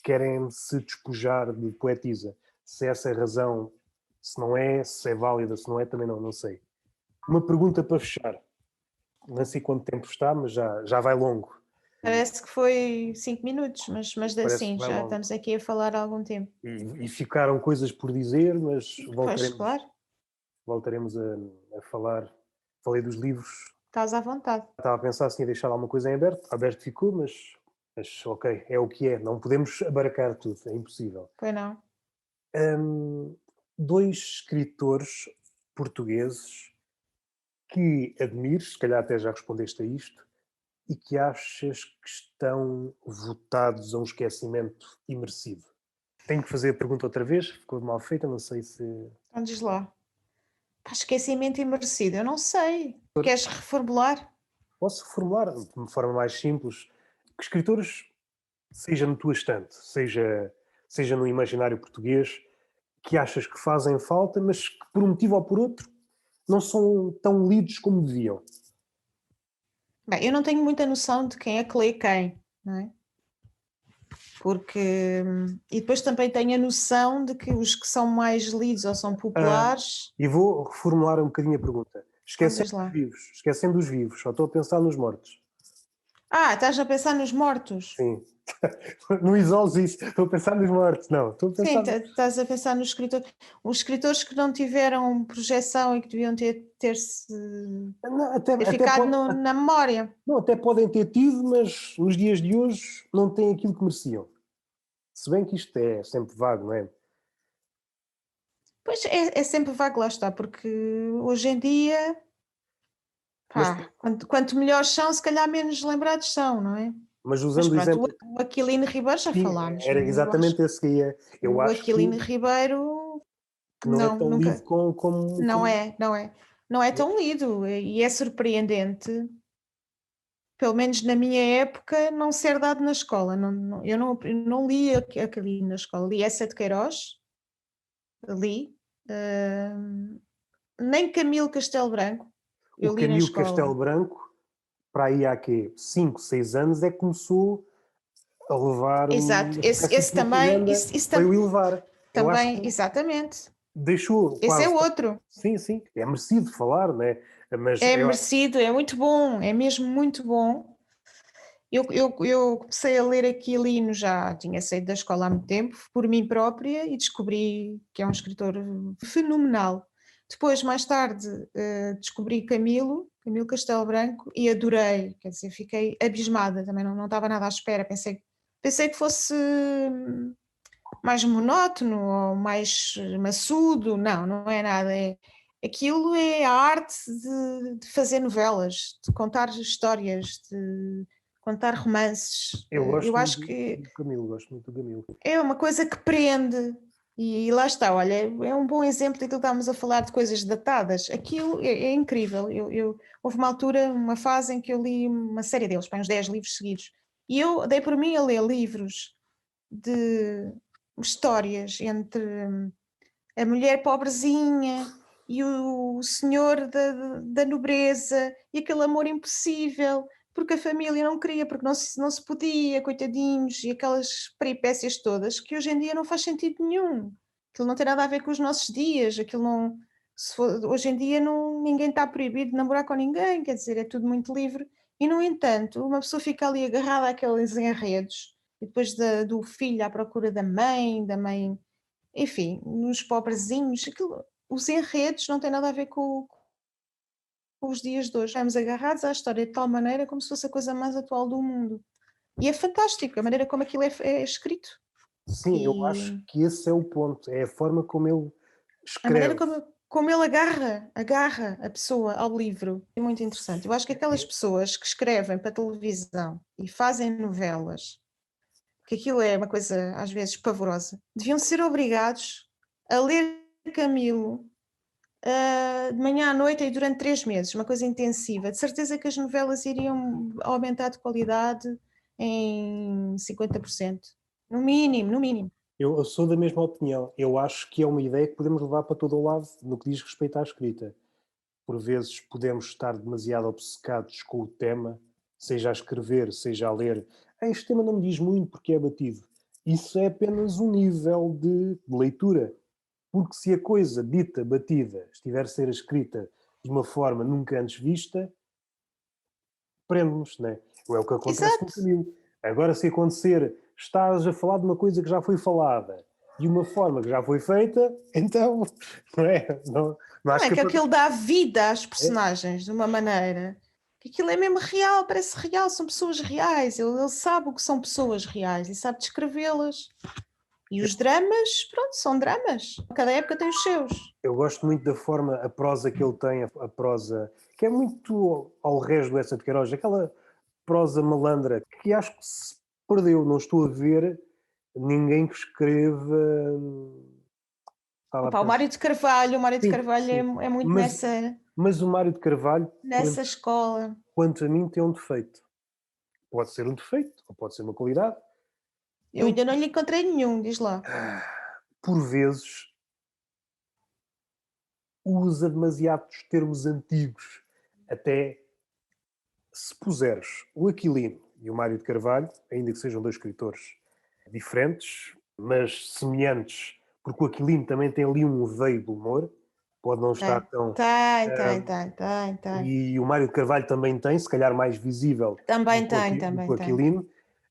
querem se despojar de poetisa. Se essa é a razão, se não é, se é válida, se não é, também não sei. Uma pergunta para fechar. Não sei quanto tempo está, mas já vai longo. Parece que foi 5 minutos, mas Parece que assim, vai já longo. estamos aqui a falar há algum tempo. E ficaram coisas por dizer, mas Pois, claro, voltaremos a falar. Falei dos livros. estás à vontade. Estava a pensar se ia deixar alguma coisa em aberto. Aberto ficou, mas ok, é o que é. Não podemos abarcar tudo, é impossível. Pois não. Dois escritores portugueses que admires, se calhar até já respondeste a isto, e que achas que estão votados a um esquecimento imerecido. Tenho que fazer a pergunta outra vez, ficou mal feita, não sei se... Então diz lá. Esquecimento imerecido, eu não sei. Queres reformular? Posso reformular de uma forma mais simples. Que escritores, seja na tua estante, seja no imaginário português, que achas que fazem falta, mas que por um motivo ou por outro não são tão lidos como deviam? Bem, eu não tenho muita noção de quem é que lê quem, não é? Porque. E depois também tenho a noção de que os que são mais lidos ou são populares. E vou reformular um bocadinho a pergunta. Então diz lá. Esquecendo os vivos, só estou a pensar nos mortos. Estás a pensar nos mortos? Sim. Não isoles isso. Estou a pensar nos mortos. Não, estou a Sim, pensar... estás a pensar nos escritores. Os escritores que não tiveram projeção e que deviam Não, ter ficado na memória. não, até podem ter tido, mas nos dias de hoje não têm aquilo que mereciam. Se bem que isto é sempre vago, não é? Pois é sempre vago, lá está, porque hoje em dia, Mas, pá, quanto melhores são, se calhar menos lembrados são, não é? mas Mas usando o pronto, exemplo... o Aquilino Ribeiro já Sim, falámos, era não é? Eu acho exatamente esse que ia. Eu o acho que Aquilino Ribeiro, não é não, tão lido nunca, como... não é tão lido e é surpreendente, pelo menos na minha época, não ser dado na escola. Eu não li Aquilino na escola, li essa de Queiroz, li, nem Camilo Castelo Branco, O eu li na Camilo Castelo escola. Branco, para aí há quê? 5, 6 anos, é que começou a levar Exato, uma espécie de esse também, propaganda, foi o elevar. Eu acho também, que exatamente. deixou Esse é quase. outro. Sim, sim, é merecido falar, né? Mas É eu, merecido, é muito bom, é mesmo muito bom. Eu comecei a ler Aquilino, já tinha saído da escola há muito tempo, por mim própria, e descobri que é um escritor fenomenal. Depois, mais tarde, descobri Camilo Castelo Branco, e adorei, quer dizer, fiquei abismada, também não estava nada à espera, pensei que fosse mais monótono ou mais maçudo, não é nada, aquilo é a arte de fazer novelas, de contar histórias, de contar romances. eu Eu gosto acho muito que do Camilo, gosto muito do Camilo. é uma coisa que prende. E lá está, olha, é um bom exemplo daquilo que estávamos a falar de coisas datadas. Aquilo é incrível. Houve uma altura, uma fase em que eu li uma série deles, uns 10 livros seguidos. E eu dei por mim a ler livros de histórias entre a mulher pobrezinha e o senhor da nobreza e aquele amor impossível, porque a família não queria, porque não se podia, coitadinhos, e aquelas peripécias todas que hoje em dia não faz sentido nenhum. Aquilo não tem nada a ver com os nossos dias, aquilo não. Hoje em dia ninguém está proibido de namorar com ninguém, quer dizer, é tudo muito livre. E, no entanto, uma pessoa fica ali agarrada àqueles enredos, e depois do filho à procura da mãe, enfim, nos pobrezinhos, os enredos não têm nada a ver com os dias de hoje. Estamos agarrados à história de tal maneira como se fosse a coisa mais atual do mundo. E é fantástico a maneira como aquilo é escrito. Sim, eu acho E que esse é o ponto, é a forma como ele a maneira escreve. como ele agarra a pessoa ao livro é muito interessante. Eu acho que aquelas pessoas que escrevem para televisão e fazem novelas, que aquilo é uma coisa às vezes pavorosa, deviam ser obrigados a ler Camilo de manhã à noite e durante 3 meses, uma coisa intensiva. De certeza que as novelas iriam aumentar de qualidade em 50%. No mínimo, no mínimo. Eu sou da mesma opinião. Eu acho que é uma ideia que podemos levar para todo o lado no que diz respeito à escrita. Por vezes podemos estar demasiado obcecados com o tema, seja a escrever, seja a ler. Este tema não me diz muito porque é batido. Isso é apenas um nível de leitura. Porque se a coisa dita, batida, estiver a ser escrita de uma forma nunca antes vista, prende-nos, não é? É o que acontece com o Exato. Camilo. Agora, se acontecer, estás a falar de uma coisa que já foi falada, de uma forma que já foi feita, então, não é? Não há Não é que escapatória. aquilo dá vida às É, personagens de uma maneira que aquilo é mesmo real, parece real, são pessoas reais. Ele sabe o que são pessoas reais e sabe descrevê-las. E os dramas, pronto, são dramas. Cada época tem os seus. eu gosto muito da forma, a prosa que ele tem, a prosa, que é muito ao resto do Essa de Queiroz, aquela prosa malandra que acho que se perdeu. Não estou a ver ninguém que escreva. Estava a Opa, pensar. O Mário de Sim, Carvalho sim. é muito Mas, mas o Mário de Carvalho, nessa escola. quanto a mim, tem um defeito. Pode ser um defeito, ou pode ser uma qualidade. Eu Ele, ainda não lhe encontrei nenhum, diz lá. por vezes, usa demasiados termos antigos. Até se puseres o Aquilino e o Mário de Carvalho, ainda que sejam dois escritores diferentes, mas semelhantes, porque o Aquilino também tem ali um veio do humor, pode não estar Tem, tão... tem. E o Mário de Carvalho também tem, se calhar mais visível do que o Também tem. Aquilino,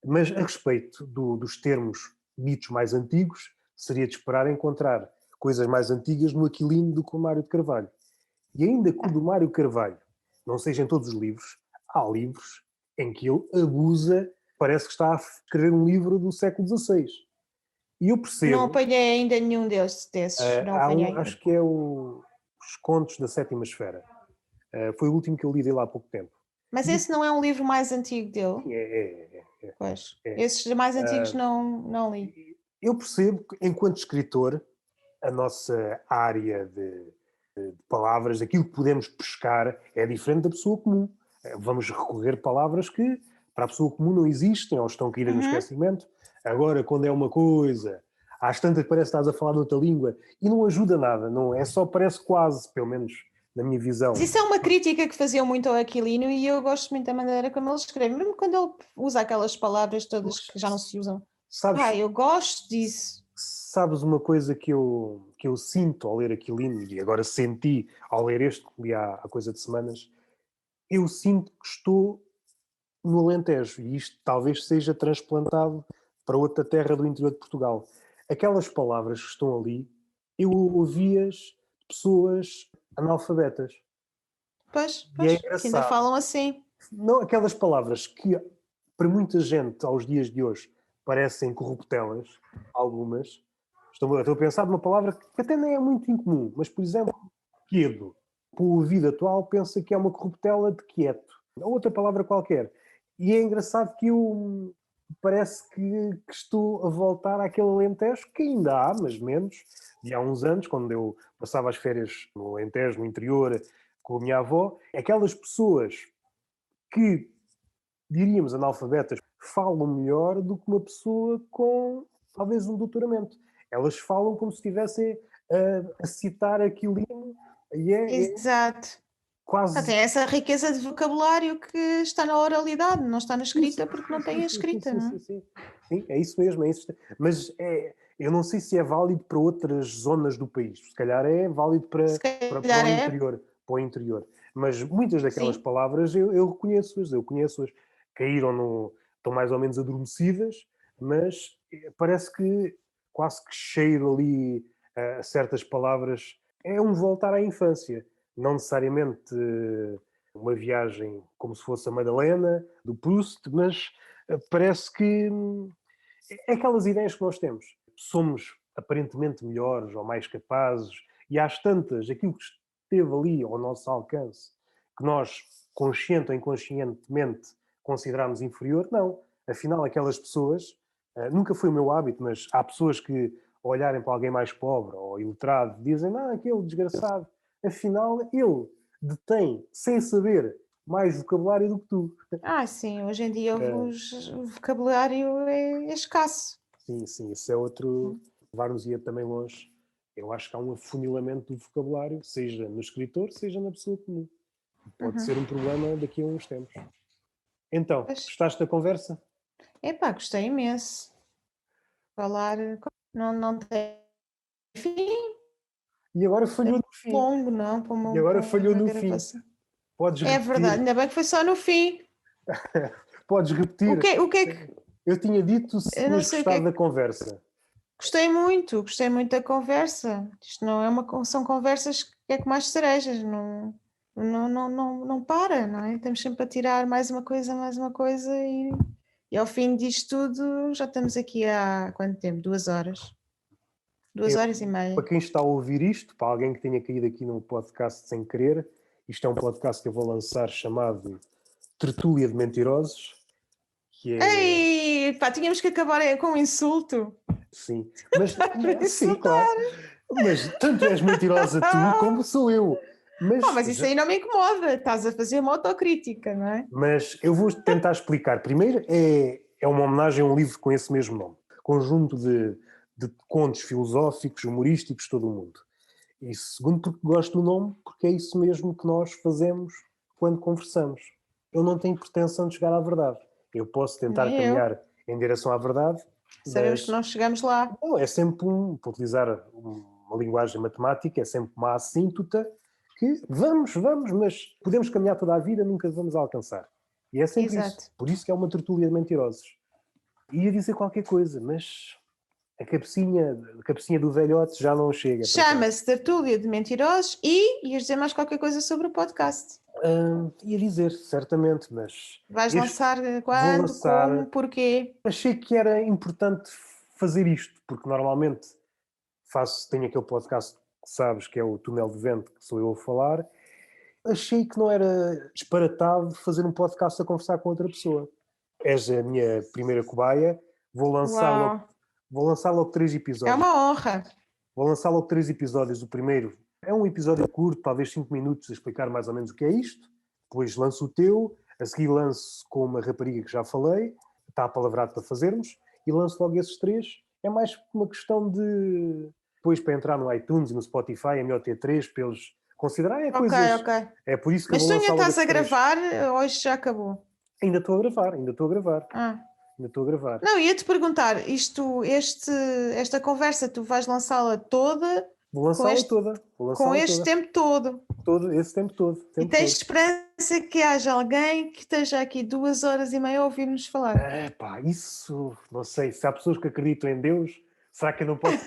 Mas a respeito dos termos ditos mais antigos, seria de esperar encontrar coisas mais antigas no Aquilino do que o Mário de Carvalho. E ainda que o do Mário Carvalho não seja em todos os livros, há livros em que ele abusa, parece que está a escrever um livro do século XVI. E eu Não percebo, apanhei ainda nenhum desses, não apanhei. acho que é Os Contos da Sétima Esfera. Foi o último que eu li dele há pouco tempo. Mas esse não é um livro mais antigo dele? Pois, É. esses mais antigos não li. Eu percebo que, enquanto escritor, a nossa área de palavras, aquilo que podemos pescar, é diferente da pessoa comum. Vamos recorrer a palavras que para a pessoa comum não existem ou estão caídas no esquecimento. Agora, quando é uma coisa, às tantas parece que estás a falar noutra língua e não ajuda nada, não é só parece quase, pelo menos na minha visão. Mas isso é uma crítica que faziam muito ao Aquilino e eu gosto muito da maneira como ele escreve, mesmo quando ele usa aquelas palavras todas que já não se usam. Eu gosto disso. Sabes uma coisa que eu sinto ao ler Aquilino, e agora senti ao ler este, que li há coisa de semanas, eu sinto que estou no Alentejo, e isto talvez seja transplantado para outra terra do interior de Portugal. Aquelas palavras que estão ali, eu ouvi-as de pessoas analfabetas. Pois, E é que ainda engraçado. falam assim. Não, aquelas palavras que para muita gente aos dias de hoje parecem corruptelas, algumas. Estou a pensar numa palavra que até nem é muito incomum, mas, por exemplo, quedo. Para o ouvido atual pensa que é uma corruptela de quieto. Ou outra palavra qualquer. E é engraçado que eu parece que estou a voltar àquele Alentejo que ainda há, mas menos, de há uns anos, quando eu passava as férias no Alentejo, no interior, com a minha avó. Aquelas pessoas que, diríamos, analfabetas, falam melhor do que uma pessoa com, talvez, um doutoramento. Elas falam como se estivessem a citar Aquilino e Exato. quase... Tem essa riqueza de vocabulário que está na oralidade, não está na escrita porque não tem a escrita, não é? Sim, é isso mesmo, é isso. Mas eu não sei se é válido para outras zonas do país. Se calhar é válido para o interior. Para o interior. Mas muitas daquelas palavras eu reconheço-as, caíram estão mais ou menos adormecidas, mas parece que quase que cheiro ali a certas palavras. É um voltar à infância. Não necessariamente uma viagem como se fosse a Madalena, do Proust, mas parece que é aquelas ideias que nós temos. Somos aparentemente melhores ou mais capazes, e às tantas, aquilo que esteve ali ao nosso alcance, que nós, consciente ou inconscientemente, consideramos inferior, não. Afinal, aquelas pessoas, nunca foi o meu hábito, mas há pessoas que, ao olharem para alguém mais pobre ou iletrado, dizem, aquele desgraçado, afinal, ele detém, sem saber, mais vocabulário do que tu. Sim, hoje em dia o vocabulário é escasso. Sim, isso é outro, levar-nos-ia também longe. Eu acho que há um afunilamento do vocabulário, seja no escritor, seja na pessoa comum. Pode ser um problema daqui a uns tempos. Então, gostaste da conversa? Gostei imenso. Falar não tem fim. E agora falhou no fim. Longo, não? E agora falhou no fim. Podes repetir. É verdade, ainda bem que foi só no fim. Podes repetir. O que é que... Eu tinha dito se tinhas gostado da conversa. Gostei muito da conversa. Isto não é são conversas que é com mais cerejas, não para, não é? Estamos sempre a tirar mais uma coisa e ao fim disto tudo já estamos aqui há quanto tempo? 2 horas? 2h30. Para quem está a ouvir isto, para alguém que tenha caído aqui num podcast sem querer, isto é um podcast que eu vou lançar chamado Tertúlia de Mentirosos. Ei, tínhamos que acabar com um insulto. Sim, mas sim, claro. Mas tanto és mentirosa tu como sou eu. Mas isso aí não me incomoda, estás a fazer uma autocrítica, não é? Mas eu vou tentar explicar. Primeiro, é uma homenagem a um livro com esse mesmo nome. Conjunto de contos filosóficos, humorísticos, de todo o mundo. E segundo, porque gosto do nome, porque é isso mesmo que nós fazemos quando conversamos. Eu não tenho pretensão de chegar à verdade. Eu posso tentar caminhar em direção à verdade. Sabemos que não chegamos lá. Não, é sempre para utilizar uma linguagem matemática, é sempre uma assíntota que vamos, mas podemos caminhar toda a vida, nunca vamos alcançar. E é sempre isso. Por isso que é uma tertúlia de mentirosos. Ia dizer qualquer coisa, mas a cabecinha do velhote já não chega. Chama-se Tertúlia de Mentirosos e ias dizer mais qualquer coisa sobre o podcast. Ia dizer, certamente, mas Vais lançar vou quando, lançar. como, porquê? Achei que era importante fazer isto, porque normalmente tenho aquele podcast que sabes, que é o Túnel de Vento, que sou eu a falar. Achei que não era disparatado fazer um podcast a conversar com outra pessoa. És a minha primeira cobaia, vou lançar logo 3 episódios. É uma honra. Vou lançar logo 3 episódios. O primeiro é um episódio curto, talvez 5 minutos, a explicar mais ou menos o que é isto. Depois lanço o teu, a seguir lanço com uma rapariga que já falei, está apalavrado para fazermos, e lanço logo esses 3. É mais uma questão de... Depois, para entrar no iTunes e no Spotify, é melhor ter 3 para eles considerarem coisas. Ok. É por isso que Mas eu tu vou ainda lançar estás a logo esses 3. gravar ou isto já acabou? Ainda estou a gravar. Ah. Ainda estou a gravar. Não, ia-te perguntar, esta conversa, tu vais lançá-la toda Vou lançá-la toda. Com este tempo todo. Esse tempo todo. E tens esperança que haja alguém que esteja aqui 2h30 a ouvir-nos falar? Isso, não sei. Se há pessoas que acreditam em Deus, será que eu não posso...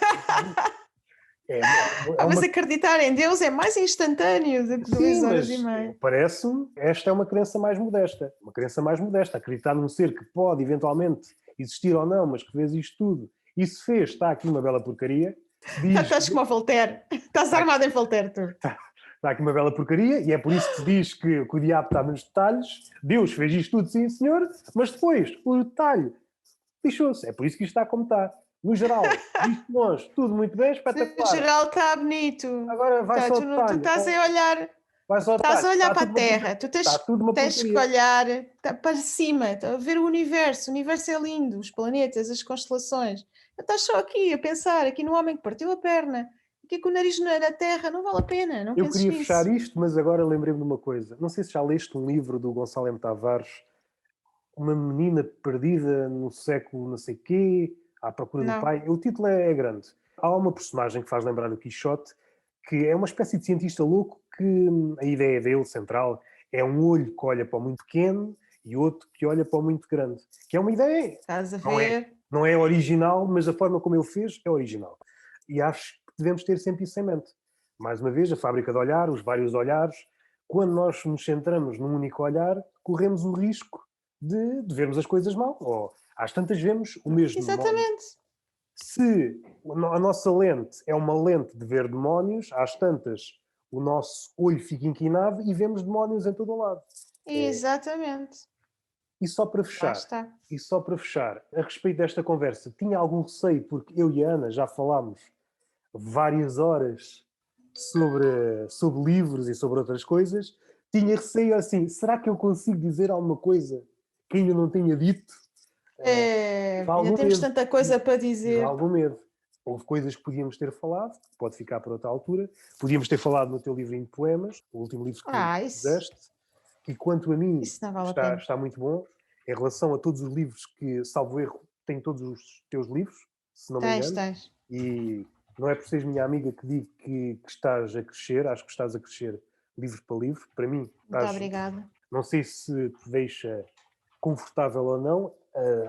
Mas acreditar em Deus é mais instantâneo do que 2h30. Parece-me, esta é uma crença mais modesta. Uma crença mais modesta. Acreditar num ser que pode eventualmente existir ou não, mas que fez isto tudo. E se fez, está aqui uma bela porcaria. Estás como a Voltaire. Estás armado em Voltaire, tu. Está aqui uma bela porcaria, e é por isso que se diz que o diabo está nos detalhes. Deus fez isto tudo, sim senhor, mas depois o detalhe lixou-se. É por isso que isto está como está. No geral, isto nós, tudo muito bem, espetacular. No geral está bonito. Agora vai só detalhe. Tu estás a olhar... Estás a olhar para a Terra, tu tens que olhar para cima, a ver o universo é lindo, os planetas, as constelações. Estás só aqui a pensar, aqui no homem que partiu a perna, aqui com o nariz na Terra, não vale a pena, não penses nisso. Eu queria fechar isto, mas agora lembrei-me de uma coisa. Não sei se já leste um livro do Gonçalo M. Tavares, uma menina perdida no século não sei quê, à procura do pai. O título é grande. Há uma personagem que faz lembrar o Quixote, que é uma espécie de cientista louco, que a ideia dele, central, é um olho que olha para o muito pequeno e outro que olha para o muito grande. Que é uma ideia... Estás a ver? Não é original, mas a forma como ele fez é original. E acho que devemos ter sempre isso em mente. Mais uma vez, a fábrica de olhar, os vários olhares. Quando nós nos centramos num único olhar, corremos o risco de vermos as coisas mal. Ou às tantas vemos o mesmo. Exatamente. Se a nossa lente é uma lente de ver demónios, às tantas o nosso olho fica inclinado e vemos demónios em todo o lado. Exatamente. E só para fechar, a respeito desta conversa, tinha algum receio, porque eu e a Ana já falámos várias horas sobre livros e sobre outras coisas. Tinha receio assim, será que eu consigo dizer alguma coisa que ainda não tenha dito? Ainda temos tanta coisa para dizer. Algum medo. Houve coisas que podíamos ter falado, que pode ficar para outra altura. Podíamos ter falado no teu livrinho de poemas, o último livro que fizeste, que quanto a mim está muito bom. Em relação a todos os livros que, salvo erro, tem todos os teus livros, se não me engano. Tens. E não é por seres minha amiga que digo que estás a crescer, acho que estás a crescer livro para livro. Para mim, muito obrigada. Não sei se te deixa confortável ou não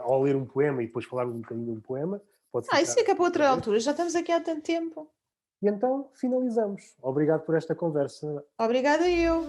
ao ler um poema e depois falar um bocadinho de um poema. Isso fica para outra altura, já estamos aqui há tanto tempo. E então finalizamos. Obrigado por esta conversa. Obrigada eu.